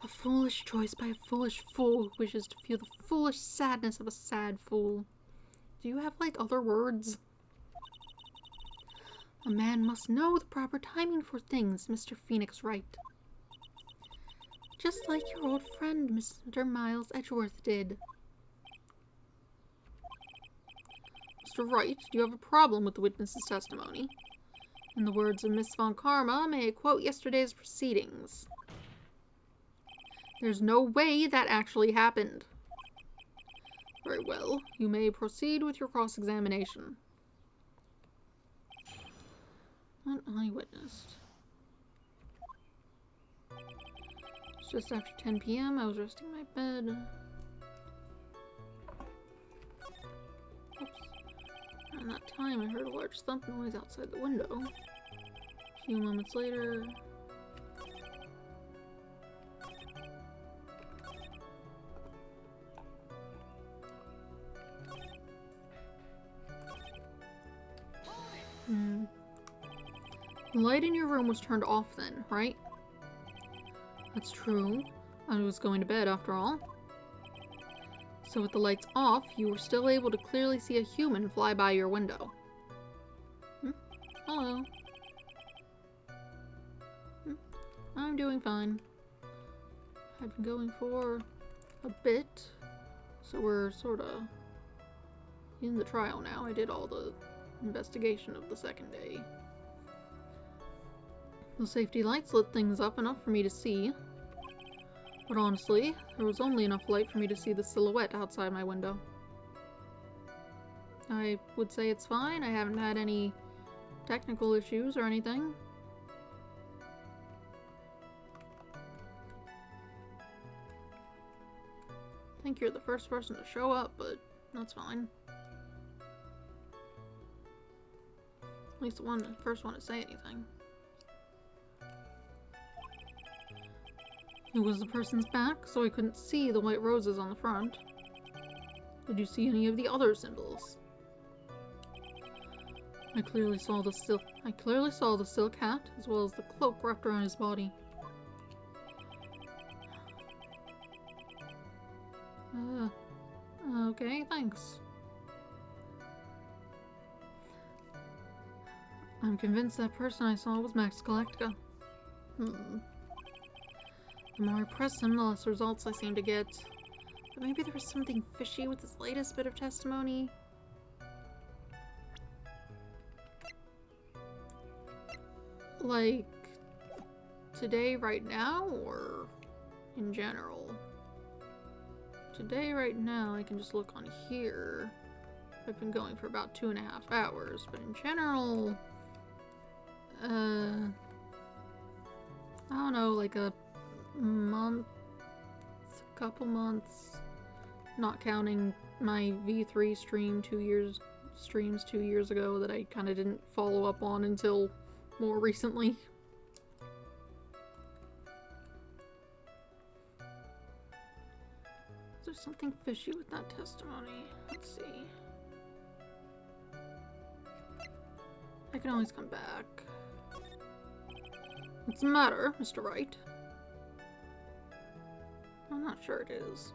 A foolish choice by a foolish fool who wishes to feel the foolish sadness of a sad fool. Do you have, like, other words? A man must know the proper timing for things, Mr. Phoenix Wright. Just like your old friend, Mr. Miles Edgeworth did. Mr. Wright, do you have a problem with the witness's testimony? In the words of Miss Von Karma, may I quote yesterday's proceedings? There's no way that actually happened. Very well, you may proceed with your cross-examination. What I witnessed. It's just after 10 p.m. I was resting in my bed. Oops. Around that time, I heard a large thump noise outside the window. A few moments later... The light in your room was turned off then, right? That's true. I was going to bed after all. So with the lights off, you were still able to clearly see a human fly by your window. Hello. I'm doing fine. I've been going for a bit, so we're sort of in the trial now. I did all the investigation of the second day. The safety lights lit things up enough for me to see. But honestly, there was only enough light for me to see the silhouette outside my window. I would say it's fine. I haven't had any technical issues or anything. I think you're the first person to show up, but that's fine. At least the first one to say anything. It was the person's back, so I couldn't see the white roses on the front. Did you see any of the other symbols? I clearly saw the silk hat, as well as the cloak wrapped around his body. Okay, thanks. I'm convinced that person I saw was Max Galactica. The more I press him, the less results I seem to get. But maybe there was something fishy with this latest bit of testimony. Like, today, right now, or in general? Today, right now, I can just look on here. I've been going for about 2.5 hours, but in general, I don't know, like a month, couple months, not counting my V3 streams 2 years ago that I kind of didn't follow up on until more recently. Is there something fishy with that testimony? Let's see. I can always come back. What's the matter, Mr. Wright? I'm not sure it is.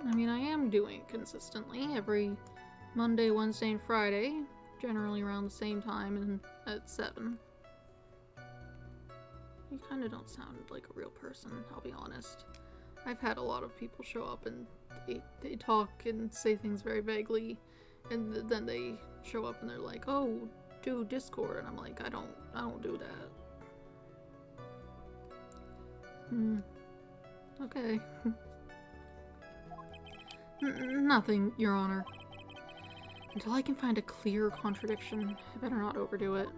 I mean, I am doing it consistently every Monday, Wednesday, and Friday, generally around the same time and at 7. You kind of don't sound like a real person, I'll be honest. I've had a lot of people show up and they talk and say things very vaguely, and then they show up and they're like, "Oh, do Discord," and I'm like, I don't do that. Okay. Nothing, Your Honor. Until I can find a clear contradiction, I better not overdo it.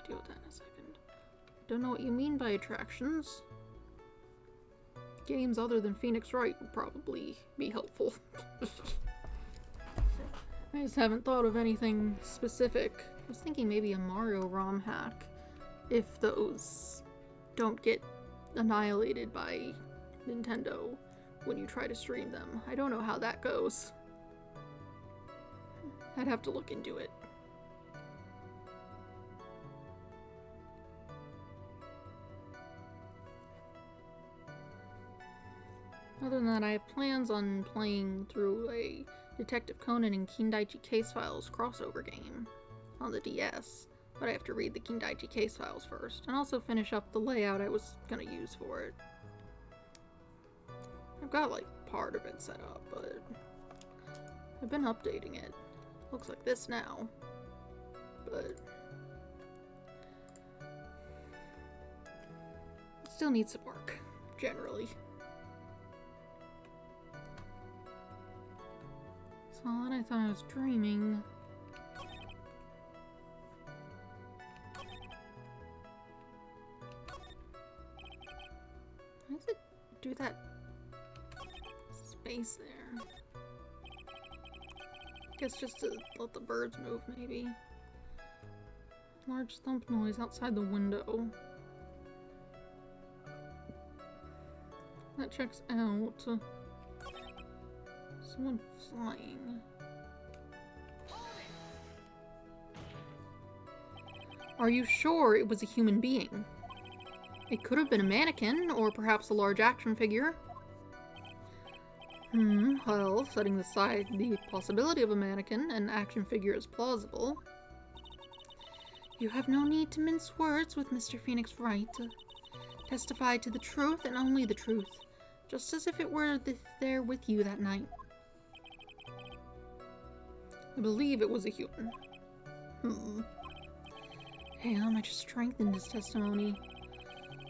Deal with that in a second. Don't know what you mean by attractions. Games other than Phoenix Wright would probably be helpful. I just haven't thought of anything specific. I was thinking maybe a Mario ROM hack, if those don't get annihilated by Nintendo when you try to stream them. I don't know how that goes. I'd have to look into it. Other than that, I have plans on playing through a Detective Conan and Kindaichi Case Files crossover game on the DS, but I have to read the Kindaichi Case Files first, and also finish up the layout I was gonna use for it. I've got, like, part of it set up, but I've been updating it. Looks like this now, but it still needs some work, generally. So then I thought I was dreaming. Why does it do that space there? Guess just to let the birds move, maybe. Large thump noise outside the window. That checks out. Someone flying. Are you sure it was a human being? It could have been a mannequin, or perhaps a large action figure. Well, setting aside the possibility of a mannequin, an action figure is plausible. You have no need to mince words with Mr. Phoenix Wright. Testify to the truth and only the truth, just as if it were there with you that night. I believe it was a human. Hale might just strengthen his testimony.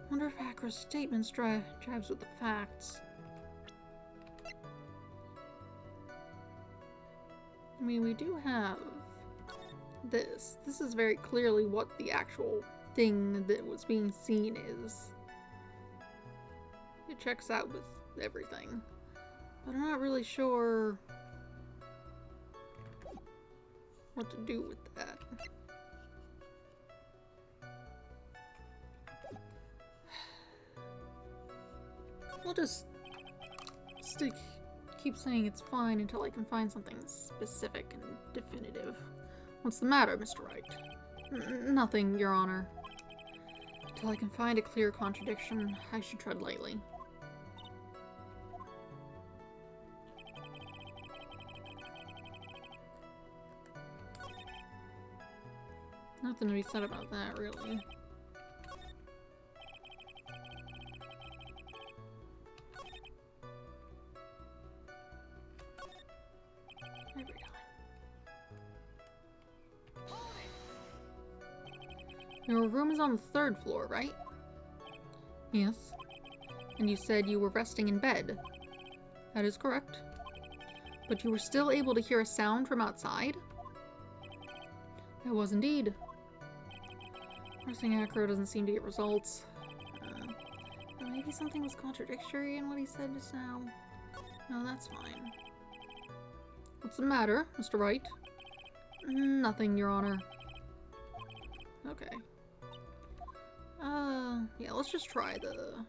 Wonder if Akra's statements jives with the facts. I mean, we do have this. This is very clearly what the actual thing that was being seen is. It checks out with everything. But I'm not really sure what to do with that. We'll just keep saying it's fine until I can find something specific and definitive. What's the matter, Mr. Wright? Nothing, Your Honor. Until I can find a clear contradiction, I should tread lightly. Nothing to be said about that, really. Every time. Your room is on the 3rd floor, right? Yes. And you said you were resting in bed. That is correct. But you were still able to hear a sound from outside? I was indeed. Pressing Akro doesn't seem to get results. Maybe something was contradictory in what he said just now. No, that's fine. What's the matter, Mr. Wright? Nothing, Your Honor. Okay. Yeah, let's just try the...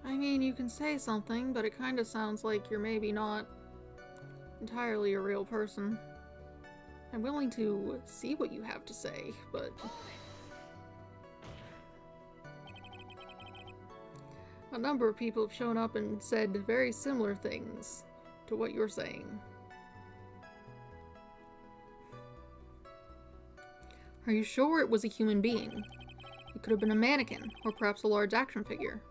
I mean, you can say something, but it kind of sounds like you're maybe not entirely a real person. I'm willing to see what you have to say, but... A number of people have shown up and said very similar things to what you're saying. Are you sure it was a human being? It could have been a mannequin, or perhaps a large action figure.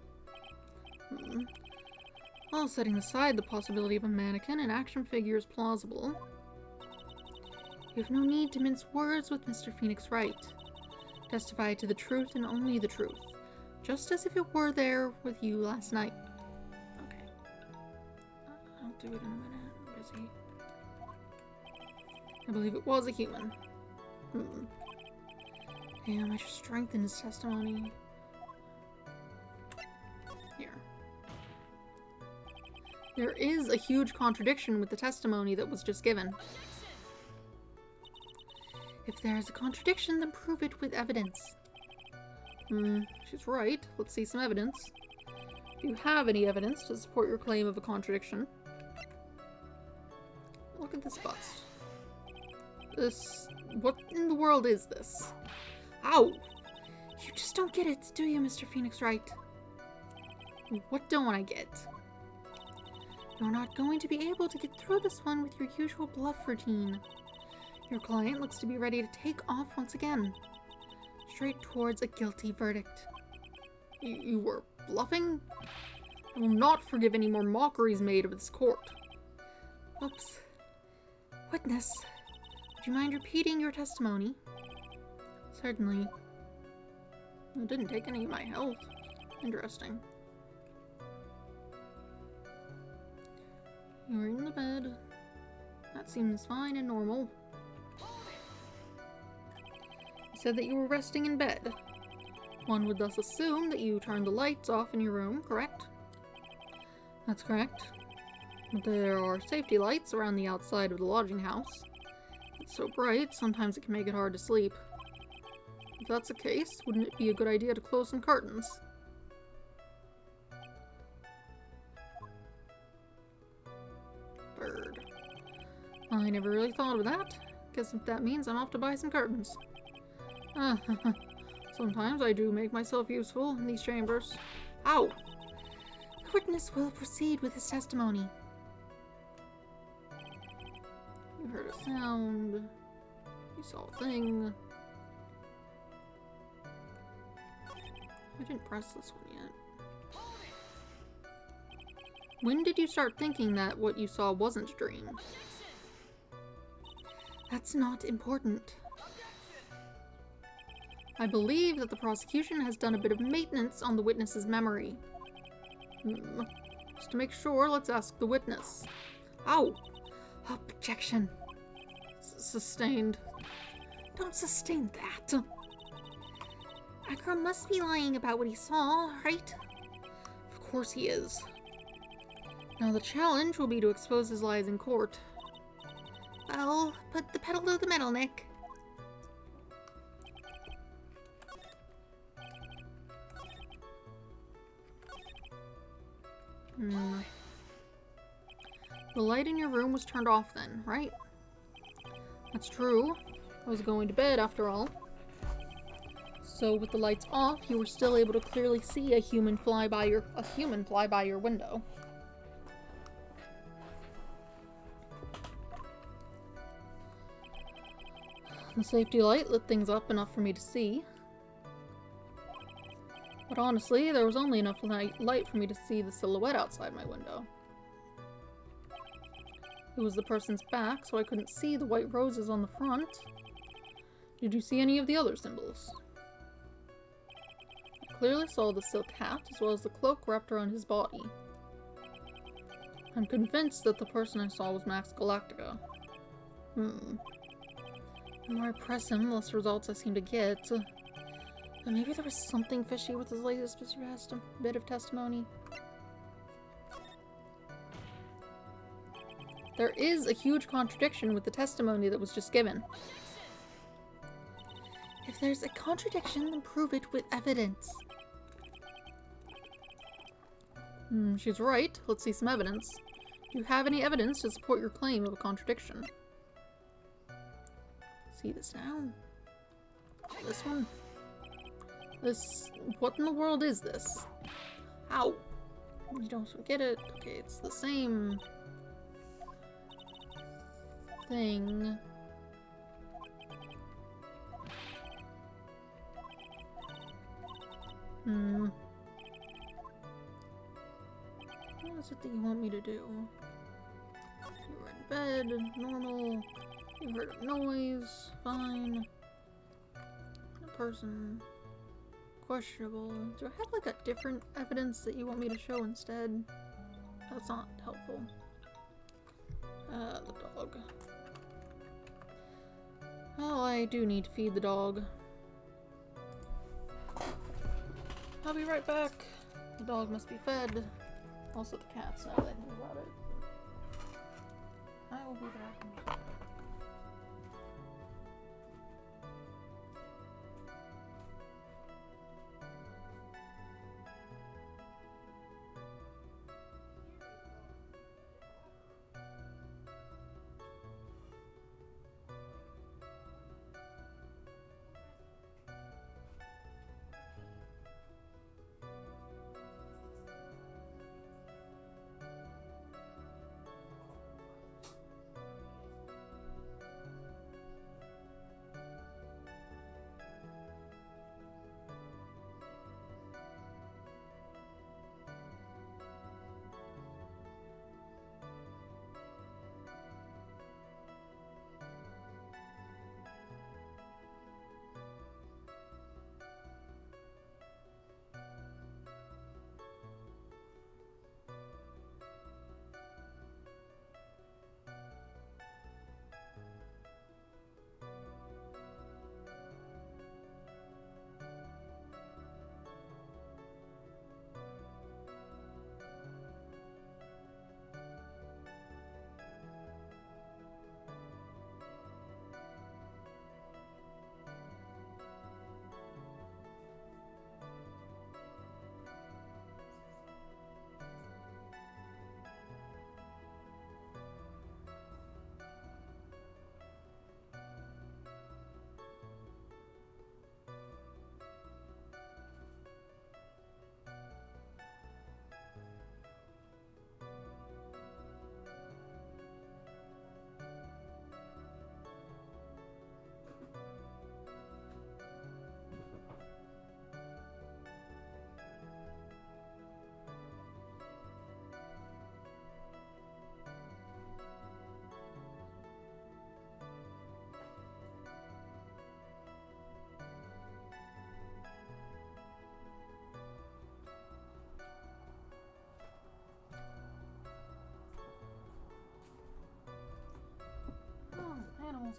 Well, setting aside the possibility of a mannequin, an action figure is plausible. You have no need to mince words with Mr. Phoenix Wright. Testify to the truth and only the truth. Just as if it were there with you last night. Okay. I'll do it in a minute. I'm busy. I believe it was a human. Damn, I should strengthen his testimony. Here. There is a huge contradiction with the testimony that was just given. If there is a contradiction, then prove it with evidence. She's right. Let's see some evidence. Do you have any evidence to support your claim of a contradiction? Look at this bust. What in the world is this? Ow! You just don't get it, do you, Mr. Phoenix Wright? What don't I get? You're not going to be able to get through this one with your usual bluff routine. Your client looks to be ready to take off once again. Straight towards a guilty verdict. You were bluffing? I will not forgive any more mockeries made of this court. Oops. Witness, would you mind repeating your testimony? Certainly. It didn't take any of my health. Interesting. You were in the bed. That seems fine and normal. You said that you were resting in bed. One would thus assume that you turned the lights off in your room, correct? That's correct. But there are safety lights around the outside of the lodging house. It's so bright, sometimes it can make it hard to sleep. If that's the case, wouldn't it be a good idea to close some curtains? Bird. I never really thought of that. Guess if that means I'm off to buy some curtains. Sometimes I do make myself useful in these chambers. Ow! The witness will proceed with his testimony. You heard a sound. You saw a thing. I didn't press this one yet. When did you start thinking that what you saw wasn't a dream? That's not important. I believe that the prosecution has done a bit of maintenance on the witness's memory. Just to make sure, let's ask the witness. Ow! Objection. Sustained. Don't sustain that. Akram must be lying about what he saw, right? Of course he is. Now the challenge will be to expose his lies in court. Well, put the pedal to the metal, Nick. The light in your room was turned off then, right? That's true. I was going to bed after all. So with the lights off, you were still able to clearly see a human fly by your window. The safety light lit things up enough for me to see. But honestly, there was only enough light for me to see the silhouette outside my window. It was the person's back, so I couldn't see the white roses on the front. Did you see any of the other symbols? I clearly saw the silk hat, as well as the cloak wrapped around his body. I'm convinced that the person I saw was Max Galactica. The more I press him, the less results I seem to get. But maybe there was something fishy with his latest bit of testimony. There is a huge contradiction with the testimony that was just given. If there's a contradiction, then prove it with evidence. She's right. Let's see some evidence. Do you have any evidence to support your claim of a contradiction? See this now? This one? This... What in the world is this? Ow! You don't get it. Okay, it's the same... thing. What is it that you want me to do? You were in bed, normal. You heard a noise, fine. A person, questionable. Do I have like a different evidence that you want me to show instead? That's not helpful. The dog. Oh, I do need to feed the dog. I'll be right back. The dog must be fed. Also the cats, now that I think about it. I will be back.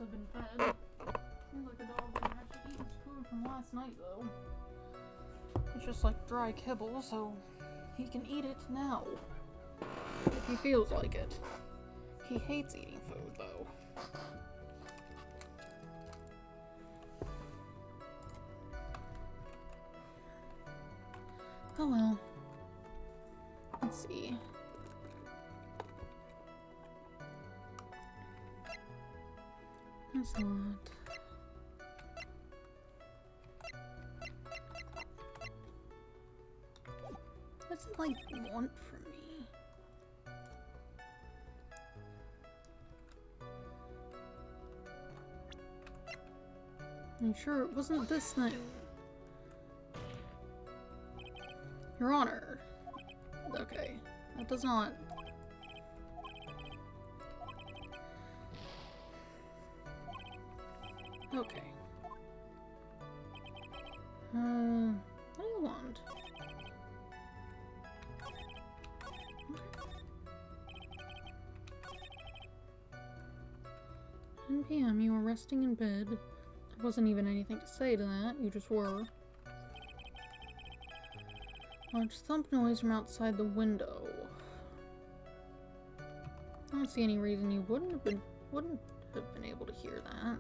have been fed. Seems like the dog didn't actually eat its food from last night, though. It's just like dry kibble, so he can eat it now. If he feels like it. He hates eating food, though. Oh well. Let's see. That's a lot. What's it like want from me? I'm sure it wasn't this thing. Your Honor. Okay, that does not. Okay. What do you want? 10 p.m. You were resting in bed. There wasn't even anything to say to that. You just were. Large thump noise from outside the window. I don't see any reason you wouldn't have been able to hear that.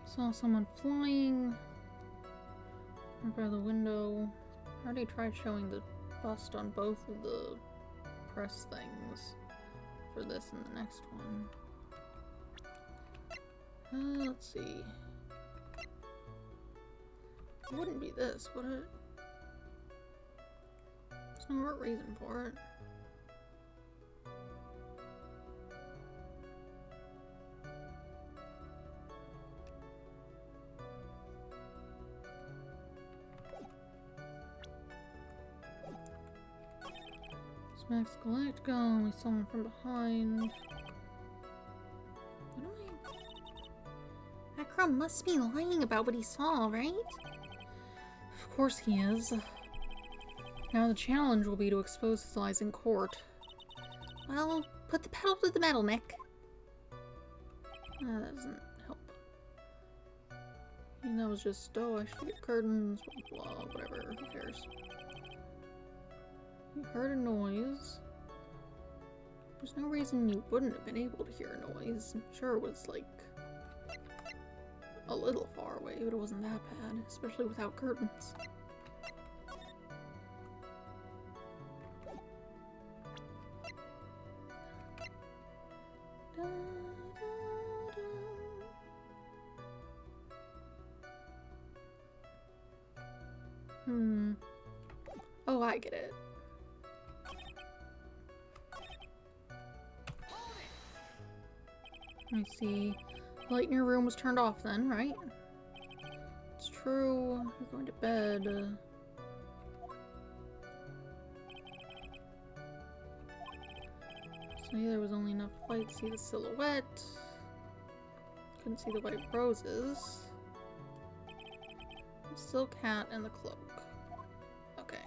Saw someone flying right by the window. I already tried showing the bust on both of the press things for this and the next one. Let's see. It wouldn't be this, would it? There's no reason for it. Max Galactica, we saw him from behind. What am I? Akram must be lying about what he saw, right? Of course he is. Now the challenge will be to expose his lies in court. Well, put the pedal to the metal, Nick. That doesn't help. And that was just, oh, I should get curtains, blah, blah, whatever, who cares. You heard a noise. There's no reason you wouldn't have been able to hear a noise. I'm sure it was, like, a little far away, but it wasn't that bad, especially without curtains. Oh, I get it. Let me see. Light in your room was turned off then, right? It's true. You're going to bed. See, there was only enough light to see the silhouette. Couldn't see the white roses. The silk hat and the cloak. Okay.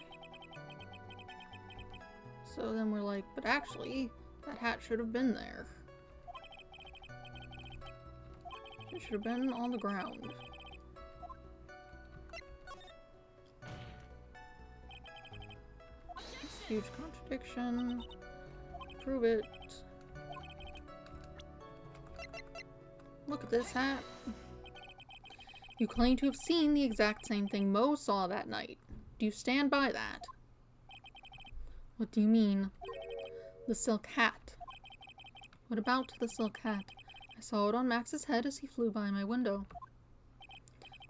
So then we're like, but actually, that hat should have been there. It should have been on the ground. Huge contradiction. Prove it. Look at this hat. You claim to have seen the exact same thing Mo saw that night. Do you stand by that? What do you mean? The silk hat. What about the silk hat? I saw it on Max's head as he flew by my window.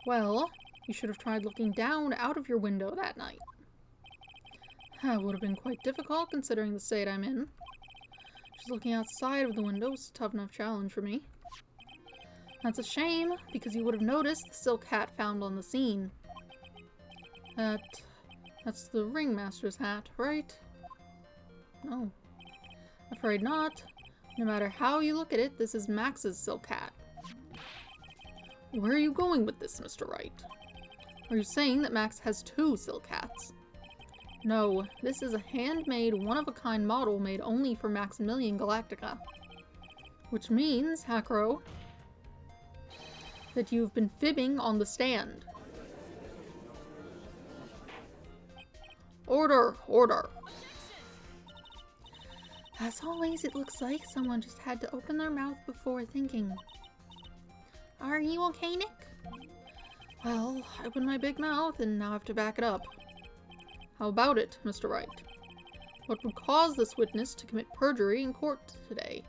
Well, you should have tried looking down out of your window that night. That would have been quite difficult considering the state I'm in. Just looking outside of the window was a tough enough challenge for me. That's a shame, because you would have noticed the silk hat found on the scene. That's the ringmaster's hat, right? No. Afraid not. No matter how you look at it, this is Max's silk hat. Where are you going with this, Mr. Wright? Are you saying that Max has 2 silk hats? No, this is a handmade, one-of-a-kind model made only for Maximilian Galactica. Which means, Hakro, that you've been fibbing on the stand. Order! Order! As always, it looks like someone just had to open their mouth before thinking. Are you okay, Nick? Well, I opened my big mouth and now I have to back it up. How about it, Mr. Wright? What would cause this witness to commit perjury in court today?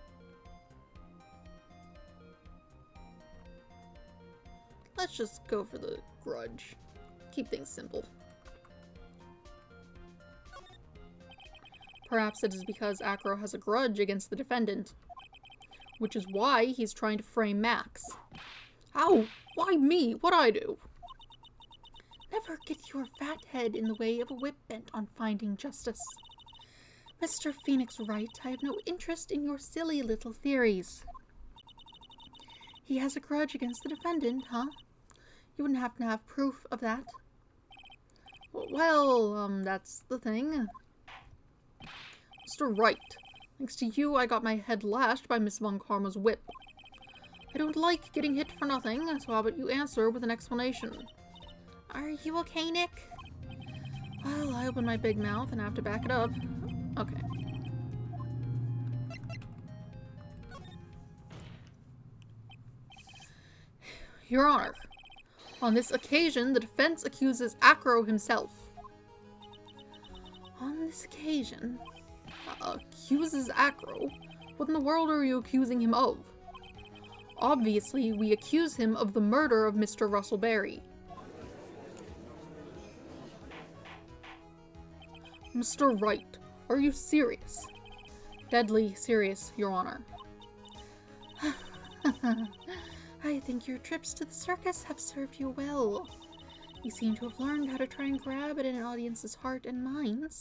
Let's just go for the grudge. Keep things simple. Perhaps it is because Acro has a grudge against the defendant, which is why he's trying to frame Max. Ow! Why me? What'd I do? Never get your fat head in the way of a whip bent on finding justice. Mr. Phoenix Wright, I have no interest in your silly little theories. He has a grudge against the defendant, huh? You wouldn't happen to have proof of that? Well, that's the thing. Mr. Wright, thanks to you, I got my head lashed by Miss Von Karma's whip. I don't like getting hit for nothing, so how about you answer with an explanation? Are you okay, Nick? Well, I opened my big mouth and I have to back it up. Okay. Your Honor, on this occasion, the defense accuses Acro himself. On this occasion? Accuses Acro? What in the world are you accusing him of? Obviously, we accuse him of the murder of Mr. Russell Berry. Mr. Wright, are you serious? Deadly serious, Your Honor. I think your trips to the circus have served you well. You seem to have learned how to try and grab at an audience's heart and minds.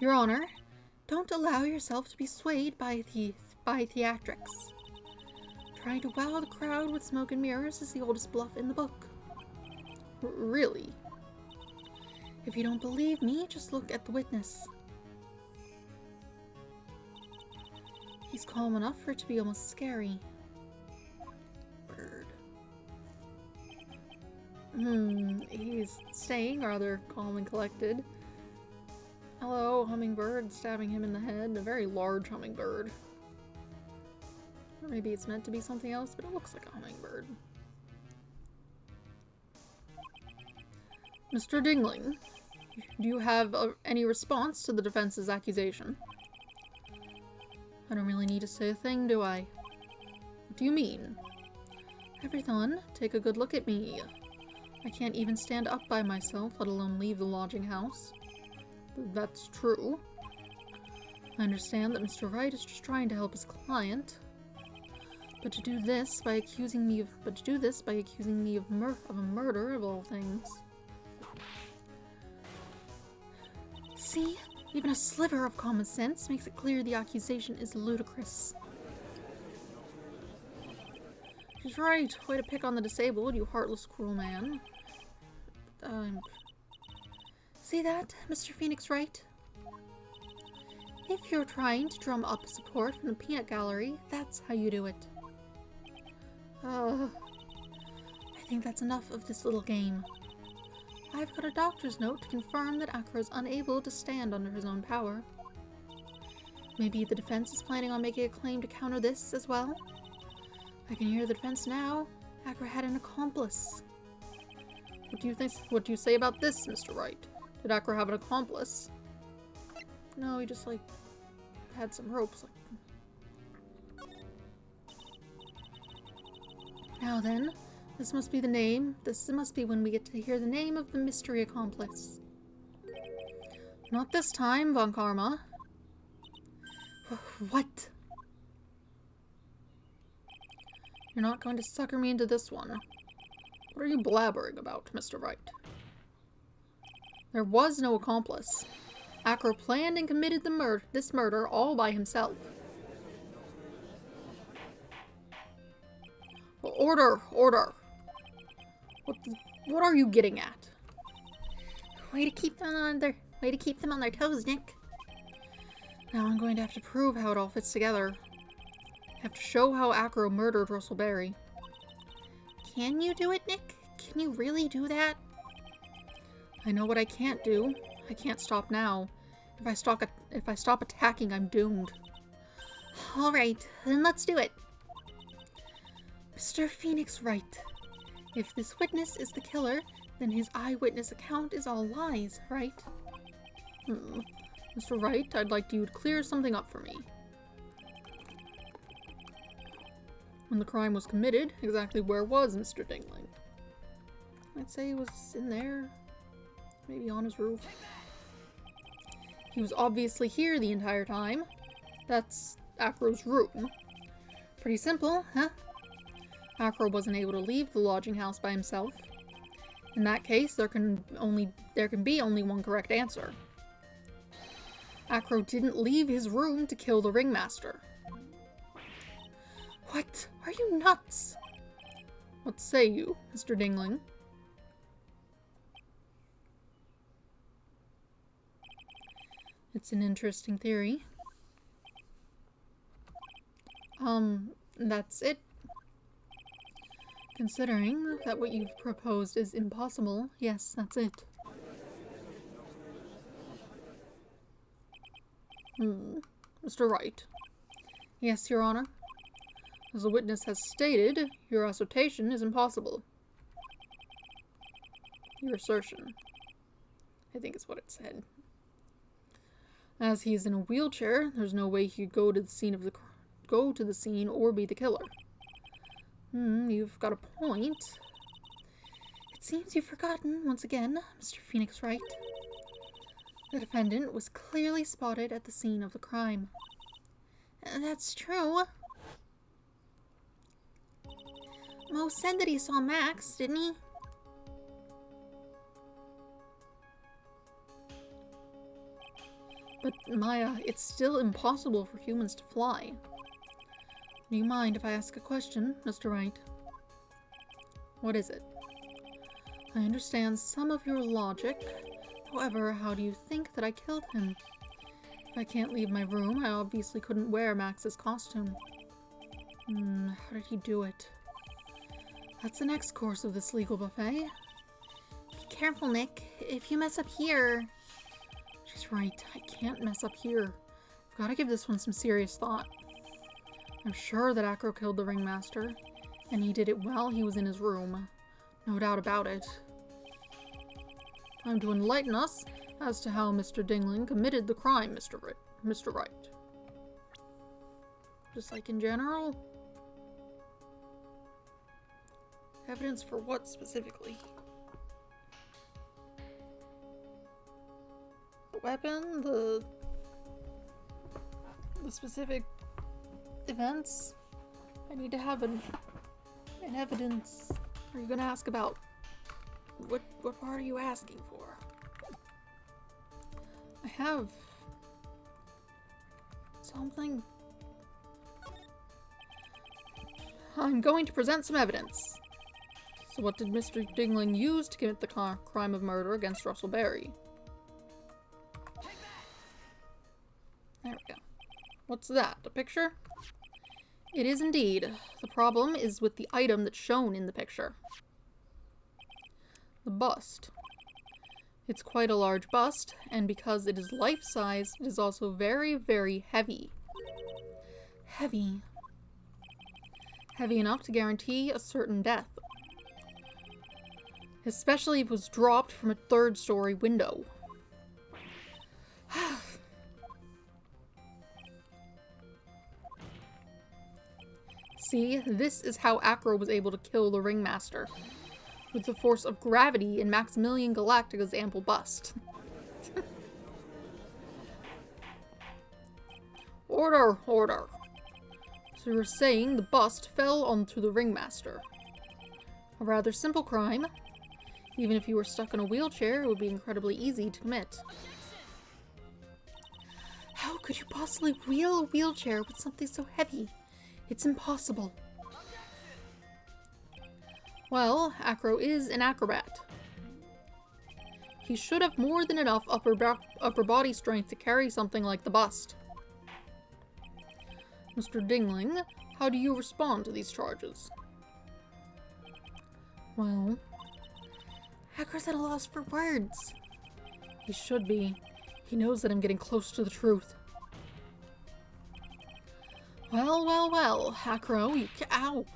Your Honor, don't allow yourself to be swayed by theatrics. Trying to wow the crowd with smoke and mirrors is the oldest bluff in the book. Really? If you don't believe me, just look at the witness. He's calm enough for it to be almost scary. Bird. He's staying rather calm and collected. Hello, hummingbird, stabbing him in the head. A very large hummingbird. Or maybe it's meant to be something else, but it looks like a hummingbird. Mr. Dingling, do you have any response to the defense's accusation? I don't really need to say a thing, do I? What do you mean? Everyone, take a good look at me. I can't even stand up by myself, let alone leave the lodging house. That's true. I understand that Mr. Wright is just trying to help his client. But to do this by accusing me of a murder of all things. See? Even a sliver of common sense makes it clear the accusation is ludicrous. She's right. Way to pick on the disabled, you heartless, cruel man. See that, Mr. Phoenix Wright? If you're trying to drum up support from the peanut gallery, that's how you do it. I think that's enough of this little game. I've got a doctor's note to confirm that Acro is unable to stand under his own power. Maybe the defense is planning on making a claim to counter this as well? I can hear the defense now. Acro had an accomplice. What do you think? What do you say about this, Mr. Wright? Did Acro have an accomplice? No, he just, like, had some ropes. Now then, this must be the name. This must be when we get to hear the name of the mystery accomplice. Not this time, Von Karma. What? You're not going to sucker me into this one. What are you blabbering about, Mr. Wright? There was no accomplice. Acro planned and committed this murder all by himself. Order! Order! What are you getting at? Way to keep them on their toes, Nick. Now I'm going to have to prove how it all fits together. I have to show how Acro murdered Russell Berry. Can you do it, Nick? Can you really do that? I know what I can't do. I can't stop now. If I stop attacking, I'm doomed. All right, then let's do it. Mr. Phoenix Wright. If this witness is the killer, then his eyewitness account is all lies, right? Mr. Wright, I'd like you to clear something up for me. When the crime was committed, exactly where was Mr. Dingling? I'd say he was in there. Maybe on his roof. He was obviously here the entire time. That's Acro's room. Pretty simple, huh? Acro wasn't able to leave the lodging house by himself. In that case, there can be only one correct answer. Acro didn't leave his room to kill the ringmaster. What? Are you nuts? What say you, Mr. Dingling? It's an interesting theory. That's it. Considering that what you've proposed is impossible, yes, that's it. Mr. Wright. Yes, Your Honor. As the witness has stated, your assertion is impossible. Your assertion. I think is what it said. As he is in a wheelchair, there's no way he could go to the scene or be the killer. You've got a point. It seems you've forgotten, once again, Mr. Phoenix Wright. The defendant was clearly spotted at the scene of the crime. That's true. Mo said that he saw Max, didn't he? But, Maya, it's still impossible for humans to fly. Do you mind if I ask a question, Mr. Wright? What is it? I understand some of your logic. However, how do you think that I killed him? If I can't leave my room, I obviously couldn't wear Max's costume. How did he do it? That's the next course of this legal buffet. Be careful, Nick. If you mess up here... She's right. I can't mess up here. I've got to give this one some serious thought. I'm sure that Acro killed the ringmaster, and he did it while he was in his room. No doubt about it. Time to enlighten us as to how Mr. Dingling committed the crime, Mr. Wright. Just like in general? Evidence for what specifically? The weapon? The specific events? I need to have an evidence. Are you gonna ask about what part are you asking for? I have something. I'm going to present some evidence. So what did Mr. Dingling use to commit the crime of murder against Russell Berry? There we go. What's that? A picture? It is indeed. The problem is with the item that's shown in the picture. The bust. It's quite a large bust, and because it is life-size, it is also very, very heavy. Heavy. Heavy enough to guarantee a certain death. Especially if it was dropped from a third-story window. See, this is how Acro was able to kill the ringmaster. With the force of gravity in Maximilian Galactica's ample bust. Order, order. So you're saying the bust fell onto the ringmaster. A rather simple crime. Even if you were stuck in a wheelchair, it would be incredibly easy to commit. How could you possibly wheel a wheelchair with something so heavy? It's impossible. Well, Acro is an acrobat. He should have more than enough upper body strength to carry something like the bust. Mr. Dingling, how do you respond to these charges? Well, Acro's at a loss for words. he should be. He knows that I'm getting close to the truth. Well, Acro, ow.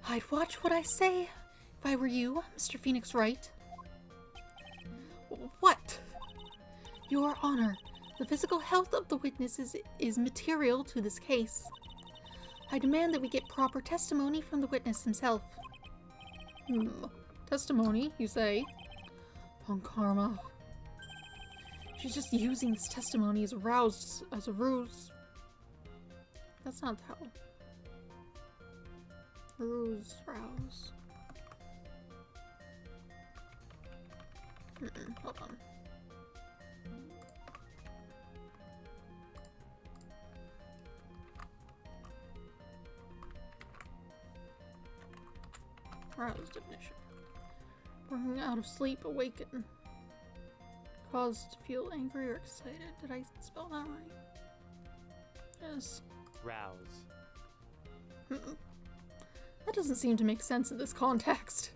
I'd watch what I say if I were you, Mr. Phoenix Wright. What? Your Honor, the physical health of the witnesses is material to this case. I demand that we get proper testimony from the witness himself. Testimony, you say? On Karma. She's just using this testimony as a ruse. That's not how. Rouse. Hold on. Rouse definition. Bring out of sleep, awaken. Cause to feel angry or excited. Did I spell that right? Yes. Rouse. That doesn't seem to make sense in this context.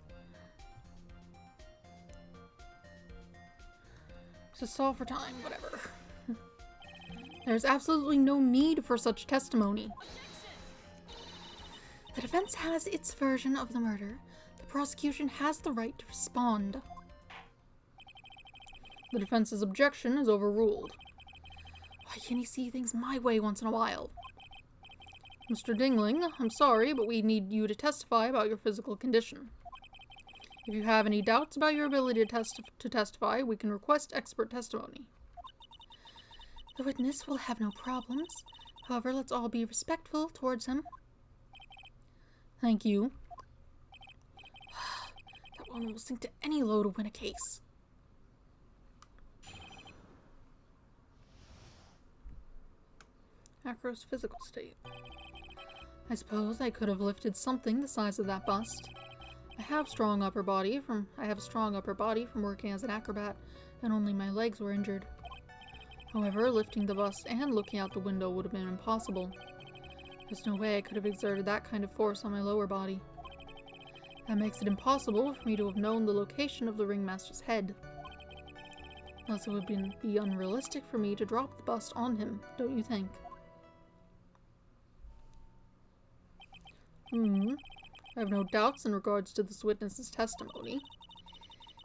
Just solve for time, whatever. There's absolutely no need for such testimony. The defense has its version of the murder. The prosecution has the right to respond. The defense's objection is overruled. Why can't he see things my way once in a while? Mr. Dingling, I'm sorry, but we need you to testify about your physical condition. If you have any doubts about your ability to testify, we can request expert testimony. The witness will have no problems. However, let's all be respectful towards him. Thank you. That woman will sink to any low to win a case. Acro's physical state. I suppose I could have lifted something the size of that bust. I have a strong upper body from working as an acrobat, and only my legs were injured. However, lifting the bust and looking out the window would have been impossible. There's no way I could have exerted that kind of force on my lower body. That makes it impossible for me to have known the location of the ringmaster's head. Plus, it would be unrealistic for me to drop the bust on him, don't you think? I have no doubts in regards to this witness's testimony.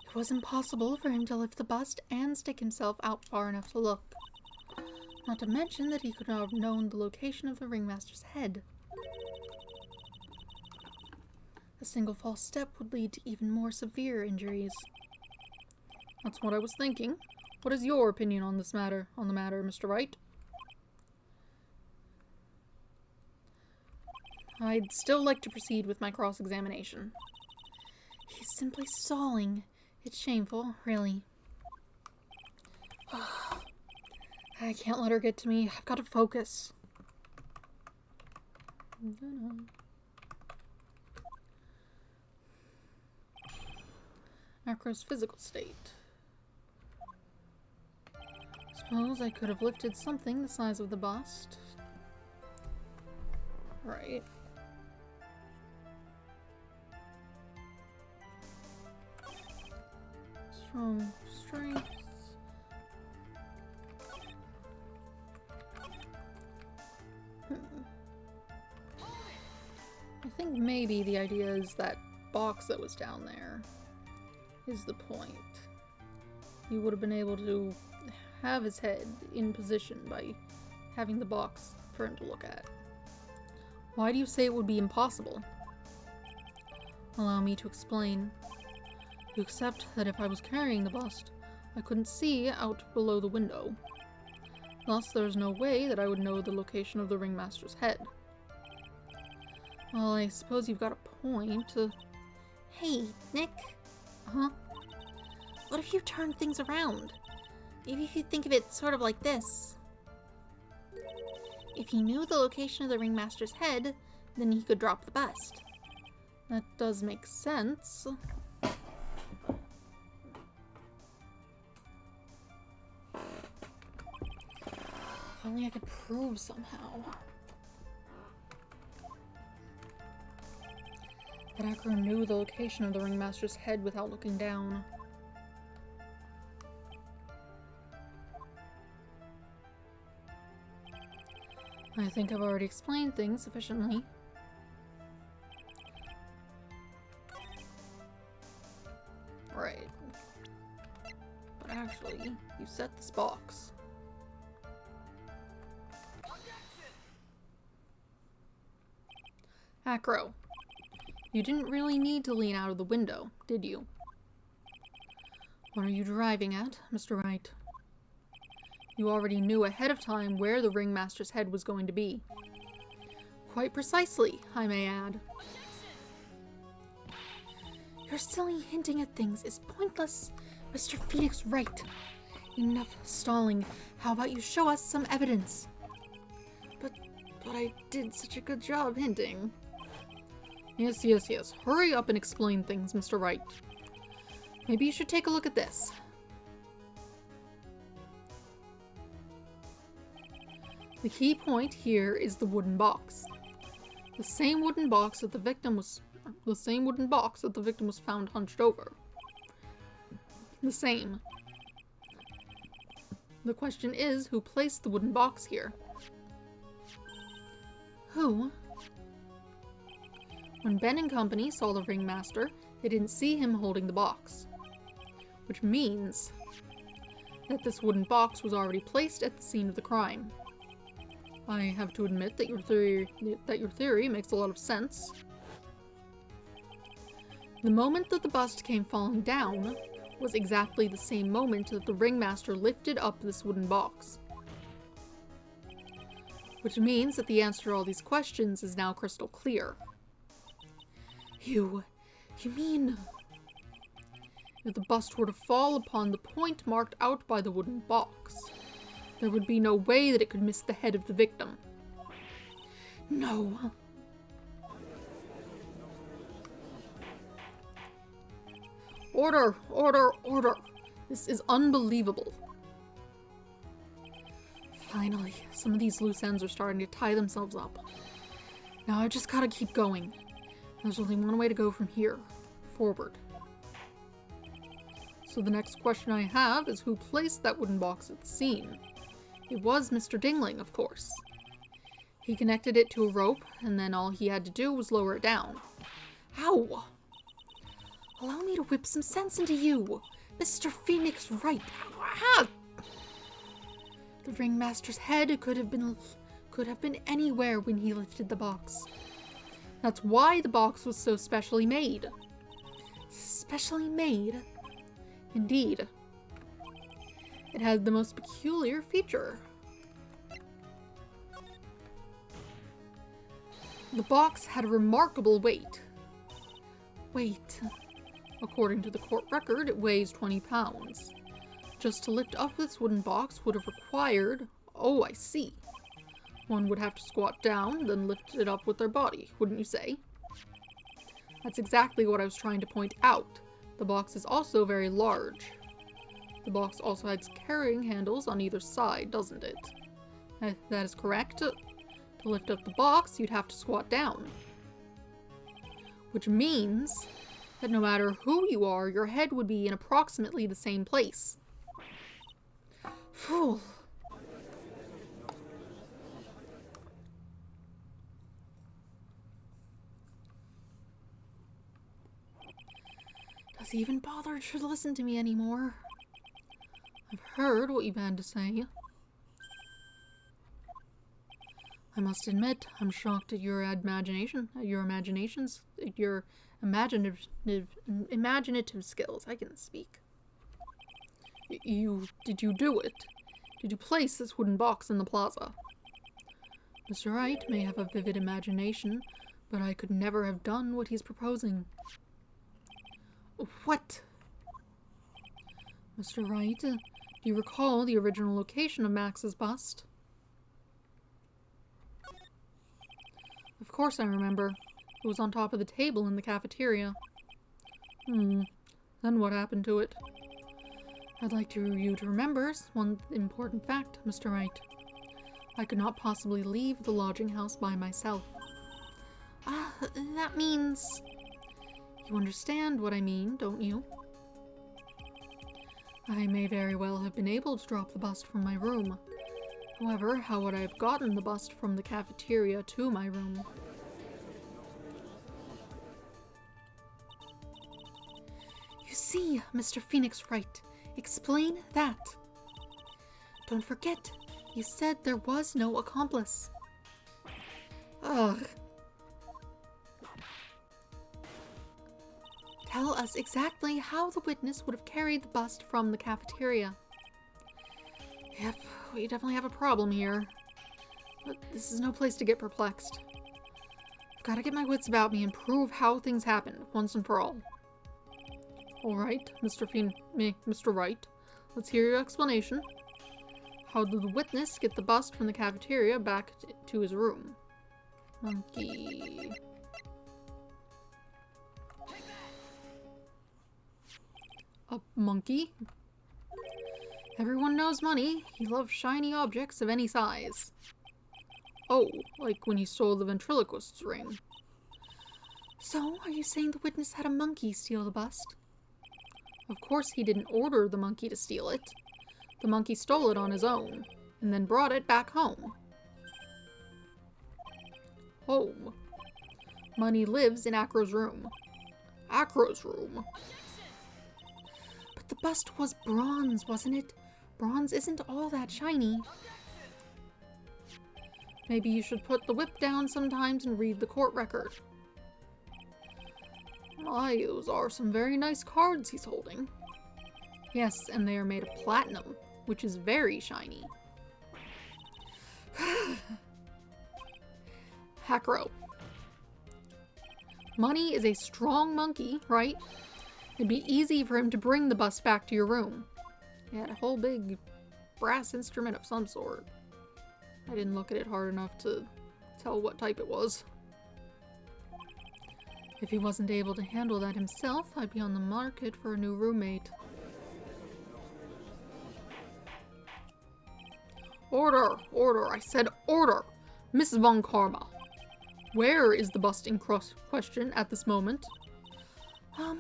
It was impossible for him to lift the bust and stick himself out far enough to look. Not to mention that he could not have known the location of the ringmaster's head. A single false step would lead to even more severe injuries. That's what I was thinking. What is your opinion on the matter, Mr. Wright? I'd still like to proceed with my cross-examination. He's simply stalling. It's shameful, really. I can't let her get to me. I've got to focus. Acro's physical state. Suppose I could have lifted something the size of the bust. Right. Strong strength. I think maybe the idea is that box that was down there is the point. He would have been able to have his head in position by having the box for him to look at. Why do you say it would be impossible? Allow me to explain. You accept that if I was carrying the bust, I couldn't see out below the window. Thus, there's no way that I would know the location of the ringmaster's head. Well, I suppose you've got a point. Hey, Nick. Huh? What if you turn things around? Maybe if you think of it sort of like this. If he knew the location of the ringmaster's head, then he could drop the bust. That does make sense. If only I could prove somehow that Akira knew the location of the Ringmaster's head without looking down. I think I've already explained things sufficiently. Right. But actually, you set this box. Acro, you didn't really need to lean out of the window, did you? What are you driving at, Mr. Wright? You already knew ahead of time where the Ringmaster's head was going to be. Quite precisely, I may add. Your silly hinting at things is pointless, Mr. Phoenix Wright. Enough stalling. How about you show us some evidence? But I did such a good job hinting. Yes, yes, yes. Hurry up and explain things, Mr. Wright. Maybe you should take a look at this. The key point here is the wooden box. The same wooden box that the victim was found hunched over. The same. The question is, who placed the wooden box here? Who? When Ben and company saw the Ringmaster, they didn't see him holding the box. Which means that this wooden box was already placed at the scene of the crime. I have to admit that your theory makes a lot of sense. The moment that the bust came falling down was exactly the same moment that the Ringmaster lifted up this wooden box. Which means that the answer to all these questions is now crystal clear. You mean... If the bust were to fall upon the point marked out by the wooden box, there would be no way that it could miss the head of the victim. No. Order! Order! Order! This is unbelievable. Finally, some of these loose ends are starting to tie themselves up. Now I just gotta keep going. There's only one way to go from here. Forward. So the next question I have is who placed that wooden box at the scene? It was Mr. Dingling, of course. He connected it to a rope, and then all he had to do was lower it down. Ow! Allow me to whip some sense into you, Mr. Phoenix Wright. Ah! The Ringmaster's head could have been anywhere when he lifted the box. That's why the box was so specially made. Specially made? Indeed. It had the most peculiar feature. The box had a remarkable weight. Weight. According to the court record, it weighs 20 pounds. Just to lift up this wooden box would have required... Oh, I see. One would have to squat down, then lift it up with their body, wouldn't you say? That's exactly what I was trying to point out. The box is also very large. The box also has carrying handles on either side, doesn't it? That is correct. To lift up the box, you'd have to squat down. Which means that no matter who you are, your head would be in approximately the same place. Fool. Does he even bother to listen to me anymore? I've heard what you've had to say. I must admit, I'm shocked at your imaginative skills. I can speak. Did you do it? Did you place this wooden box in the plaza? Mr. Wright may have a vivid imagination, but I could never have done what he's proposing. What? Mr. Wright, do you recall the original location of Max's bust? Of course I remember. It was on top of the table in the cafeteria. Then what happened to it? I'd like you to remember one important fact, Mr. Wright. I could not possibly leave the lodging house by myself. That means... You understand what I mean, don't you? I may very well have been able to drop the bust from my room. However, how would I have gotten the bust from the cafeteria to my room? You see, Mr. Phoenix Wright, explain that. Don't forget, you said there was no accomplice. Ugh. Tell us exactly how the witness would have carried the bust from the cafeteria. Yep, we definitely have a problem here. But this is no place to get perplexed. I've got to get my wits about me and prove how things happened, once and for all. Alright, Mr. Wright, let's hear your explanation. How did the witness get the bust from the cafeteria back to his room? Monkey... A monkey? Everyone knows money. He loves shiny objects of any size. Oh, like when he stole the ventriloquist's ring. So, are you saying the witness had a monkey steal the bust? Of course he didn't order the monkey to steal it. The monkey stole it on his own, and then brought it back home. Home. Money lives in Acro's room. Acro's room? But the bust was bronze, wasn't it? Bronze isn't all that shiny. Maybe you should put the whip down sometimes and read the court record. My, those are some very nice cards he's holding. Yes, and they are made of platinum, which is very shiny. Hakro. Money is a strong monkey, right? It'd be easy for him to bring the bust back to your room. He had a whole big brass instrument of some sort. I didn't look at it hard enough to tell what type it was. If he wasn't able to handle that himself, I'd be on the market for a new roommate. Order! Order! I said order! Mrs. Von Karma. Where is the bust in question at this moment? I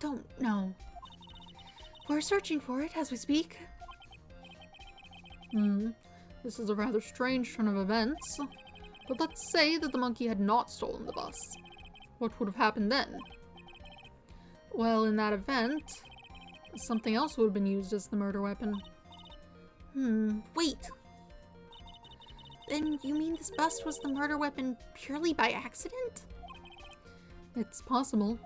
don't know. We're searching for it as we speak. This is a rather strange turn of events. But let's say that the monkey had not stolen the bus. What would have happened then? Well, in that event, something else would have been used as the murder weapon. Wait. Then you mean this bust was the murder weapon purely by accident? It's possible.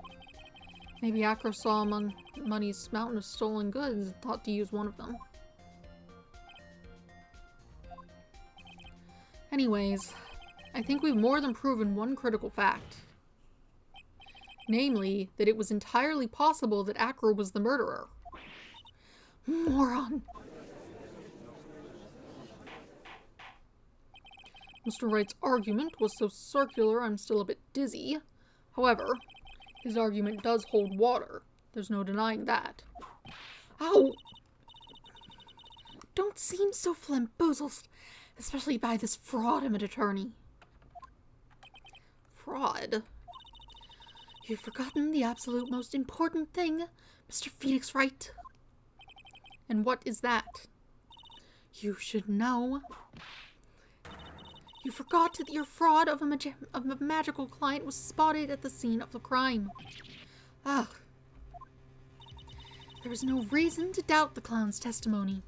Maybe Acro saw among Money's mountain of stolen goods and thought to use one of them. Anyways, I think we've more than proven one critical fact. Namely, that it was entirely possible that Acro was the murderer. Moron. Mr. Wright's argument was so circular I'm still a bit dizzy. However, his argument does hold water. There's no denying that. Ow! Don't seem so flamboozled, especially by this fraud of an attorney. Fraud? You've forgotten the absolute most important thing, Mr. Phoenix Wright. And what is that? You should know. You forgot that your fraud of a magical client was spotted at the scene of the crime. Ugh. There was no reason to doubt the clown's testimony.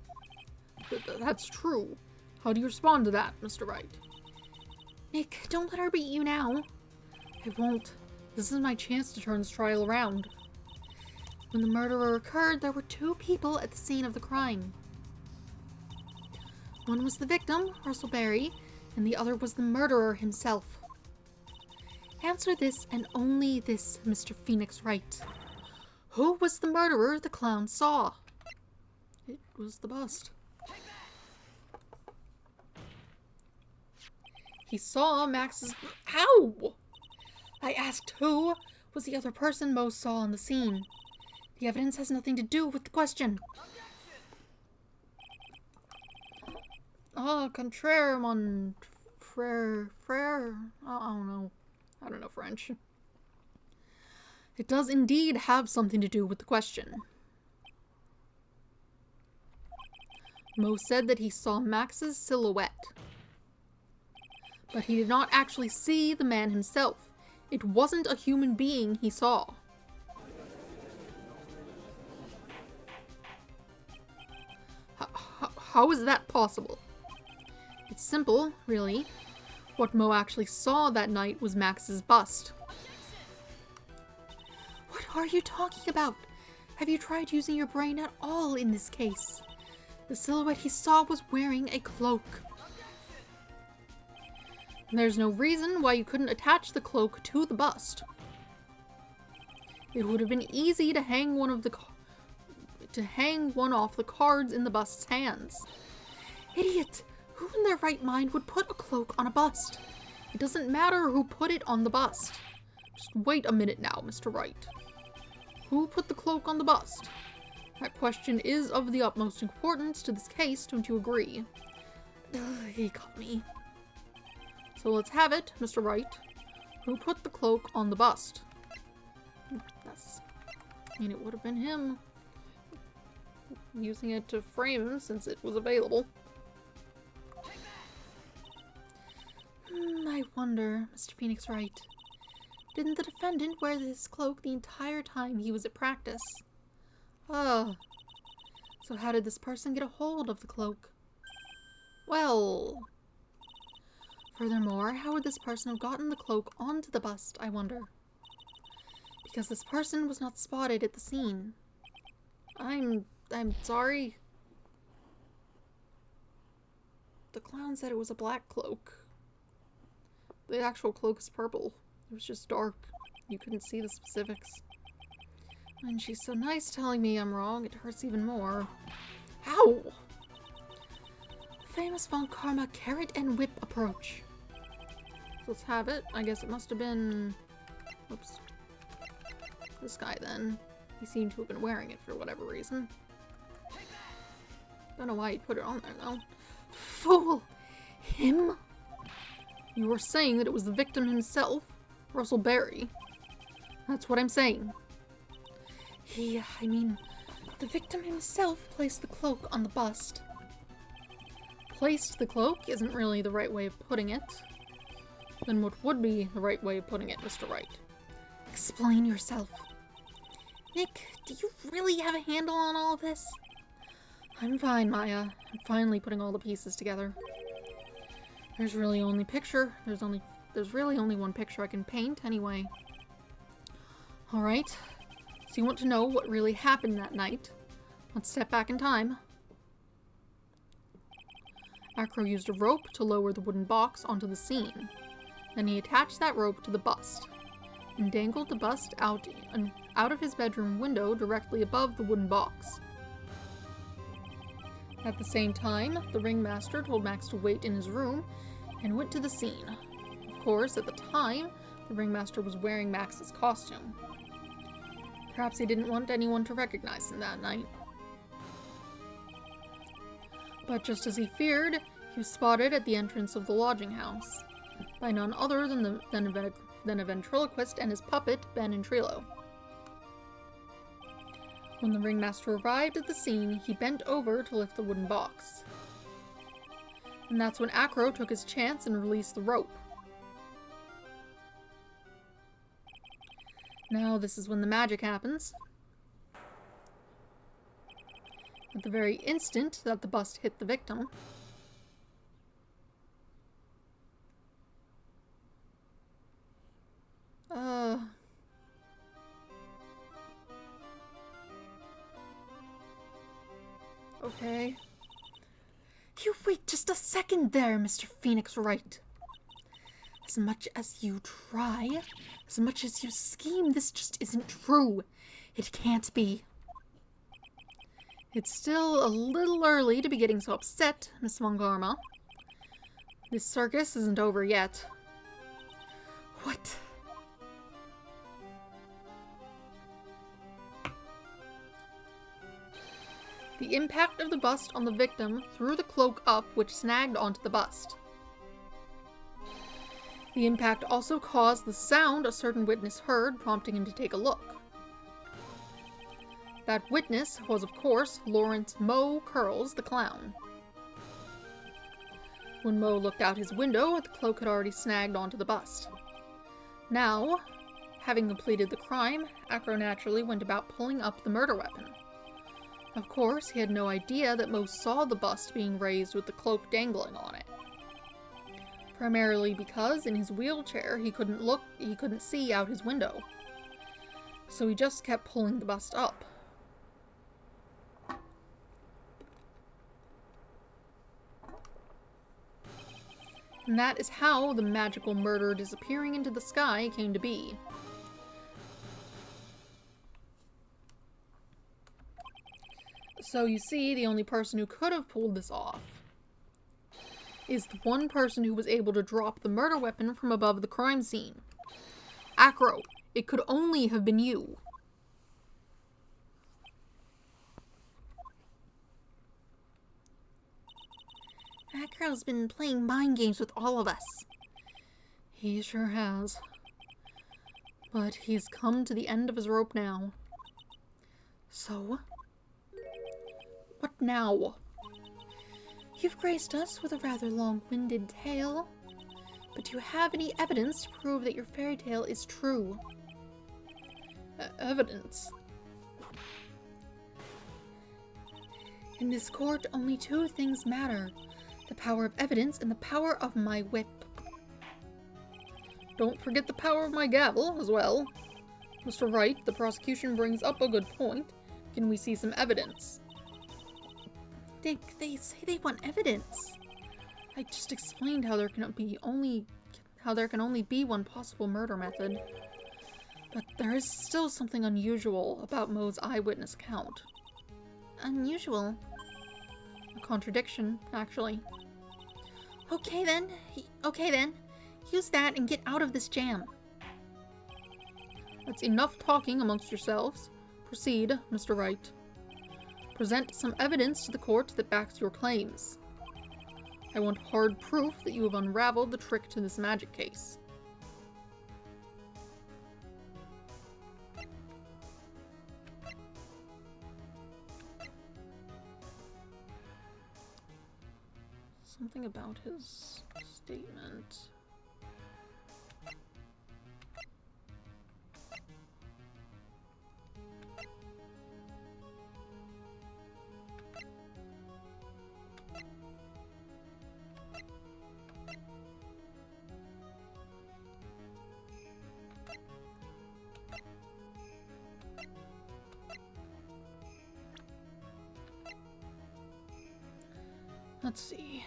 That's true. How do you respond to that, Mr. Wright? Nick, don't let her beat you now. I won't. This is my chance to turn this trial around. When the murder occurred, there were two people at the scene of the crime. One was the victim, Russell Berry, and the other was the murderer himself. Answer this and only this, Mr. Phoenix Wright. Who was the murderer the clown saw? It was the bust. he saw Max's... Ow! I asked who was the other person Mo saw on the scene. The evidence has nothing to do with the question. Contraire, mon frère. I don't know. I don't know French. It does indeed have something to do with the question. Mo said that he saw Max's silhouette. But he did not actually see the man himself. It wasn't a human being he saw. How is that possible? It's simple, really. What Mo actually saw that night was Max's bust. What are you talking about? Have you tried using your brain at all in this case? The silhouette he saw was wearing a cloak. There's no reason why you couldn't attach the cloak to the bust. It would have been easy to hang one off the cards in the bust's hands. Idiot! Who in their right mind would put a cloak on a bust? It doesn't matter who put it on the bust. Just wait a minute now, Mr. Wright. Who put the cloak on the bust? That question is of the utmost importance to this case, don't you agree? He got me. So let's have it, Mr. Wright. Who put the cloak on the bust? It would have been him. Using it to frame him since it was available. I wonder, Mr. Phoenix Wright. Didn't the defendant wear this cloak the entire time he was at practice? Oh. So how did this person get a hold of the cloak? Well... Furthermore, how would this person have gotten the cloak onto the bust, I wonder? Because this person was not spotted at the scene. I'm sorry. The clown said it was a black cloak. The actual cloak is purple. It was just dark. You couldn't see the specifics. And she's so nice telling me I'm wrong, it hurts even more. Ow! Famous Von Karma carrot and whip approach. So let's have it. I guess it must have been... Oops. This guy then. He seemed to have been wearing it for whatever reason. Don't know why he put it on there though. Fool! Him? You were saying that it was the victim himself, Russell Berry. That's what I'm saying. The victim himself placed the cloak on the bust. Placed the cloak isn't really the right way of putting it. Then what would be the right way of putting it, Mr. Wright? Explain yourself. Nick, do you really have a handle on all of this? I'm fine, Maya. I'm finally putting all the pieces together. There's really only one picture I can paint, anyway. Alright. So you want to know what really happened that night? Let's step back in time. Acro used a rope to lower the wooden box onto the scene. Then he attached that rope to the bust, and dangled the bust out of his bedroom window directly above the wooden box. At the same time, the ringmaster told Max to wait in his room and went to the scene. Of course, at the time, the ringmaster was wearing Max's costume. Perhaps he didn't want anyone to recognize him that night. But just as he feared, he was spotted at the entrance of the lodging house by none other than a ventriloquist and his puppet, Ben and Trilo. When the ringmaster arrived at the scene, he bent over to lift the wooden box. And that's when Acro took his chance and released the rope. Now this is when the magic happens. At the very instant that the bust hit the victim, okay. You wait just a second there, Mr. Phoenix Wright. As much as you try, as much as you scheme, this just isn't true. It can't be. It's still a little early to be getting so upset, Miss Von Karma. This circus isn't over yet. What? The impact of the bust on the victim threw the cloak up, which snagged onto the bust. The impact also caused the sound a certain witness heard, prompting him to take a look. That witness was, of course, Lawrence Moe Curls, the clown. When Moe looked out his window, the cloak had already snagged onto the bust. Now, having completed the crime, Acro naturally went about pulling up the murder weapon. Of course, he had no idea that Moe saw the bust being raised with the cloak dangling on it. Primarily because, in his wheelchair, he couldn't see out his window. So he just kept pulling the bust up. And that is how the magical murder disappearing into the sky came to be. So you see, the only person who could have pulled this off is the one person who was able to drop the murder weapon from above the crime scene. Acro, it could only have been you. Acro's been playing mind games with all of us. He sure has. But he's come to the end of his rope now. So, what now? You've graced us with a rather long-winded tale, but do you have any evidence to prove that your fairy tale is true? Evidence? In this court, only two things matter: the power of evidence and the power of my whip. Don't forget the power of my gavel, as well. Mr. Wright, the prosecution brings up a good point. Can we see some evidence? They say they want evidence. I just explained how there can only be one possible murder method. But there is still something unusual about Moe's eyewitness account. Unusual? A contradiction, actually. Okay then. Use that and get out of this jam. That's enough talking amongst yourselves. Proceed, Mr. Wright. Present some evidence to the court that backs your claims. I want hard proof that you have unraveled the trick to this magic case. Something about his statement. Let's see.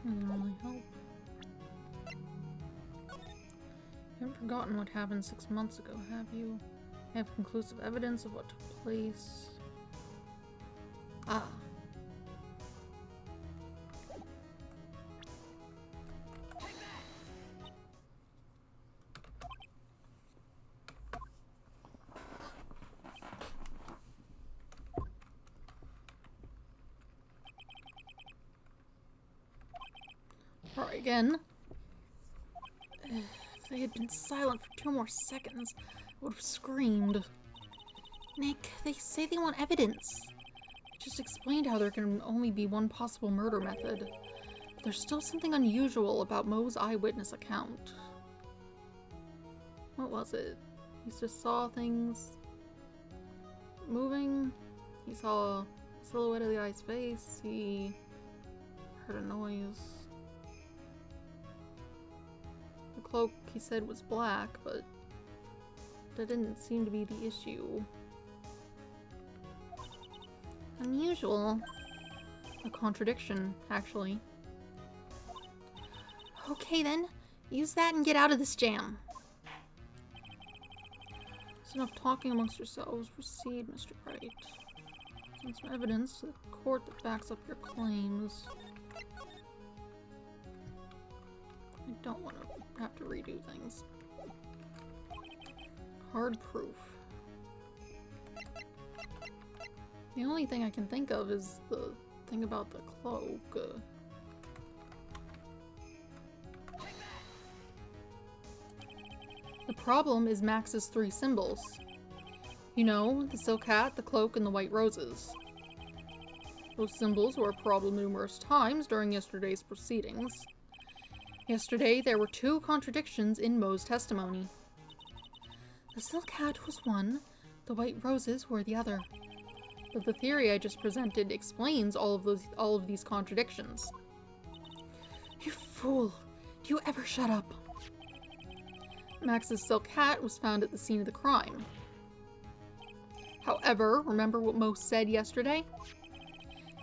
Doesn't really help. You haven't forgotten what happened 6 months ago, have you? I have conclusive evidence of what took place. Ah. Try again. If they had been silent for 2 more seconds, I would have screamed. Nick, they say they want evidence. I just explained how there can only be one possible murder method. But there's still something unusual about Moe's eyewitness account. What was it? He just saw things moving. He saw silhouette of the guy's face. He heard a noise. The cloak, he said, was black, but that didn't seem to be the issue. Unusual. A contradiction, actually. Okay then, use that and get out of this jam. There's enough talking amongst yourselves. Proceed, Mr. Wright. Send some evidence to the court that backs up your claims. I don't want to have to redo things. Hard proof. The only thing I can think of is the thing about the cloak. The problem is Max's 3 symbols. You know, the silk hat, the cloak, and the white roses. Those symbols were a problem numerous times during yesterday's proceedings. Yesterday, there were 2 contradictions in Mo's testimony. The silk hat was one, the white roses were the other. But the theory I just presented explains all of these contradictions. You fool! Do you ever shut up? Max's silk hat was found at the scene of the crime. However, remember what Mo said yesterday?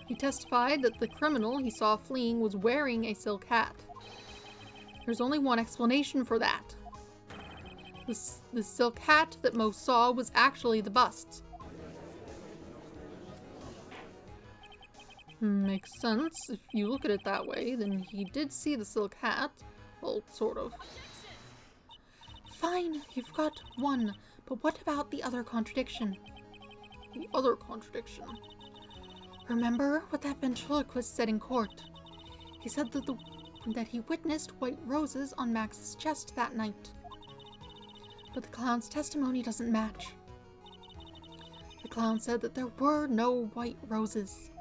He testified that the criminal he saw fleeing was wearing a silk hat. There's only one explanation for that. The silk hat that Mo saw was actually the bust. Makes sense. If you look at it that way, then he did see the silk hat. Well, sort of. Fine, you've got one, but what about the other contradiction? The other contradiction? Remember what that ventriloquist said in court? He said that he witnessed white roses on Max's chest that night. But the clown's testimony doesn't match. The clown said that there were no white roses.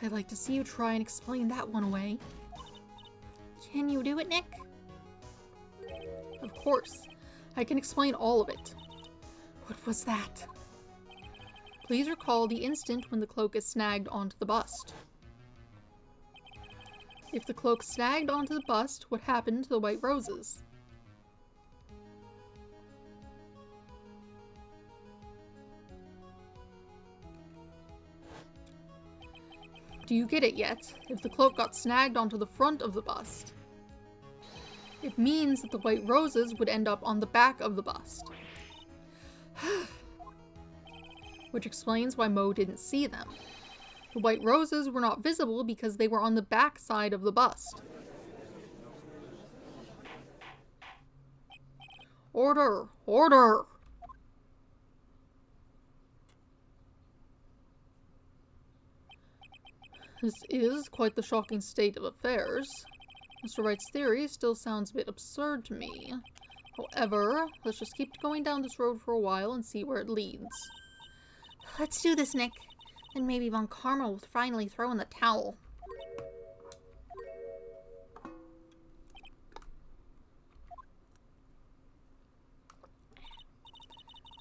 I'd like to see you try and explain that one away. Can you do it, Nick? Of course. I can explain all of it. What was that? Please recall the instant when the cloak is snagged onto the bust. If the cloak snagged onto the bust, what happened to the white roses? Do you get it yet? If the cloak got snagged onto the front of the bust, it means that the white roses would end up on the back of the bust. Which explains why Mo didn't see them. The white roses were not visible because they were on the back side of the bust. Order! Order! This is quite the shocking state of affairs. Mr. Wright's theory still sounds a bit absurd to me. However, let's just keep going down this road for a while and see where it leads. Let's do this, Nick. Then maybe Von Karma will finally throw in the towel.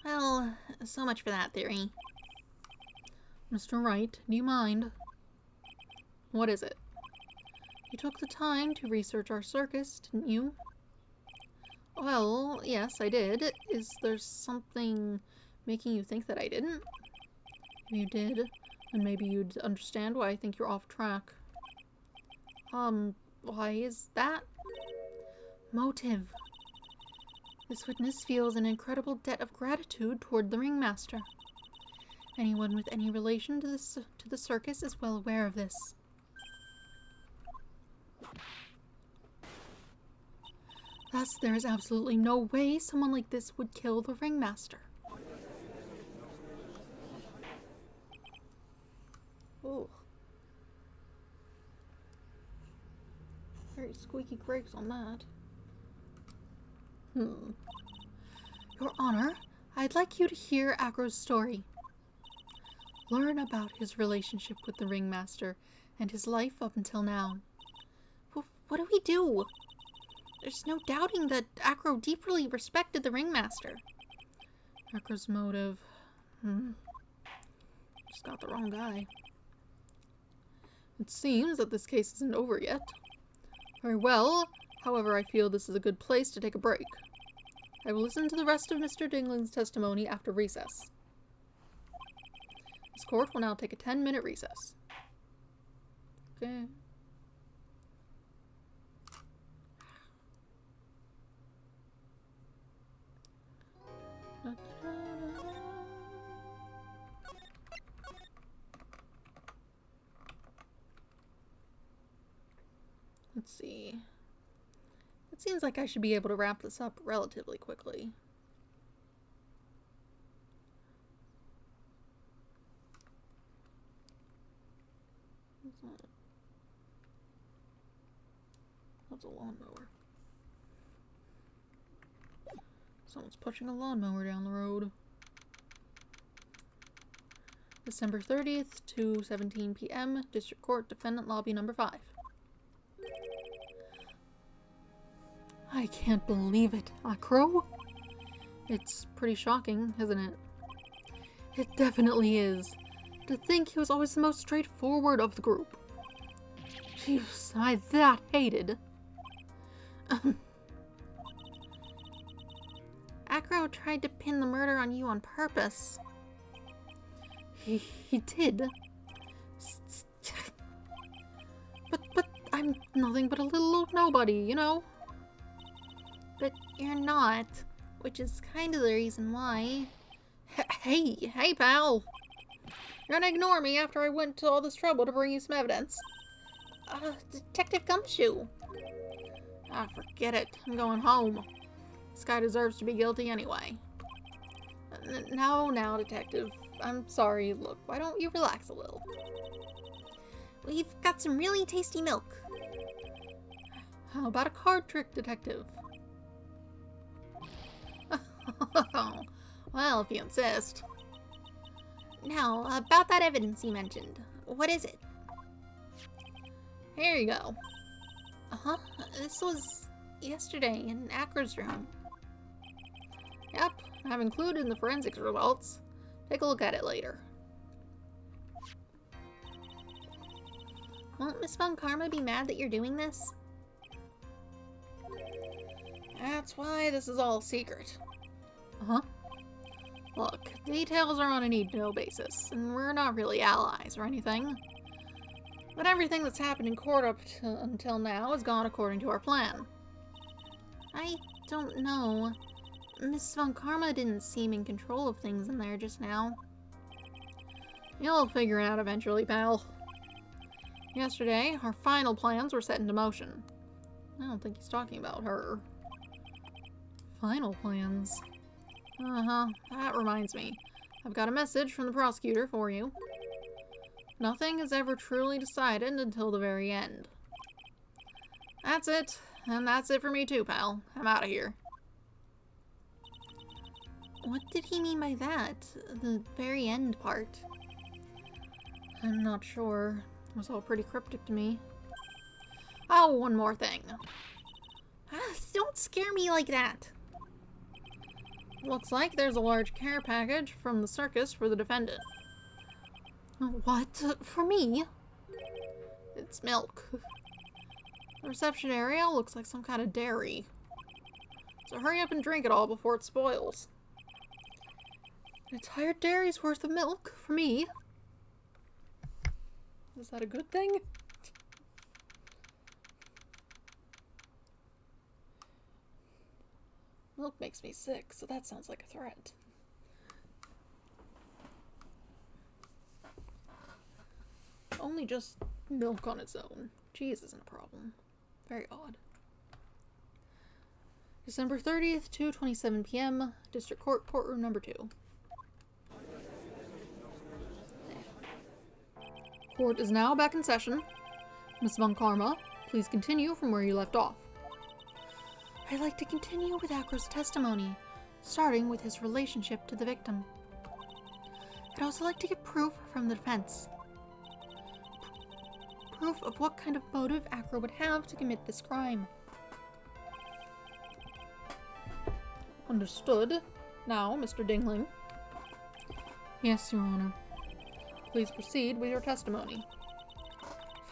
Well, so much for that theory. Mr. Wright, do you mind? What is it? You took the time to research our circus, didn't you? Well, yes, I did. Is there something making you think that I didn't? If you did, then maybe you'd understand why I think you're off track. Why is that? Motive. This witness feels an incredible debt of gratitude toward the ringmaster. Anyone with any relation to the circus is well aware of this. Thus, there is absolutely no way someone like this would kill the ringmaster. Oh. Very squeaky brakes on that. Your Honor, I'd like you to hear Acro's story. Learn about his relationship with the ringmaster and his life up until now. What do we do? There's no doubting that Acro deeply respected the ringmaster. Acro's motive. just got the wrong guy. It seems that this case isn't over yet. Very well. However, I feel this is a good place to take a break. I will listen to the rest of Mr. Dingling's testimony after recess. This court will now take a 10-minute recess. Okay. Let's see. It seems like I should be able to wrap this up relatively quickly. That's a lawnmower. Someone's pushing a lawnmower down the road. December 30th, 2:17 p.m. District Court, Defendant Lobby number 5. I can't believe it, Acro. It's pretty shocking, isn't it? It definitely is. To think he was always the most straightforward of the group. Jeez, I that hated. Acro tried to pin the murder on you on purpose. He did. But I'm nothing but a little old nobody, you know? But you're not, which is kind of the reason why. Hey, pal! You're gonna ignore me after I went to all this trouble to bring you some evidence? Detective Gumshoe. Forget it. I'm going home. This guy deserves to be guilty anyway. Now, Detective. I'm sorry. Look, why don't you relax a little? We've got some really tasty milk. How about a card trick, Detective? Well, if you insist. Now, about that evidence you mentioned. What is it? Here you go. Uh-huh. This was yesterday in Acro's room. Yep, I've included the forensics results. Take a look at it later. Won't Miss Von Karma be mad that you're doing this? That's why this is all secret. Uh-huh. Look, details are on a need-to-know basis, and we're not really allies or anything. But everything that's happened in court up until now has gone according to our plan. I don't know. Miss Von Karma didn't seem in control of things in there just now. You'll figure it out eventually, pal. Yesterday, our final plans were set into motion. I don't think he's talking about her. Final plans? Uh-huh, that reminds me. I've got a message from the prosecutor for you. Nothing is ever truly decided until the very end. That's it. And that's it for me too, pal. I'm out of here. What did he mean by that? The very end part? I'm not sure. It was all pretty cryptic to me. Oh, one more thing. Don't scare me like that. Looks like there's a large care package from the circus for the defendant. What? For me? It's milk. The reception area looks like some kind of dairy. So hurry up and drink it all before it spoils. An entire dairy's worth of milk for me. Is that a good thing? Milk makes me sick, so that sounds like a threat. Only just milk on its own. Cheese isn't a problem. Very odd. December 30th, 2:27 p.m. District Court, Courtroom number 2. Court is now back in session. Miss Von Karma, please continue from where you left off. I'd like to continue with Acro's testimony, starting with his relationship to the victim. I'd also like to get proof from the defense. Proof of what kind of motive Acro would have to commit this crime. Understood. Now, Mr. Dingling. Yes, Your Honor. Please proceed with your testimony.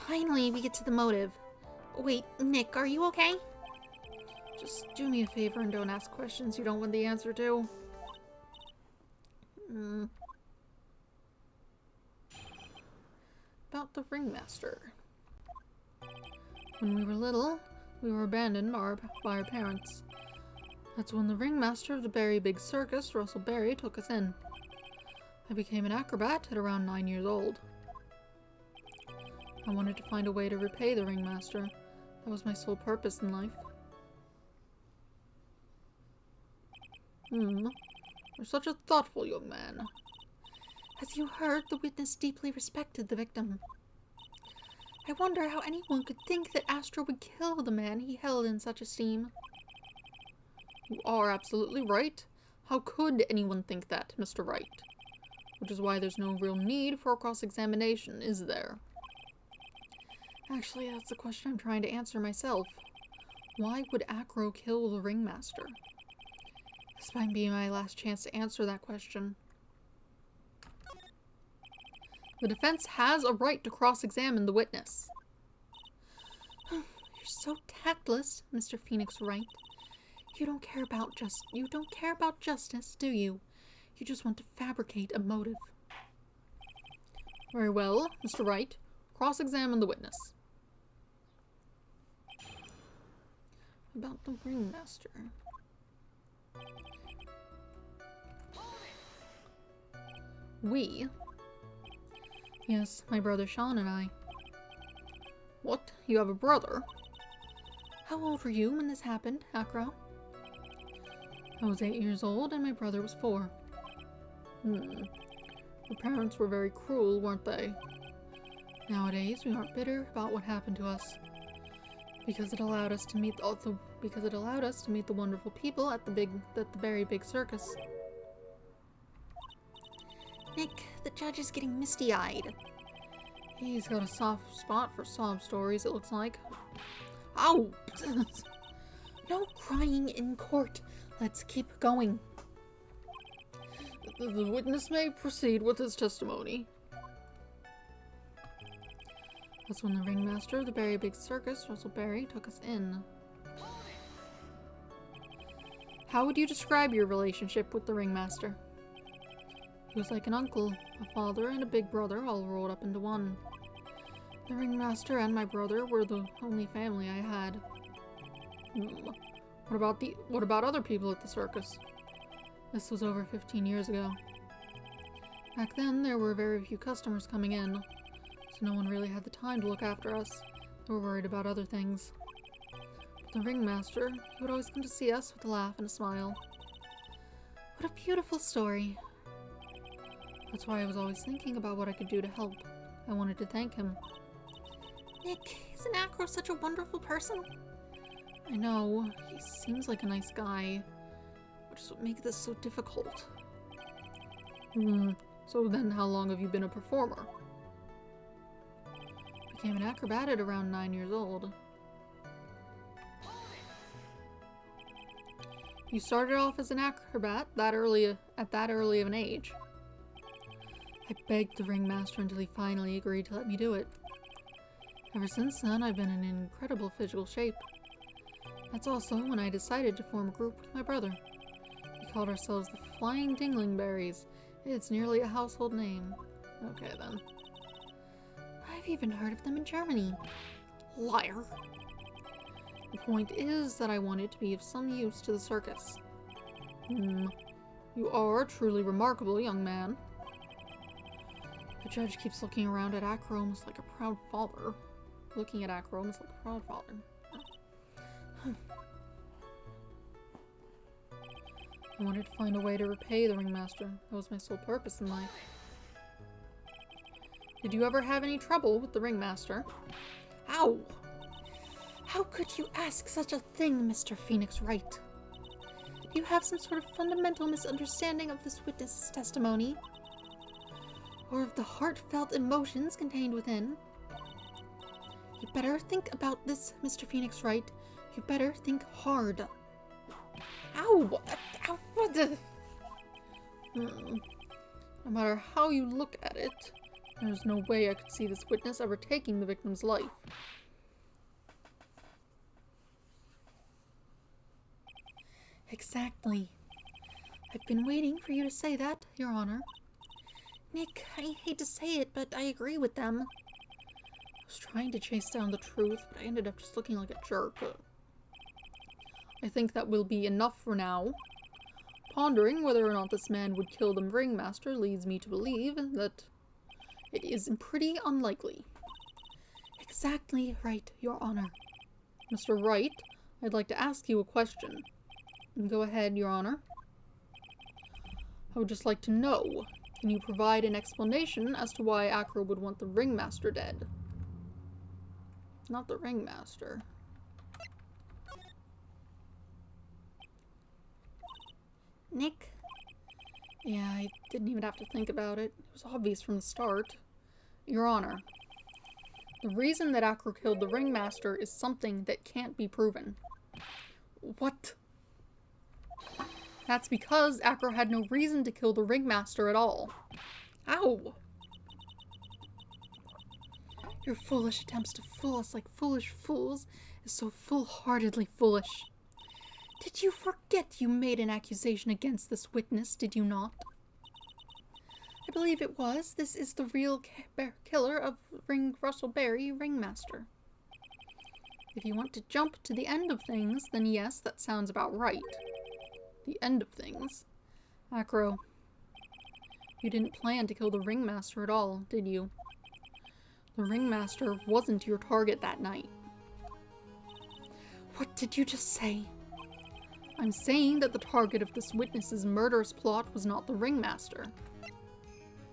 Finally, we get to the motive. Wait, Nick, are you okay? Just do me a favor and don't ask questions you don't want the answer to. About the ringmaster. When we were little, we were abandoned by our parents. That's when the ringmaster of the Berry Big Circus, Russell Berry, took us in. I became an acrobat at around 9 years old. I wanted to find a way to repay the ringmaster. That was my sole purpose in life. You're such a thoughtful young man. As you heard, the witness deeply respected the victim. I wonder how anyone could think that Astro would kill the man he held in such esteem. You are absolutely right. How could anyone think that, Mr. Wright? Which is why there's no real need for a cross-examination, is there? Actually, that's the question I'm trying to answer myself. Why would Acro kill the ringmaster? This might be my last chance to answer that question. The defense has a right to cross-examine the witness. You're so tactless, Mr. Phoenix Wright. You don't care about justice, do you? You just want to fabricate a motive. Very well, Mr. Wright. Cross-examine the witness. About the ringmaster. We? Yes, my brother Sean and I. What? You have a brother? How old were you when this happened, Acro? I was 8 years old and my brother was 4. Our parents were very cruel, weren't they? Nowadays, we aren't bitter about what happened to us. Because it allowed us to meet the wonderful people at the Berry Big Circus. Nick, the judge is getting misty-eyed. He's got a soft spot for sob stories, it looks like. Ow! No crying in court. Let's keep going. The witness may proceed with his testimony. That's when the ringmaster of the Berry Big Circus, Russell Berry, took us in. How would you describe your relationship with the ringmaster? He was like an uncle, a father, and a big brother all rolled up into one. The ringmaster and my brother were the only family I had. What about other people at the circus? This was over 15 years ago. Back then, there were very few customers coming in, so no one really had the time to look after us. They were worried about other things. But the ringmaster, he would always come to see us with a laugh and a smile. What a beautiful story. That's why I was always thinking about what I could do to help. I wanted to thank him. Nick, isn't Acro such a wonderful person? I know, he seems like a nice guy, which is what makes this so difficult. So then how long have you been a performer? Became an acrobat at around 9 years old. You started off as an acrobat at that early of an age. I begged the ringmaster until he finally agreed to let me do it. Ever since then, I've been in incredible physical shape. That's also when I decided to form a group with my brother. We called ourselves the Flying Dinglingberries. It's nearly a household name. Okay then. I've even heard of them in Germany. Liar. The point is that I wanted to be of some use to the circus. You are a truly remarkable young man. The judge keeps looking around at Acro almost like a proud father. Looking at Acro almost like a proud father. I wanted to find a way to repay the ringmaster. That was my sole purpose in life. Did you ever have any trouble with the ringmaster? Ow! How could you ask such a thing, Mr. Phoenix Wright? Do you have some sort of fundamental misunderstanding of this witness's testimony? Or of the heartfelt emotions contained within? You better think about this, Mr. Phoenix Wright. You better think hard. Ow! Ow! What the... No matter how you look at it, There's no way I could see this witness ever taking the victim's life. Exactly. I've been waiting for you to say that, Your Honor. Nick, I hate to say it, but I agree with them. I was trying to chase down the truth, but I ended up just looking like a jerk. I think that will be enough for now. Pondering whether or not this man would kill the ringmaster leads me to believe that it is pretty unlikely. Exactly right, Your Honor. Mr. Wright, I'd like to ask you a question. Go ahead, Your Honor. I would just like to know, can you provide an explanation as to why Acro would want the ringmaster dead? Not the ringmaster. Nick? Yeah, I didn't even have to think about it. It was obvious from the start. Your Honor, the reason that Acro killed the ringmaster is something that can't be proven. What? That's because Acro had no reason to kill the ringmaster at all. Ow! Your foolish attempts to fool us like foolish fools is so full-heartedly foolish. Did you forget you made an accusation against this witness, did you not? I believe it was. This is the real killer of Russell Berry, ringmaster. If you want to jump to the end of things, then yes, that sounds about right. The end of things? Acro, you didn't plan to kill the ringmaster at all, did you? The ringmaster wasn't your target that night. What did you just say? I'm saying that the target of this witness's murderous plot was not the ringmaster.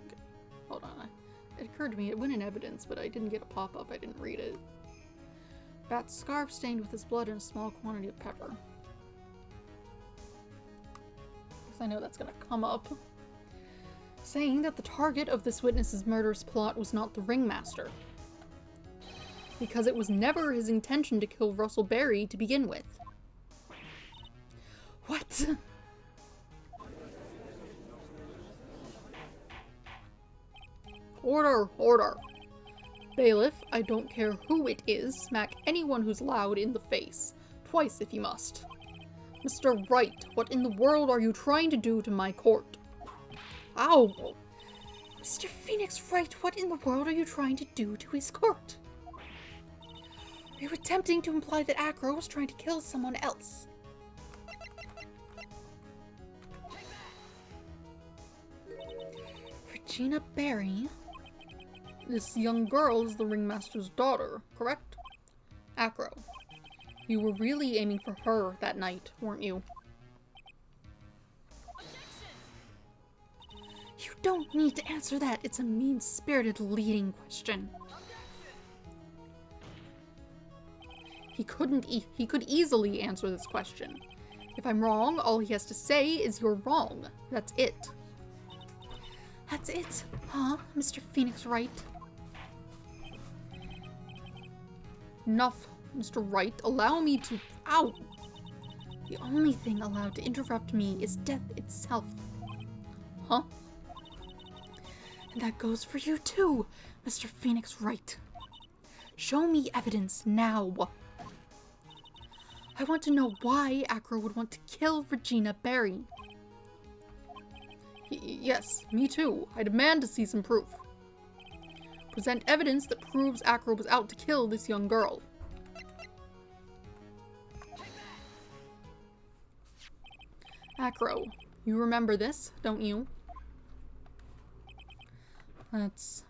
Okay, hold on. It occurred to me it went in evidence, but I didn't get a pop-up. I didn't read it. Bat's scarf stained with his blood and a small quantity of pepper. Because I know that's gonna come up. Saying that the target of this witness's murderous plot was not the ringmaster. Because it was never his intention to kill Russell Berry to begin with. What? Order! Order! Bailiff, I don't care who it is, smack anyone who's loud in the face. Twice if you must. Mr. Wright, what in the world are you trying to do to my court? Ow! Mr. Phoenix Wright, what in the world are you trying to do to his court? Are you attempting to imply that Acro was trying to kill someone else? Regina Berry? This young girl is the ringmaster's daughter, correct? Acro, you were really aiming for her that night, weren't you? You don't need to answer that. It's a mean-spirited leading question. He could easily answer this question. If I'm wrong, all he has to say is you're wrong. That's it. That's it, huh, Mr. Phoenix Wright? Enough, Mr. Wright. Allow me to— Ow! The only thing allowed to interrupt me is death itself. Huh? And that goes for you too, Mr. Phoenix Wright. Show me evidence now. I want to know why Acro would want to kill Regina Berry. Yes, me too. I demand to see some proof. Present evidence that proves Acro was out to kill this young girl. Acro, you remember this, don't you? It's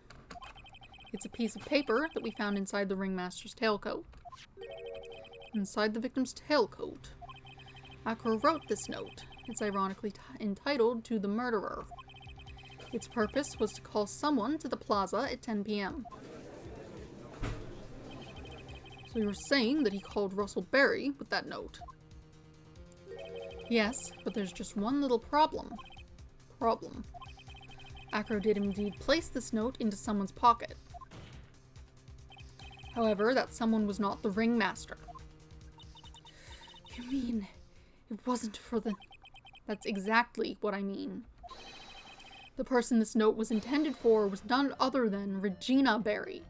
a piece of paper that we found inside the ringmaster's tailcoat. Inside the victim's tailcoat, Acro wrote this note. It's ironically entitled "To the Murderer." Its purpose was to call someone to the plaza at 10 p.m. So you're saying that he called Russell Berry with that note? Yes, but there's just one little problem. Acro did indeed place this note into someone's pocket. However, that someone was not the ringmaster. You mean it wasn't for the... That's exactly what I mean. The person this note was intended for was none other than Regina Barry.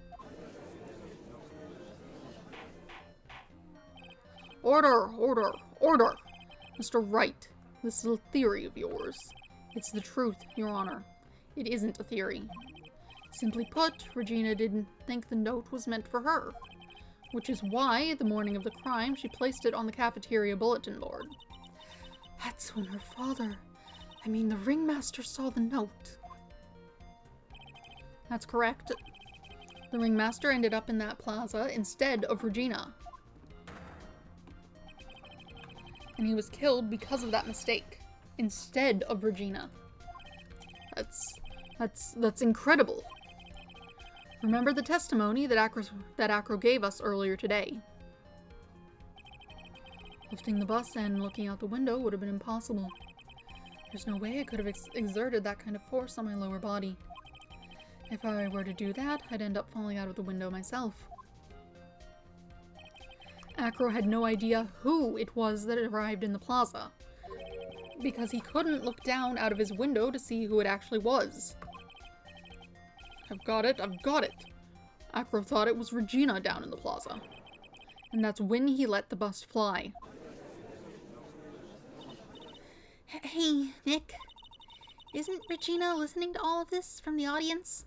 Order, order, order! Mr. Wright, this is a theory of yours. It's the truth, Your Honor. It isn't a theory. Simply put, Regina didn't think the note was meant for her, which is why, the morning of the crime, she placed it on the cafeteria bulletin board. That's when her father, the ringmaster, saw the note. That's correct. The ringmaster ended up in that plaza instead of Regina. And he was killed because of that mistake, instead of Regina. That's incredible. Remember the testimony that Acro gave us earlier today. Lifting the bus and looking out the window would have been impossible. There's no way I could have exerted that kind of force on my lower body. If I were to do that, I'd end up falling out of the window myself. Acro had no idea who it was that arrived in the plaza, because he couldn't look down out of his window to see who it actually was. I've got it. Acro thought it was Regina down in the plaza, and that's when he let the bus fly. Hey, Nick. Isn't Regina listening to all of this from the audience?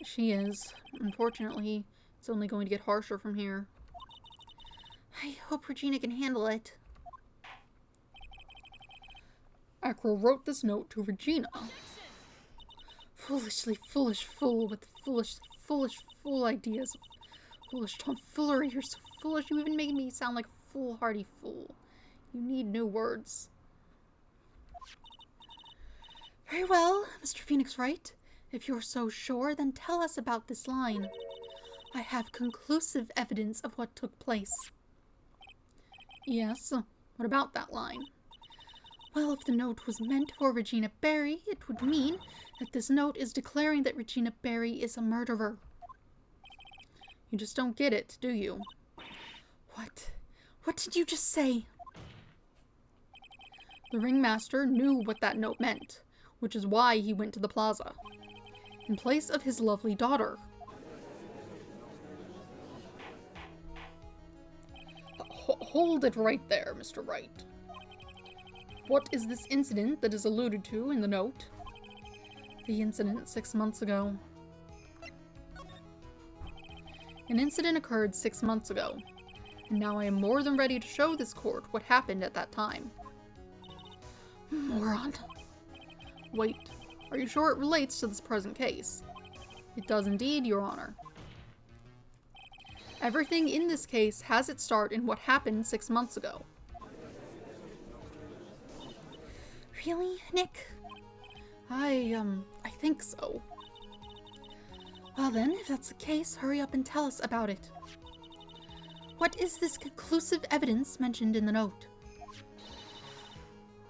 She is. Unfortunately, it's only going to get harsher from here. I hope Regina can handle it. Acro wrote this note to Regina. Foolishly foolish fool with foolish fool ideas. Foolish tomfoolery. You're so foolish. You even made me sound like a foolhardy fool. You need new words. Very well, Mr. Phoenix Wright. If you're so sure, then tell us about this line. I have conclusive evidence of what took place. Yes, what about that line? Well, if the note was meant for Regina Barry, it would mean that this note is declaring that Regina Barry is a murderer. You just don't get it, do you? What? What did you just say? The ringmaster knew what that note meant, which is why he went to the plaza, in place of his lovely daughter. Hold it right there, Mr. Wright. What is this incident that is alluded to in the note? The incident 6 months ago. An incident occurred 6 months ago, and now I am more than ready to show this court what happened at that time. Moron. Wait, are you sure it relates to this present case? It does indeed, Your Honor. Everything in this case has its start in what happened 6 months ago. Really, Nick? I think so. Well then, if that's the case, hurry up and tell us about it. What is this conclusive evidence mentioned in the note?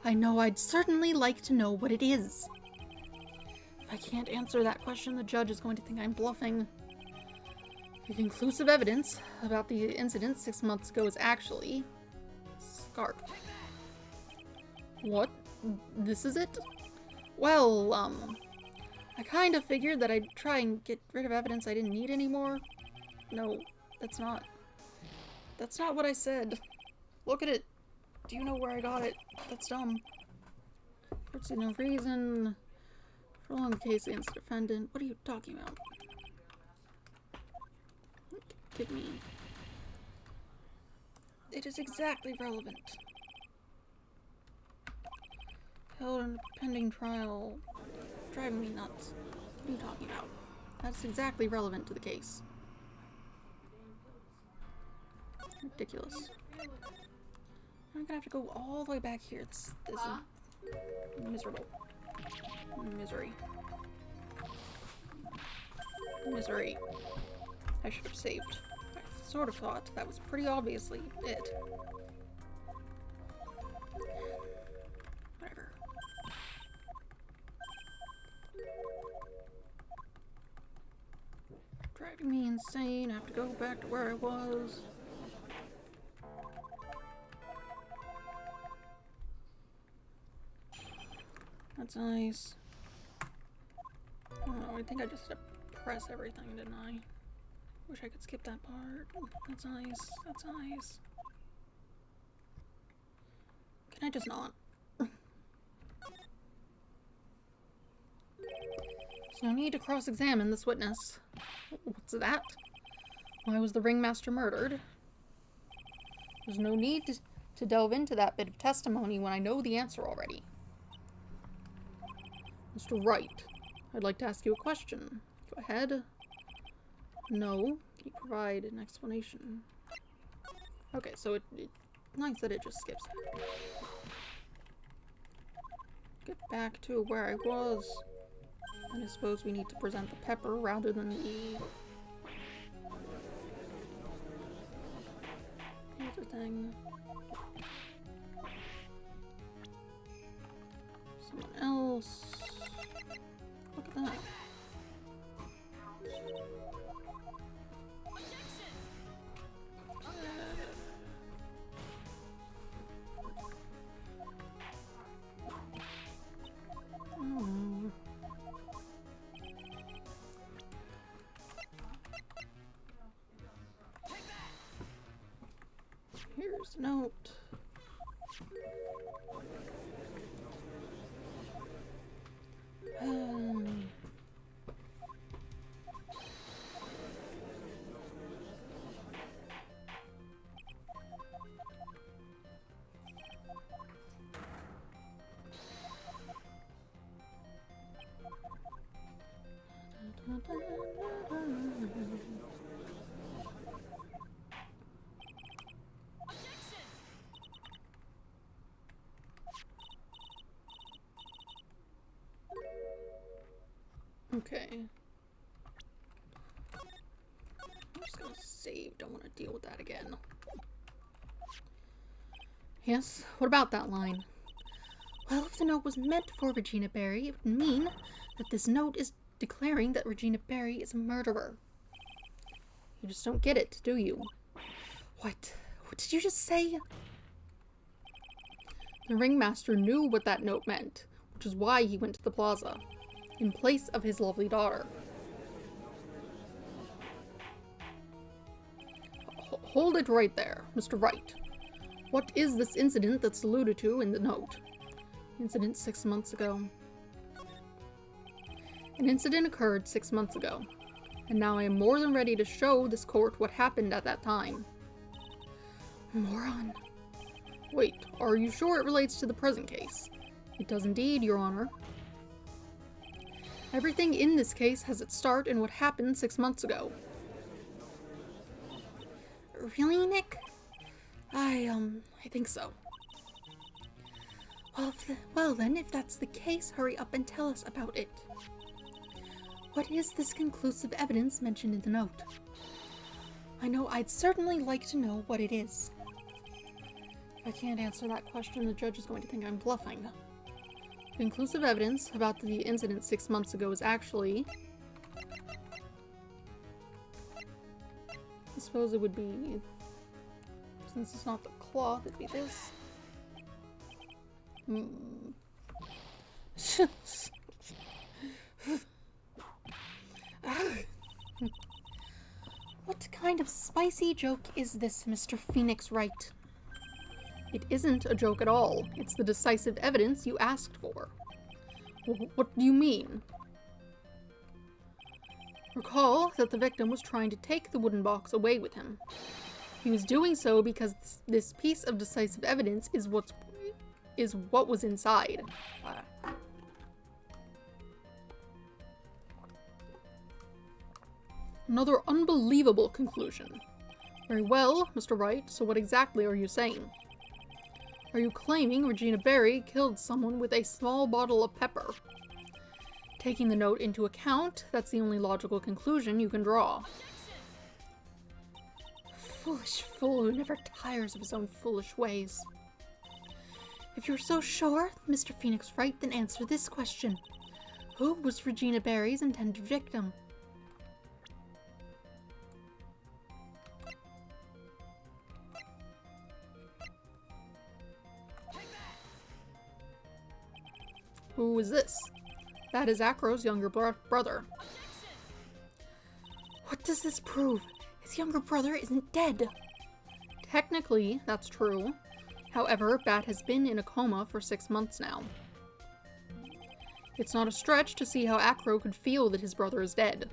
I know I'd certainly like to know what it is. If I can't answer that question, the judge is going to think I'm bluffing. The conclusive evidence about the incident 6 months ago is actually scarf. What? This is it? Well, I kind of figured that I'd try and get rid of evidence I didn't need anymore. No, that's not what I said. Look at it. Do you know where I got it? That's dumb. Court's no reason. Prolong the case against the defendant. What are you talking about? Give me. It is exactly relevant. Held in a pending trial. Driving me nuts. What are you talking about? That's exactly relevant to the case. Ridiculous. I'm gonna have to go all the way back here. This is miserable. Misery. Misery. I should have saved. I sort of thought that was pretty obviously it. Whatever. Driving me insane. I have to go back to where I was. That's nice. I think I just had to press everything, didn't I? Wish I could skip that part. That's nice. That's nice. Can I just not? There's no need to cross-examine this witness. What's that? Why was the ringmaster murdered? There's no need to delve into that bit of testimony when I know the answer already. Mr. Wright, I'd like to ask you a question. Go ahead. No. Can you provide an explanation? Okay, so it's nice that it just skips. Get back to where I was. And I suppose we need to present the pepper rather than the other thing. Someone else. Look at that. Here's a note. Okay. I'm just gonna save. Don't want to deal with that again. Yes? What about that line? Well, if the note was meant for Regina Barry, it would mean that this note is declaring that Regina Barry is a murderer. You just don't get it, do you? What? What did you just say? The ringmaster knew what that note meant, which is why he went to the plaza, in place of his lovely daughter. Hold it right there, Mr. Wright. What is this incident that's alluded to in the note? Incident 6 months ago. An incident occurred 6 months ago, and now I am more than ready to show this court what happened at that time. Moron. Wait, are you sure it relates to the present case? It does indeed, Your Honor. Everything in this case has its start in what happened 6 months ago. Really, Nick? I think so. Well then, if that's the case, hurry up and tell us about it. What is this conclusive evidence mentioned in the note? I know I'd certainly like to know what it is. If I can't answer that question, the judge is going to think I'm bluffing. Conclusive evidence about the incident 6 months ago is actually... I suppose it would be... Since it's not the cloth, it'd be this. What kind of spicy joke is this, Mr. Phoenix Wright? It isn't a joke at all. It's the decisive evidence you asked for. What do you mean? Recall that the victim was trying to take the wooden box away with him. He was doing so because this piece of decisive evidence is what was inside. Another unbelievable conclusion. Very well, Mr. Wright, so what exactly are you saying? Are you claiming Regina Barry killed someone with a small bottle of pepper? Taking the note into account, that's the only logical conclusion you can draw. Foolish fool who never tires of his own foolish ways. If you're so sure, Mr. Phoenix Wright, then answer this question. Who was Regina Barry's intended victim? Who is this? That is Acro's younger brother. What does this prove? His younger brother isn't dead. Technically, that's true. However, Bat has been in a coma for 6 months now. It's not a stretch to see how Acro could feel that his brother is dead.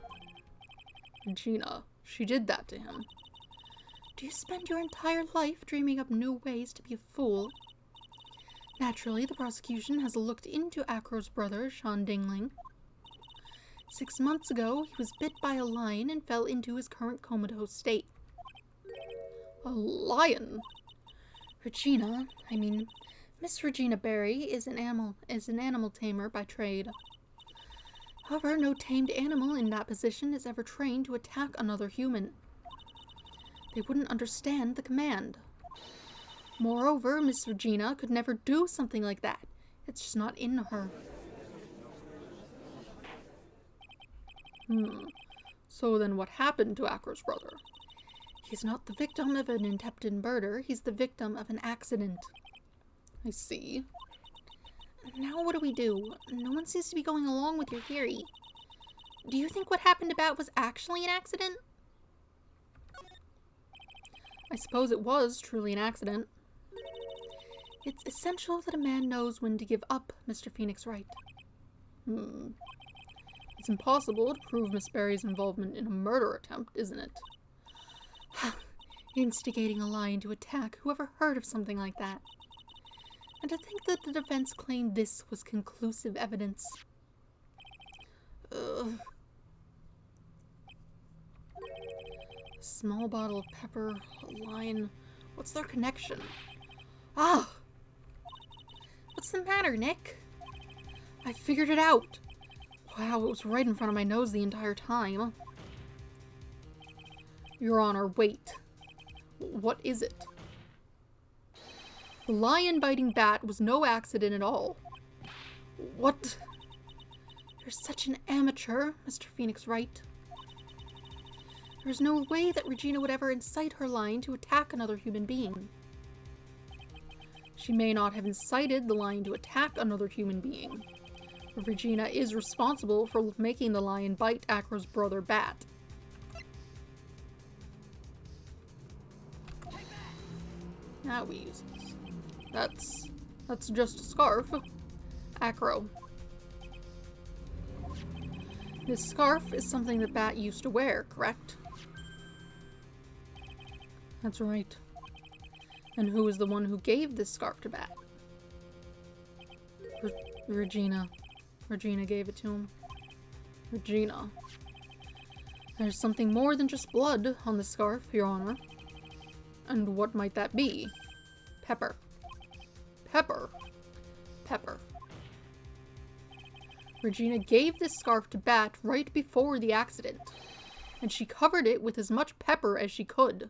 Gina, she did that to him. Do you spend your entire life dreaming up new ways to be a fool? Naturally, the prosecution has looked into Acro's brother, Sean Dingling. 6 months ago, he was bit by a lion and fell into his current comatose state. A lion? Miss Regina Berry is an animal tamer by trade. However, no tamed animal in that position is ever trained to attack another human. They wouldn't understand the command. Moreover, Miss Regina could never do something like that. It's just not in her. So then what happened to Acro's brother? He's not the victim of an attempted murder, he's the victim of an accident. I see. Now what do we do? No one seems to be going along with your theory. Do you think what happened to Bat was actually an accident? I suppose it was truly an accident. It's essential that a man knows when to give up, Mr. Phoenix Wright. It's impossible to prove Miss Berry's involvement in a murder attempt, isn't it? Instigating a lion to attack, whoever heard of something like that? And to think that the defense claimed this was conclusive evidence. A small bottle of pepper, a lion. What's their connection? Ah! What's the matter, Nick? I figured it out! Wow, it was right in front of my nose the entire time. Your Honor, wait. What is it? The lion-biting Bat was no accident at all. What? You're such an amateur, Mr. Phoenix Wright. There's no way that Regina would ever incite her lion to attack another human being. She may not have incited the lion to attack another human being, but Regina is responsible for making the lion bite Acro's brother Bat. Now we use this. That's just a scarf. Acro. This scarf is something that Bat used to wear, correct? That's right. And who is the one who gave this scarf to Bat? Regina. Regina gave it to him. Regina. There's something more than just blood on the scarf, Your Honor. And what might that be? Pepper. Pepper. Pepper. Regina gave this scarf to Bat right before the accident, and she covered it with as much pepper as she could.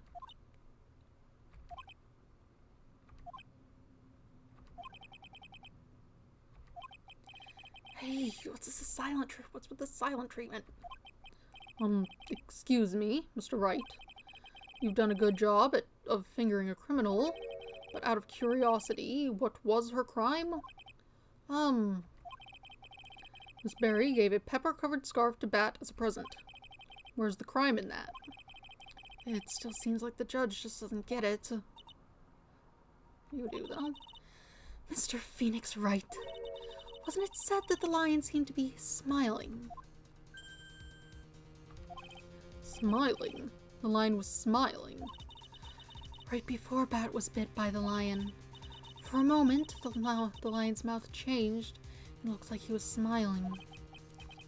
Hey, what's with the silent treatment? Excuse me, Mr. Wright. You've done a good job of fingering a criminal, but out of curiosity, what was her crime? Miss Berry gave a pepper-covered scarf to Bat as a present. Where's the crime in that? It still seems like the judge just doesn't get it. You do, though. Mr. Phoenix Wright. Wasn't it said that the lion seemed to be smiling? Smiling? The lion was smiling. Right before Bat was bit by the lion. For a moment, the lion's mouth changed, and it looked like he was smiling.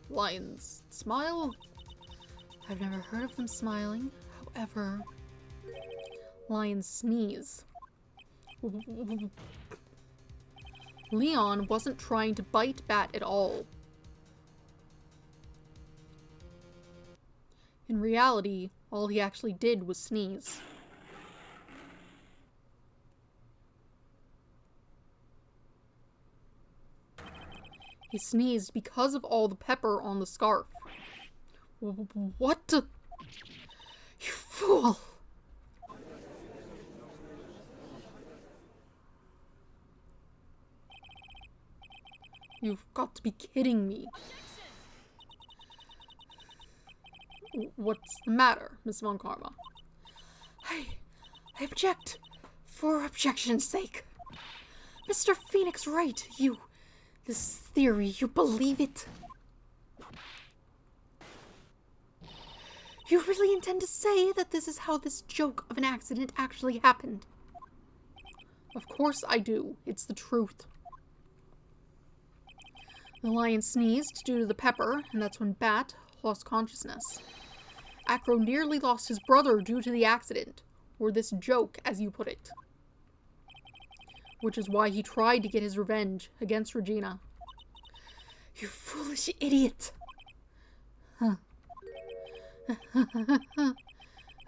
Lions smile? I've never heard of them smiling. However, lions sneeze. Leon wasn't trying to bite Bat at all. In reality, all he actually did was sneeze. He sneezed because of all the pepper on the scarf. What? You fool! You've got to be kidding me. What's the matter, Miss Von Karma? I object for objection's sake. Mr. Phoenix Wright, this theory, you believe it? You really intend to say that this is how this joke of an accident actually happened? Of course I do. It's the truth. The lion sneezed due to the pepper, and that's when Bat lost consciousness. Acro nearly lost his brother due to the accident, or this joke, as you put it. Which is why he tried to get his revenge against Regina. You foolish idiot! Huh. It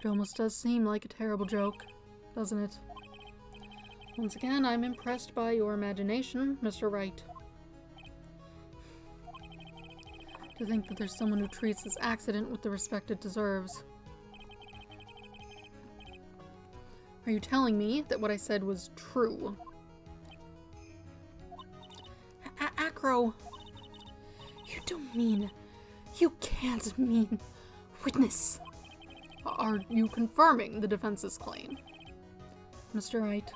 almost does seem like a terrible joke, doesn't it? Once again, I'm impressed by your imagination, Mr. Wright. To think that there's someone who treats this accident with the respect it deserves. Are you telling me that what I said was true? Acro, you can't mean witness. Are you confirming the defense's claim? Mr. Wright,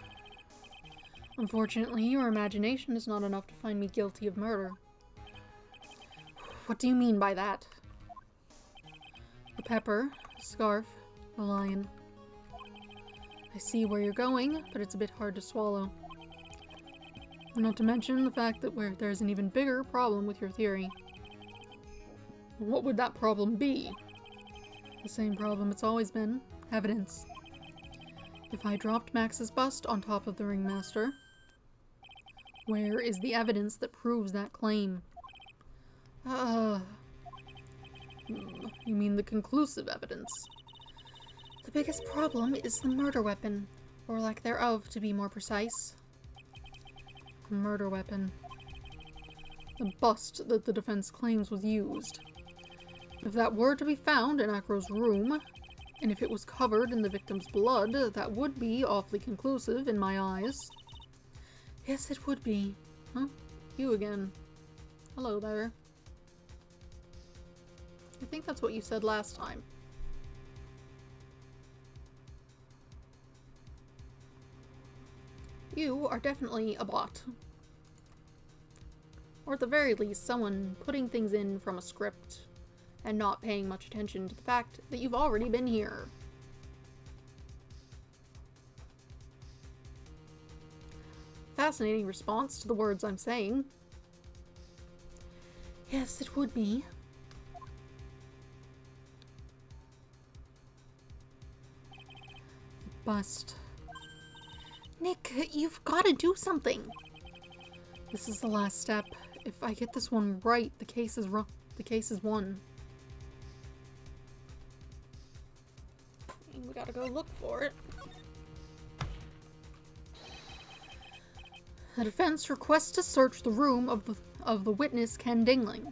unfortunately, your imagination is not enough to find me guilty of murder. What do you mean by that? The pepper, the scarf, the lion. I see where you're going, but it's a bit hard to swallow. Not to mention the fact that there's an even bigger problem with your theory. What would that problem be? The same problem it's always been. Evidence. If I dropped Max's bust on top of the ringmaster, where is the evidence that proves that claim? You mean the conclusive evidence? The biggest problem is the murder weapon, or lack thereof, to be more precise. The murder weapon. The bust that the defense claims was used. If that were to be found in Acro's room, and if it was covered in the victim's blood, that would be awfully conclusive in my eyes. Yes, it would be. Huh? You again. Hello there. I think that's what you said last time. You are definitely a bot. Or at the very least, someone putting things in from a script and not paying much attention to the fact that you've already been here. Fascinating response to the words I'm saying. Yes, it would be. Bust. Nick, you've got to do something. This is the last step. If I get this one right, the case is won. We gotta go look for it. The defense requests to search the room of the witness Ken Dingling.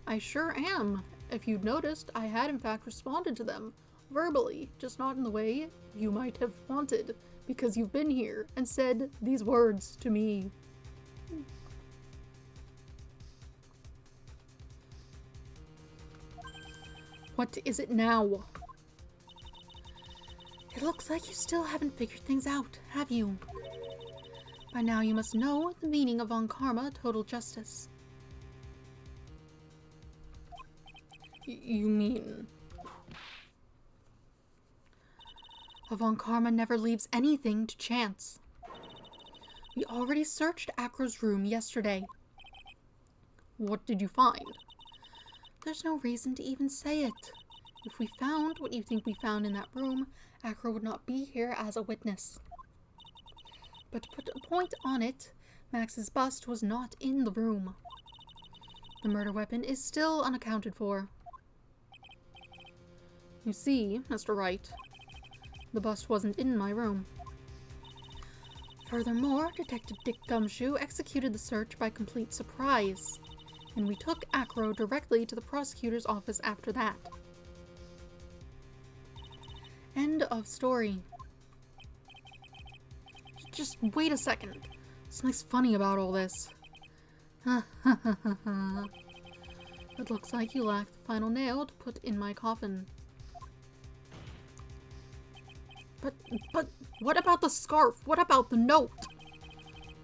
I sure am. If you'd noticed, I had in fact responded to them verbally, just not in the way you might have wanted, because you've been here and said these words to me. What is it now? It looks like you still haven't figured things out, have you? By now you must know the meaning of Von Karma total justice. You mean? Von Karma never leaves anything to chance. We already searched Acro's room yesterday. What did you find? There's no reason to even say it. If we found what you think we found in that room, Acro would not be here as a witness. But to put a point on it, Max's bust was not in the room. The murder weapon is still unaccounted for. You see, Mr. Wright, the bust wasn't in my room. Furthermore, Detective Dick Gumshoe executed the search by complete surprise, and we took Acro directly to the prosecutor's office after that. End of story. Just wait a second. Something's funny about all this. It looks like you lack the final nail to put in my coffin. But what about the scarf? What about the note?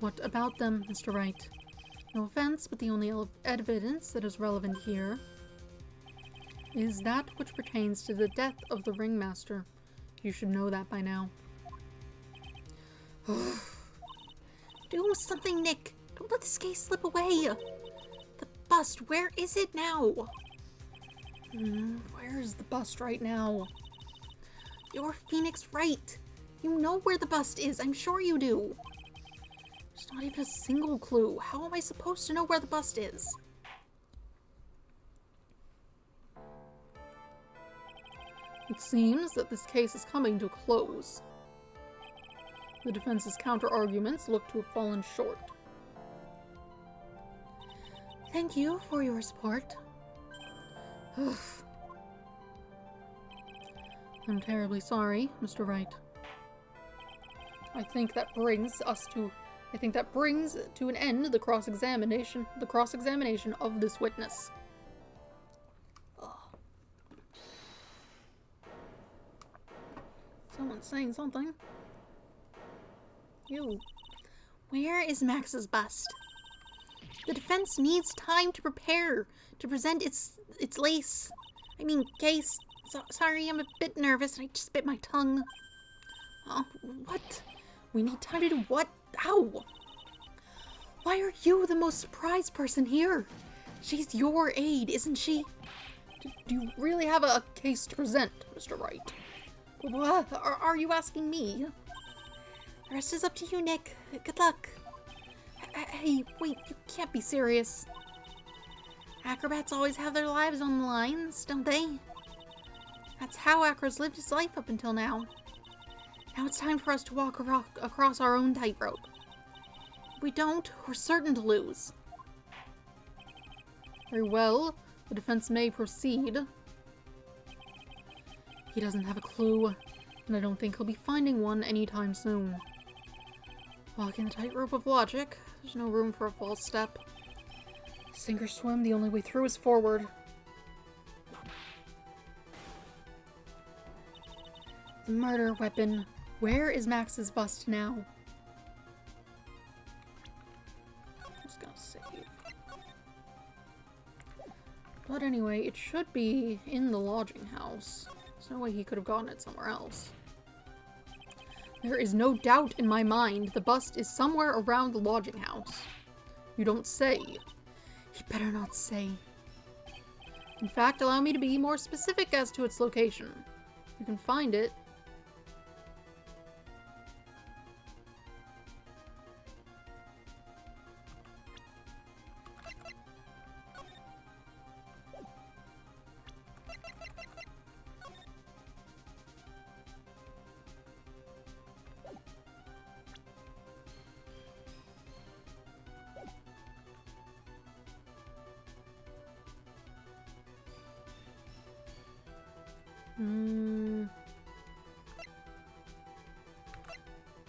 What about them, Mr. Wright? No offense, but the only evidence that is relevant here is that which pertains to the death of the ringmaster. You should know that by now. Do something, Nick. Don't let this case slip away. The bust, where is it now? Where is the bust right now? You're Phoenix Wright. You know where the bust is. I'm sure you do. There's not even a single clue. How am I supposed to know where the bust is? It seems that this case is coming to a close. The defense's counter-arguments look to have fallen short. Thank you for your support. I'm terribly sorry, Mr. Wright. I think that brings to an end the cross-examination of this witness. Someone's saying something. You. Where is Max's bust? The defense needs time to prepare to present its case. Sorry, I'm a bit nervous. I just bit my tongue. Oh, what? We need time to do what? How? Why are you the most surprised person here? She's your aide, isn't she? Do you really have a case to present, Mr. Wright? What? Are you asking me? The rest is up to you, Nick. Good luck. Hey, wait, you can't be serious. Acrobats always have their lives on the lines, don't they? That's how Acro's lived his life up until now. Now it's time for us to walk across our own tightrope. If we don't, we're certain to lose. Very well. The defense may proceed. He doesn't have a clue, and I don't think he'll be finding one anytime soon. Walking the tightrope of logic, there's no room for a false step. Sink or swim, the only way through is forward. The murder weapon. Where is Max's bust now? Just gonna save. But anyway, it should be in the lodging house. There's no way he could have gotten it somewhere else. There is no doubt in my mind the bust is somewhere around the lodging house. You don't say. You better not say. In fact, allow me to be more specific as to its location. You can find it.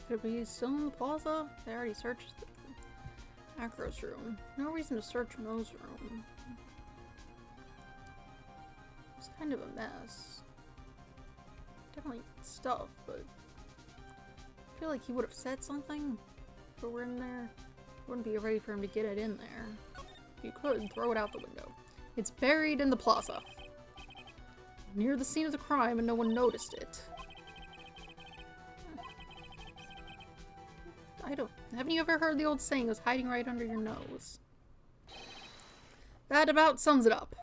Could we still in the plaza? They already searched Acro's room. No reason to search Mo's room. It's kind of a mess. Definitely stuff, but I feel like he would have said something if it were in there. Wouldn't be ready for him to get it in there. If you could, throw it out the window. It's buried in the plaza. Near the scene of the crime and no one noticed it. Haven't you ever heard the old saying, it was hiding right under your nose? That about sums it up.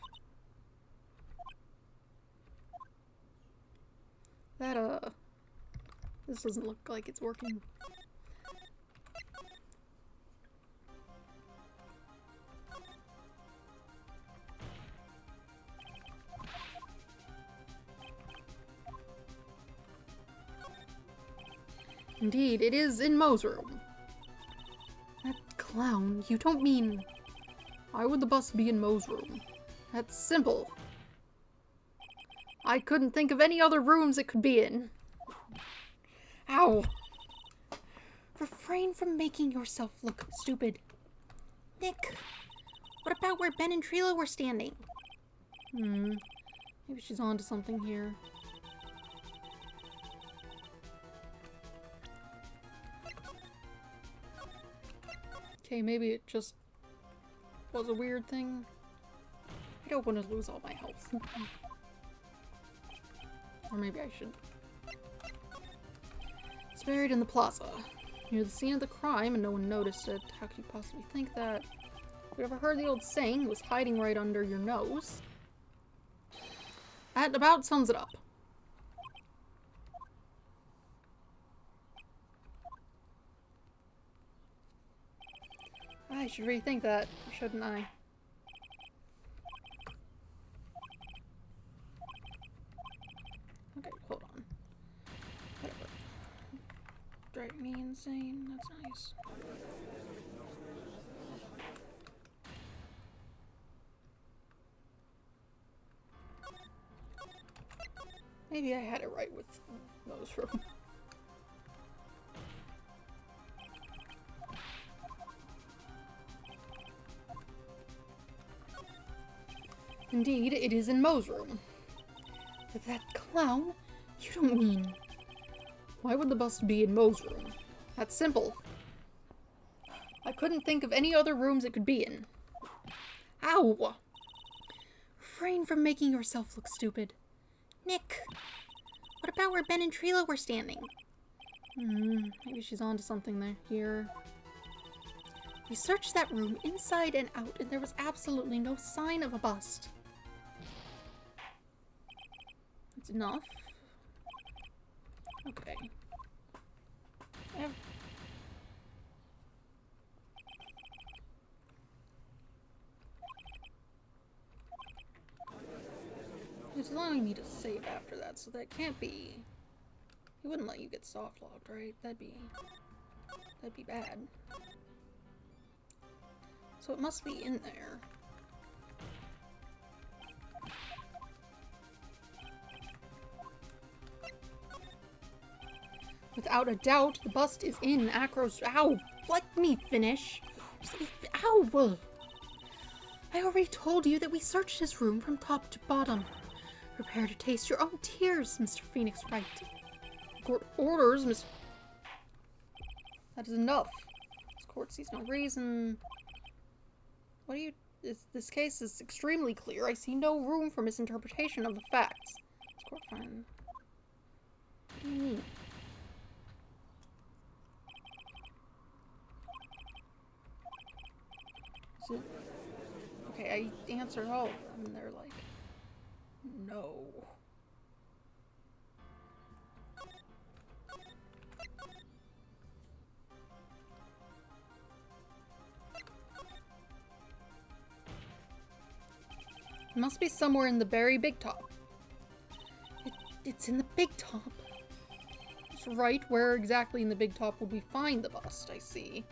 This doesn't look like it's working. Indeed, it is in Mo's room. That clown, you don't mean... Why would the bust be in Mo's room? That's simple. I couldn't think of any other rooms it could be in. Ow! Refrain from making yourself look stupid. Nick, what about where Ben and Trilo were standing? Maybe she's onto something here. Okay, maybe it just was a weird thing. I don't want to lose all my health. Or maybe I should. It's buried in the plaza, near the scene of the crime, and no one noticed it. How could you possibly think that? Have you ever heard the old saying, it was hiding right under your nose? That about sums it up. I should rethink that, shouldn't I? Okay, hold on. Whatever. Driving me insane, that's nice. Maybe I had it right with those room. Indeed, it is in Moe's room. But that clown? You don't mean... Why would the bust be in Moe's room? That's simple. I couldn't think of any other rooms it could be in. Ow! Refrain from making yourself look stupid. Nick, what about where Ben and Trilo were standing? Maybe she's onto something there. Here. We searched that room inside and out, and there was absolutely no sign of a bust. That's enough. Okay. It's allowing me to save after that, so that can't be... He wouldn't let you get soft locked, right? That'd be bad. So it must be in there. Without a doubt, the bust is in Acro's... Ow! Let me finish! Ow! I already told you that we searched his room from top to bottom. Prepare to taste your own tears, Mr. Phoenix Wright. Court orders, Mr. That is enough. This court sees no reason. What do you... This case is extremely clear. I see no room for misinterpretation of the facts. This court find... What do you mean? Is it... Okay, I answered all of them, and they're like... No. It must be somewhere in the very big top. It's in the big top. It's right where exactly in the big top would we find the bust, I see.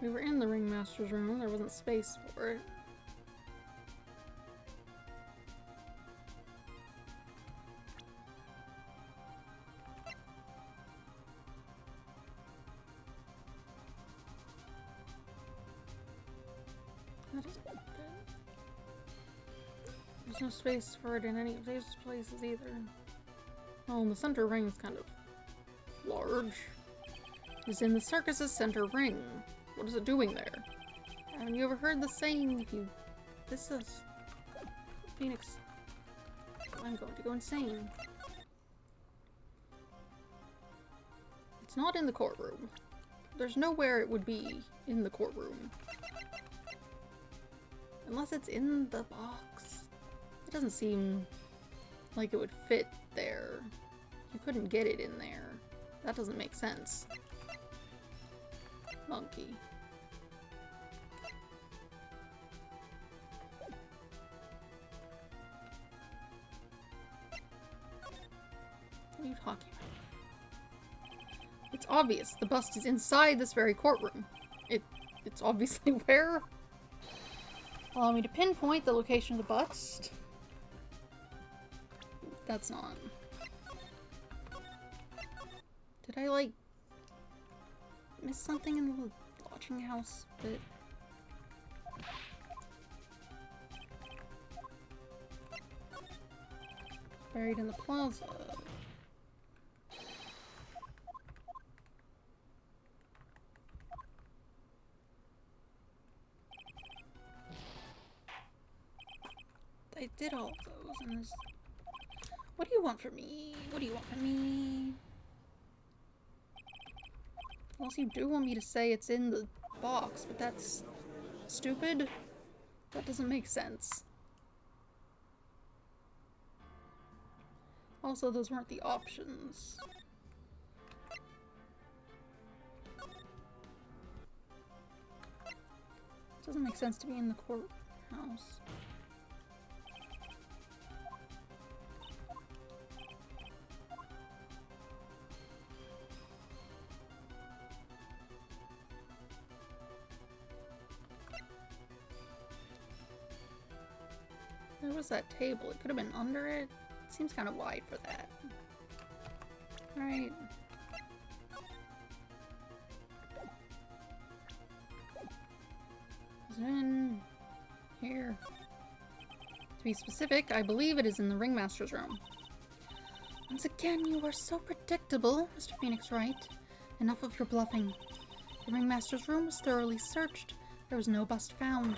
We were in the ringmaster's room, there wasn't space for it. That is good. There's no space for it in any of these places either. Oh, and the center ring is kind of large. It's in the circus's center ring. What is it doing there? Haven't you ever heard the saying, if you... This is... Phoenix... I'm going to go insane. It's not in the courtroom. There's nowhere it would be in the courtroom. Unless it's in the box. It doesn't seem like it would fit there. You couldn't get it in there. That doesn't make sense. Monkey. What are you talking about? It's obvious. The bust is inside this very courtroom. It's obviously where? Allow me to pinpoint the location of the bust. that's not. Did I, like, miss something in the lodging house bit? Buried in the plaza. I did all of those in this. What do you want from me? What do you want from me? Unless you do want me to say it's in the box, but that's stupid. That doesn't make sense. Also, those weren't the options. It doesn't make sense to be in the courthouse. Where was that table? It could have been under it. Seems kind of wide for that. Alright. Is it in here? To be specific, I believe it is in the ringmaster's room. Once again, you are so predictable, Mr. Phoenix Wright. Enough of your bluffing. The ringmaster's room was thoroughly searched. There was no bust found.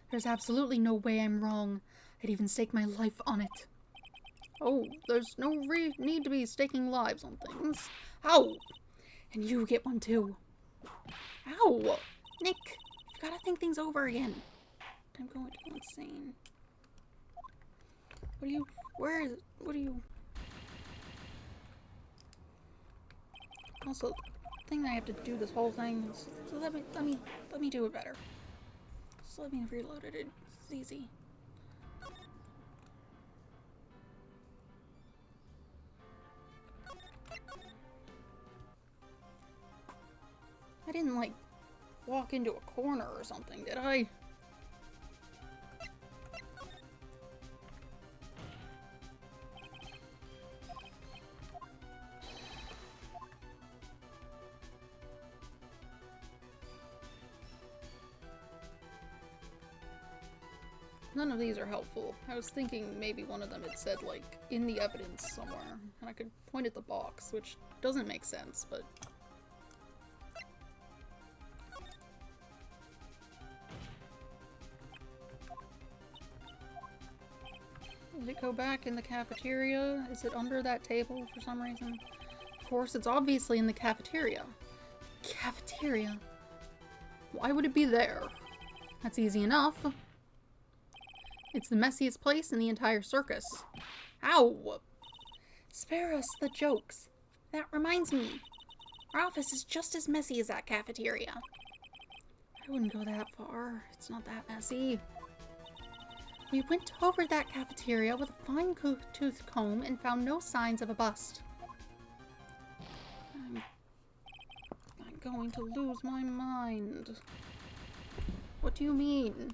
There's absolutely no way I'm wrong. I'd even stake my life on it. Oh, there's no need to be staking lives on things. Ow! And you get one too. Ow! Nick, you've gotta think things over again. I'm going to go insane. Where is it? What are you? Also, the thing I have to do this whole thing, so let me do it better. Just let me reload it, it's easy. I didn't, like, walk into a corner or something, did I? None of these are helpful. I was thinking maybe one of them had said, like, in the evidence somewhere, and I could point at the box, which doesn't make sense, but... Did it go back in the cafeteria? Is it under that table for some reason? Of course, it's obviously in the cafeteria. Cafeteria? Why would it be there? That's easy enough. It's the messiest place in the entire circus. Ow! Spare us the jokes. That reminds me. Our office is just as messy as that cafeteria. I wouldn't go that far. It's not that messy. We went over that cafeteria with a fine-tooth comb and found no signs of a bust. I'm going to lose my mind. What do you mean?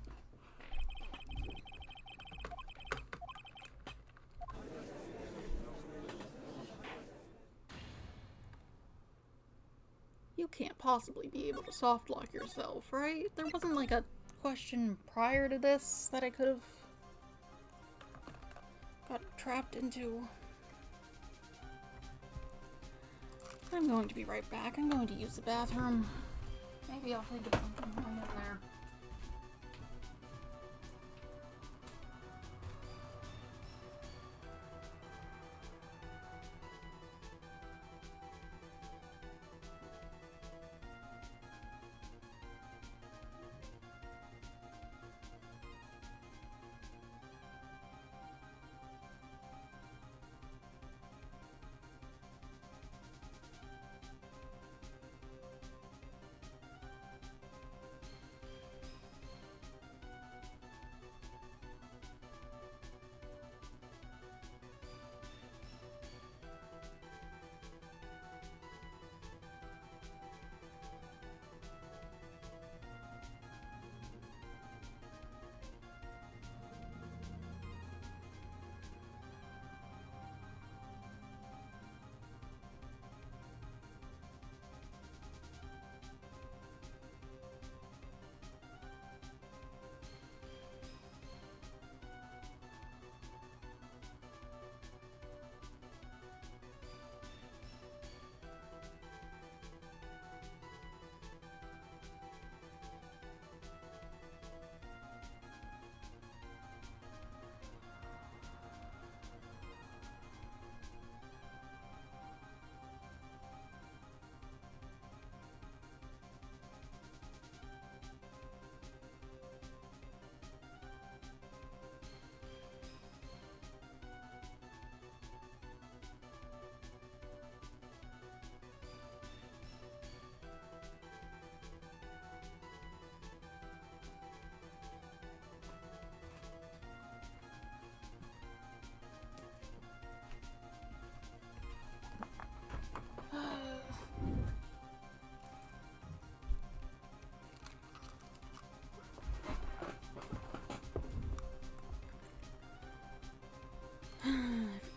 You can't possibly be able to softlock yourself, right? There wasn't like a question prior to this that I could have got trapped into. I'm going to be right back. I'm going to use the bathroom. Maybe I'll think of something when I get there.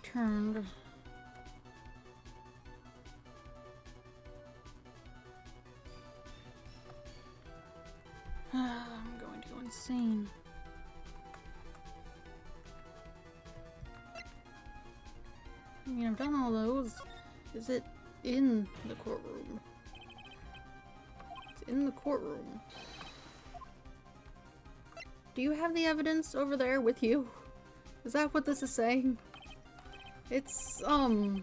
returned. I'm going to go insane. I mean, I've done all those. Is it in the courtroom? It's in the courtroom. Do you have the evidence over there with you? Is that what this is saying? It's, why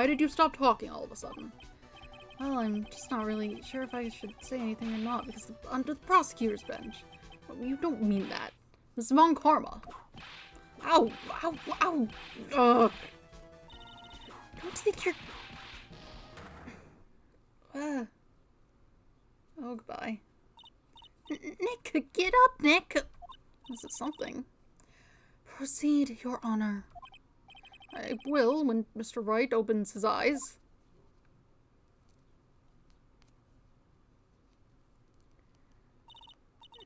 did you stop talking all of a sudden? Well, I'm just not really sure if I should say anything or not, because under the prosecutor's bench. You don't mean that. Miss Von Karma. Ow! Ow! Ow! Ugh! Don't think you're... Oh, goodbye. Nick, get up, Nick! This is something. Proceed, Your Honor. I will when Mr. Wright opens his eyes.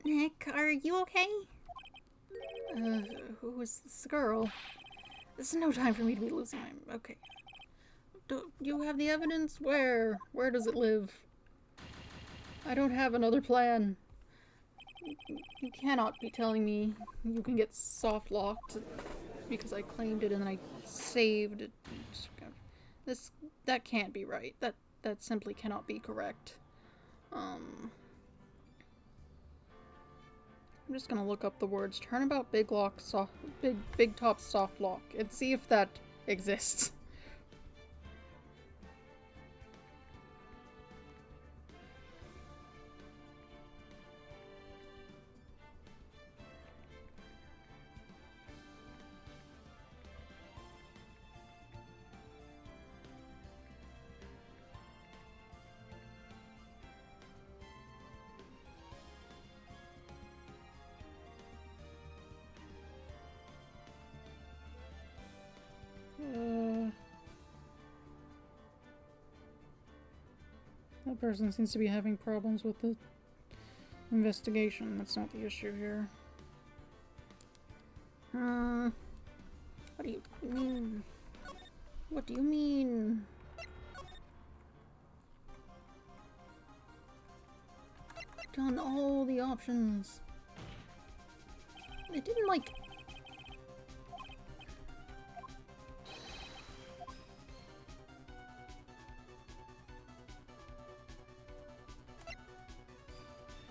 Nick, are you okay? Who is this girl? There's no time for me to be losing my... Okay. Do you have the evidence? Where? Where does it live? I don't have another plan. You cannot be telling me you can get soft locked because I claimed it and then I saved it. That can't be right. That simply cannot be correct. I'm just gonna look up the words turnabout big lock soft big top soft lock and see if that exists. That person seems to be having problems with the investigation. That's not the issue here. What do you mean? What do you mean? Done all the options. It didn't like...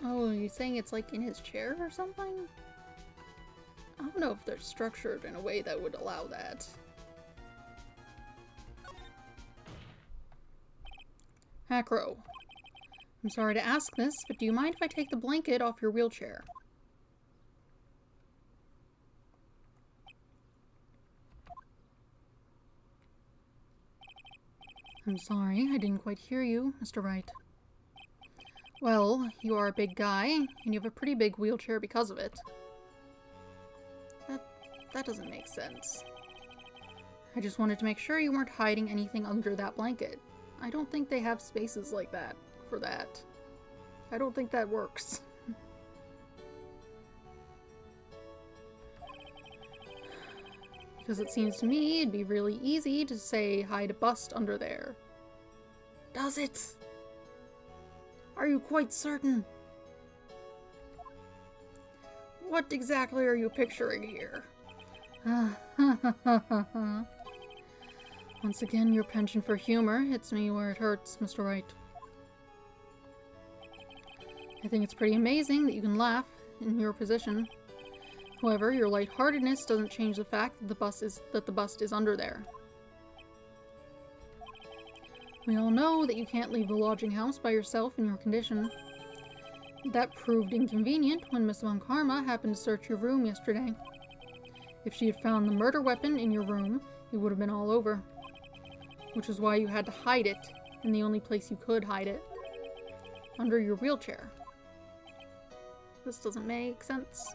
Oh, are you saying it's like in his chair or something? I don't know if they're structured in a way that would allow that. Acro. I'm sorry to ask this, but do you mind if I take the blanket off your wheelchair? I'm sorry, I didn't quite hear you, Mr. Wright. Well, you are a big guy, and you have a pretty big wheelchair because of it. That doesn't make sense. I just wanted to make sure you weren't hiding anything under that blanket. I don't think they have spaces like that for that. I don't think that works. Because it seems to me it'd be really easy to say hide a bust under there. Does it? Are you quite certain? What exactly are you picturing here? Once again, your penchant for humor hits me where it hurts, Mr. Wright. I think it's pretty amazing that you can laugh in your position. However, your lightheartedness doesn't change the fact that the bust is under there. We all know that you can't leave the lodging house by yourself in your condition. That proved inconvenient when Miss Von Karma happened to search your room yesterday. If she had found the murder weapon in your room, it would have been all over. Which is why you had to hide it, in the only place you could hide it. Under your wheelchair. This doesn't make sense.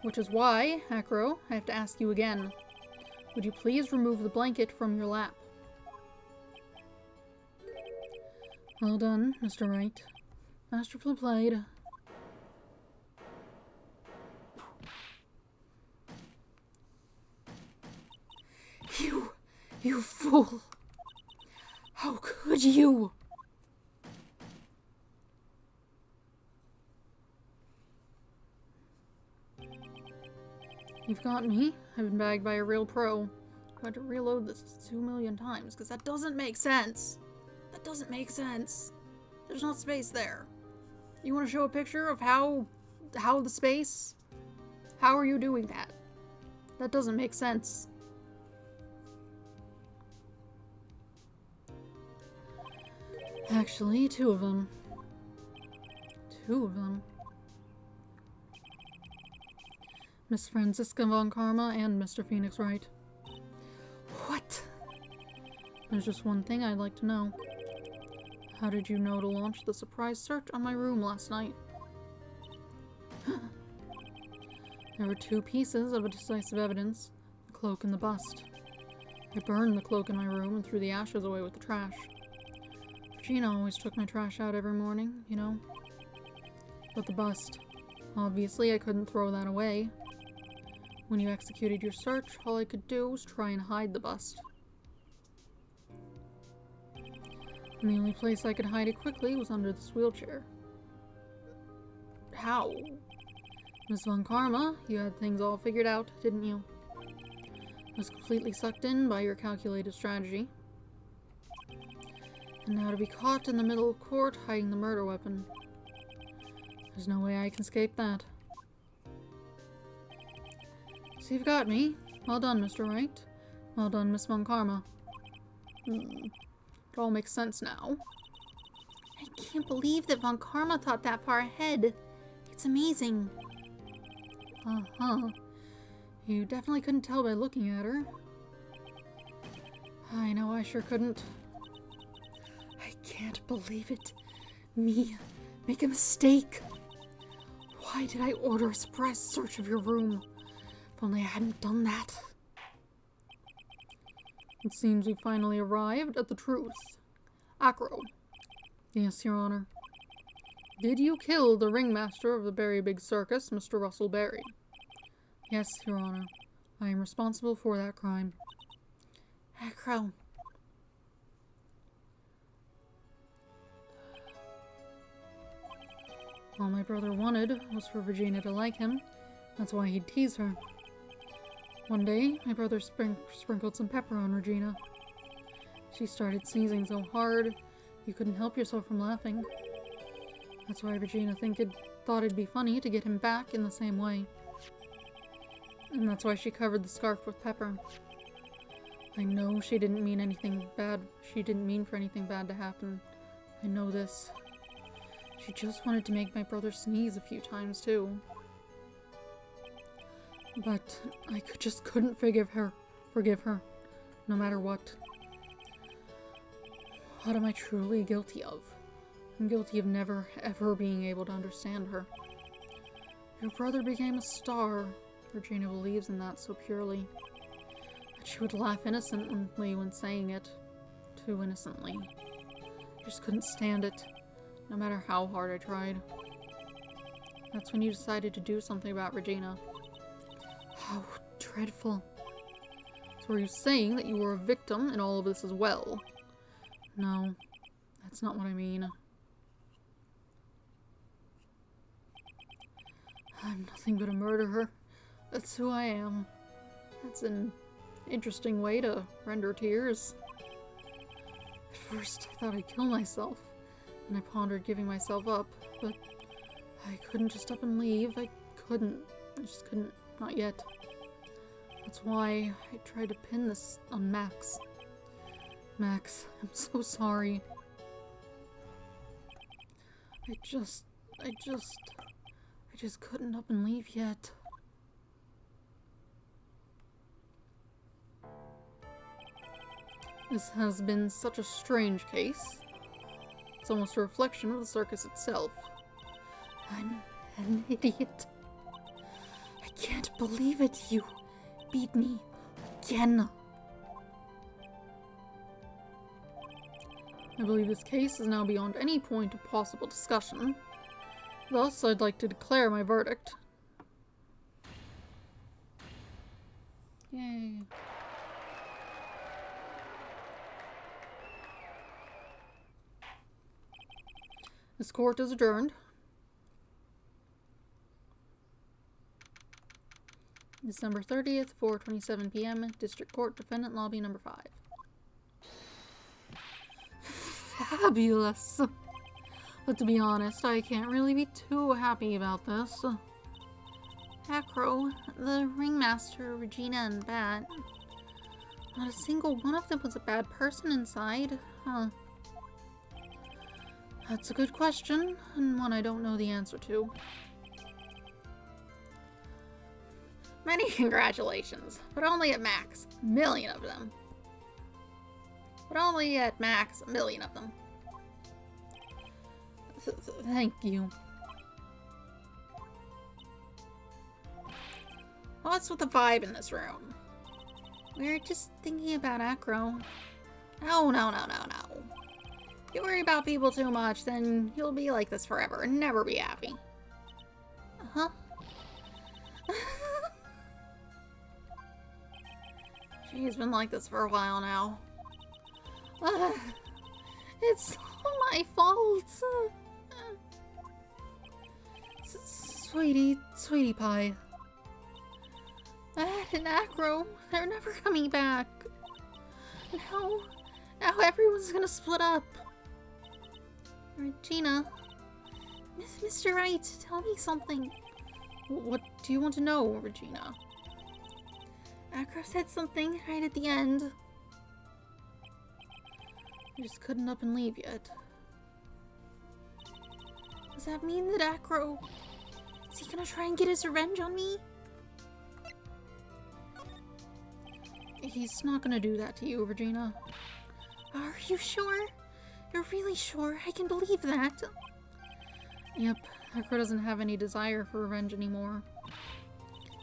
Which is why, Acro, I have to ask you again. Would you please remove the blanket from your lap? Well done, Mr. Wright. Masterfully played. fool! How could you? You've got me. I've been bagged by a real pro. I had to reload this 2 million times, because that doesn't make sense. That doesn't make sense. There's not space there. You want to show a picture of how the space? How are you doing that? That doesn't make sense. Actually, 2 of them. 2 of them. Miss Franziska von Karma and Mr. Phoenix Wright. What? There's just one thing I'd like to know. How did you know to launch the surprise search on my room last night? There were 2 pieces of decisive evidence, the cloak and the bust. I burned the cloak in my room and threw the ashes away with the trash. Regina always took my trash out every morning, you know. But the bust. Obviously, I couldn't throw that away. When you executed your search, all I could do was try and hide the bust. And the only place I could hide it quickly was under this wheelchair. How? Miss Von Karma, you had things all figured out, didn't you? I was completely sucked in by your calculated strategy. And now to be caught in the middle of court hiding the murder weapon. There's no way I can escape that. So you've got me. Well done, Mr. Wright. Well done, Miss Von Karma. It all makes sense now. I can't believe that Von Karma thought that far ahead. It's amazing. Uh-huh. You definitely couldn't tell by looking at her. I know I sure couldn't. I can't believe it. Me make a mistake. Why did I order a surprise search of your room? If only I hadn't done that. It seems we finally arrived at the truth. Acro. Yes, Your Honor. Did you kill the ringmaster of the Berry Big Circus, Mr. Russell Berry? Yes, Your Honor. I am responsible for that crime. Acro. All my brother wanted was for Regina to like him. That's why he'd tease her. One day, my brother sprinkled some pepper on Regina. She started sneezing so hard, you couldn't help yourself from laughing. That's why Regina thought it'd be funny to get him back in the same way. And that's why she covered the scarf with pepper. I know she didn't mean anything bad. She didn't mean for anything bad to happen. I know this. She just wanted to make my brother sneeze a few times, too. But I just couldn't forgive her, no matter what. What am I truly guilty of? I'm guilty of never, ever being able to understand her. Your brother became a star. Regina believes in that so purely. But she would laugh innocently when saying it. Too innocently. I just couldn't stand it, no matter how hard I tried. That's when you decided to do something about Regina. How dreadful. So are you saying that you were a victim in all of this as well? No, that's not what I mean. I'm nothing but a murderer. That's who I am. That's an interesting way to render tears. At first, I thought I'd kill myself, and I pondered giving myself up, but I couldn't just up and leave. I just couldn't. Not yet. That's why I tried to pin this on Max. Max, I'm so sorry. I just couldn't up and leave yet. This has been such a strange case. It's almost a reflection of the circus itself. I'm an idiot. I can't believe it. You beat me again. I believe this case is now beyond any point of possible discussion. Thus, I'd like to declare my verdict. Yay. This court is adjourned. December 30th, 4:27 p.m. District Court, Defendant Lobby number 5. Fabulous! But to be honest, I can't really be too happy about this. Acro, the ringmaster, Regina, and Bat. Not a single one of them was a bad person inside, huh? That's a good question, and one I don't know the answer to. Many congratulations, but only at max. A million of them. But only at max, a million of them. Thank you. What's with the vibe in this room? We're just thinking about Acro. No. If you worry about people too much, then you'll be like this forever and never be happy. Uh-huh. She's been like this for a while now. It's all my fault. Sweetie pie. Bat and Acro, they're never coming back. Now everyone's gonna split up. Regina, Mr. Wright, tell me something. What do you want to know, Regina? Acro said something right at the end. I just couldn't up and leave yet. Does that mean that Acro... is he gonna try and get his revenge on me? He's not gonna do that to you, Regina. Are you sure? You're really sure? I can believe that. Yep, Acro doesn't have any desire for revenge anymore.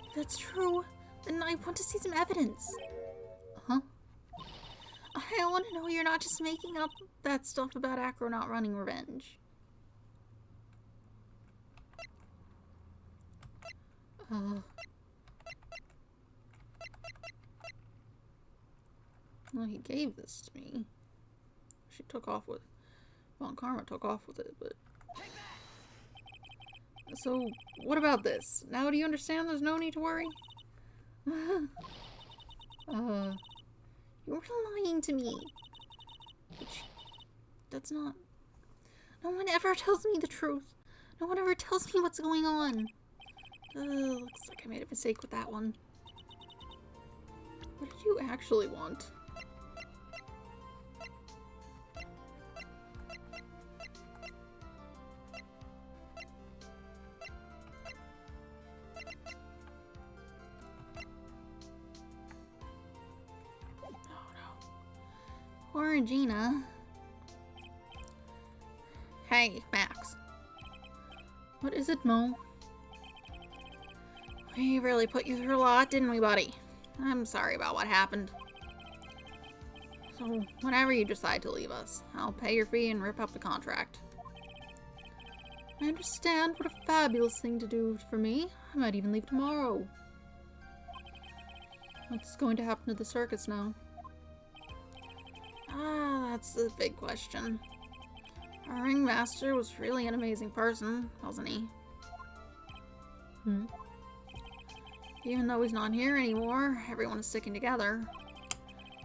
If that's true, then I want to see some evidence. Huh? I want to know you're not just making up that stuff about Acro not running revenge. Well, he gave this to me. She took off with... Von Karma took off with it, but... So, what about this? Now do you understand there's no need to worry? You're lying to me. That's not... No one ever tells me the truth. No one ever tells me what's going on. Looks like I made a mistake with that one. What did you actually want? Poor Regina. Hey, Max. What is it, Mo? We really put you through a lot, didn't we, buddy? I'm sorry about what happened. So, whenever you decide to leave us, I'll pay your fee and rip up the contract. I understand. What a fabulous thing to do for me. I might even leave tomorrow. What's going to happen to the circus now? That's the big question. Our ringmaster was really an amazing person, wasn't he? Even though he's not here anymore, everyone is sticking together.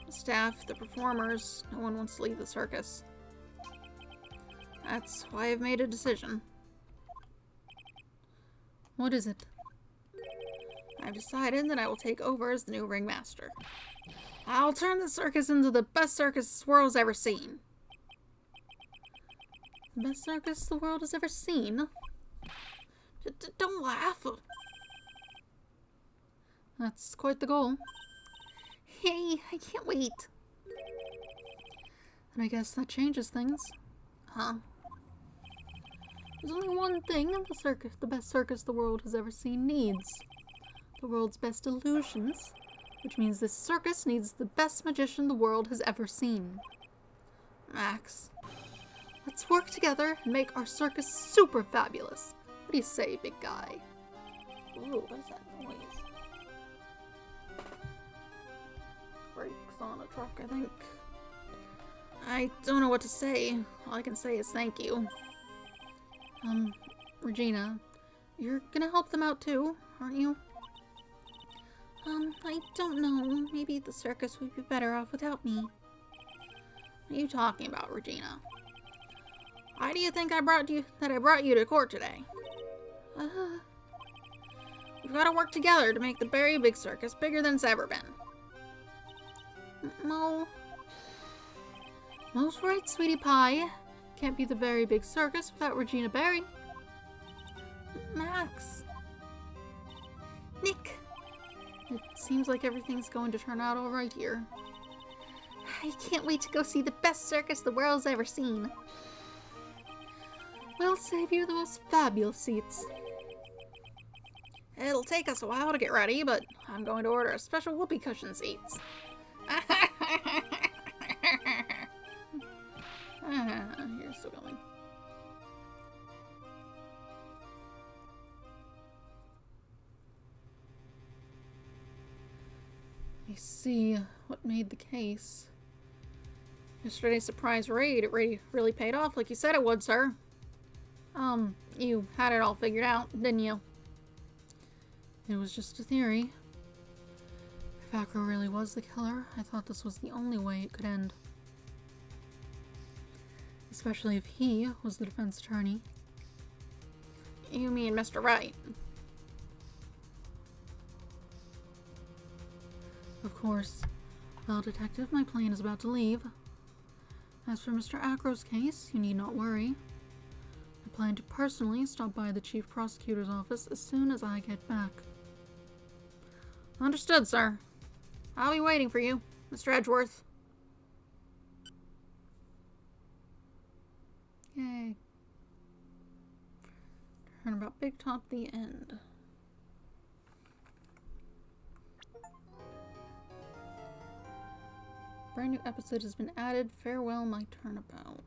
The staff, the performers, no one wants to leave the circus. That's why I've made a decision. What is it? I've decided that I will take over as the new ringmaster. I'll turn the circus into the best circus this world's ever seen. The best circus the world has ever seen? Don't laugh. That's quite the goal. Hey, I can't wait. And I guess that changes things. Huh? There's only one thing the best circus the world has ever seen needs. The world's best illusions. Which means this circus needs the best magician the world has ever seen. Max. Let's work together and make our circus super fabulous. What do you say, big guy? Ooh, what is that noise? Brakes on a truck, I think. I don't know what to say. All I can say is thank you. Regina, you're gonna help them out too, aren't you? I don't know. Maybe the circus would be better off without me. What are you talking about, Regina? Why do you think I brought you to court today? We've got to work together to make the Berry Big Circus bigger than it's ever been. Most right, sweetie pie. Can't be the Berry Big Circus without Regina Berry. Max. Nick. It seems like everything's going to turn out all right here. I can't wait to go see the best circus the world's ever seen. We'll save you the most fabulous seats. It'll take us a while to get ready, but I'm going to order a special whoopee cushion seats. You're still going. I see what made the case. Yesterday's surprise raid, it really paid off like you said it would, sir. You had it all figured out, didn't you? It was just a theory. If Acro really was the killer, I thought this was the only way it could end. Especially if he was the defense attorney. You mean Mr. Wright? Of course. Well, Detective, my plane is about to leave. As for Mr. Acro's case, you need not worry. I plan to personally stop by the Chief Prosecutor's office as soon as I get back. Understood, sir. I'll be waiting for you, Mr. Edgeworth. Yay. Turnabout Big Top, the end. Brand new episode has been added. Farewell, my turnabout.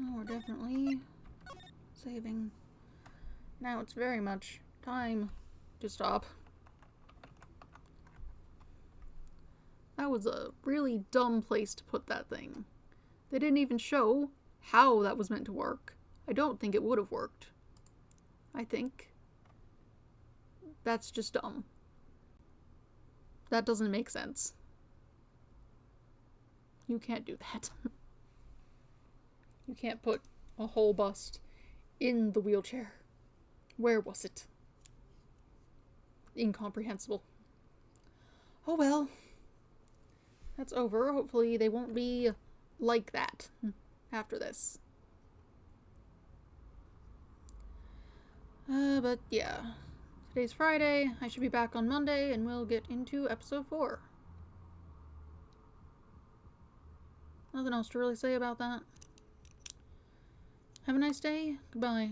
Oh, we're definitely saving. Now it's very much time to stop. That was a really dumb place to put that thing. They didn't even show how that was meant to work. I don't think it would have worked. I think that's just dumb. That doesn't make sense. You can't do that. You can't put a whole bust in the wheelchair. Where was it? Incomprehensible. Oh well. That's over. Hopefully they won't be like that after this. But yeah. Today's Friday. I should be back on Monday and we'll get into episode 4. Nothing else to really say about that. Have a nice day. Goodbye.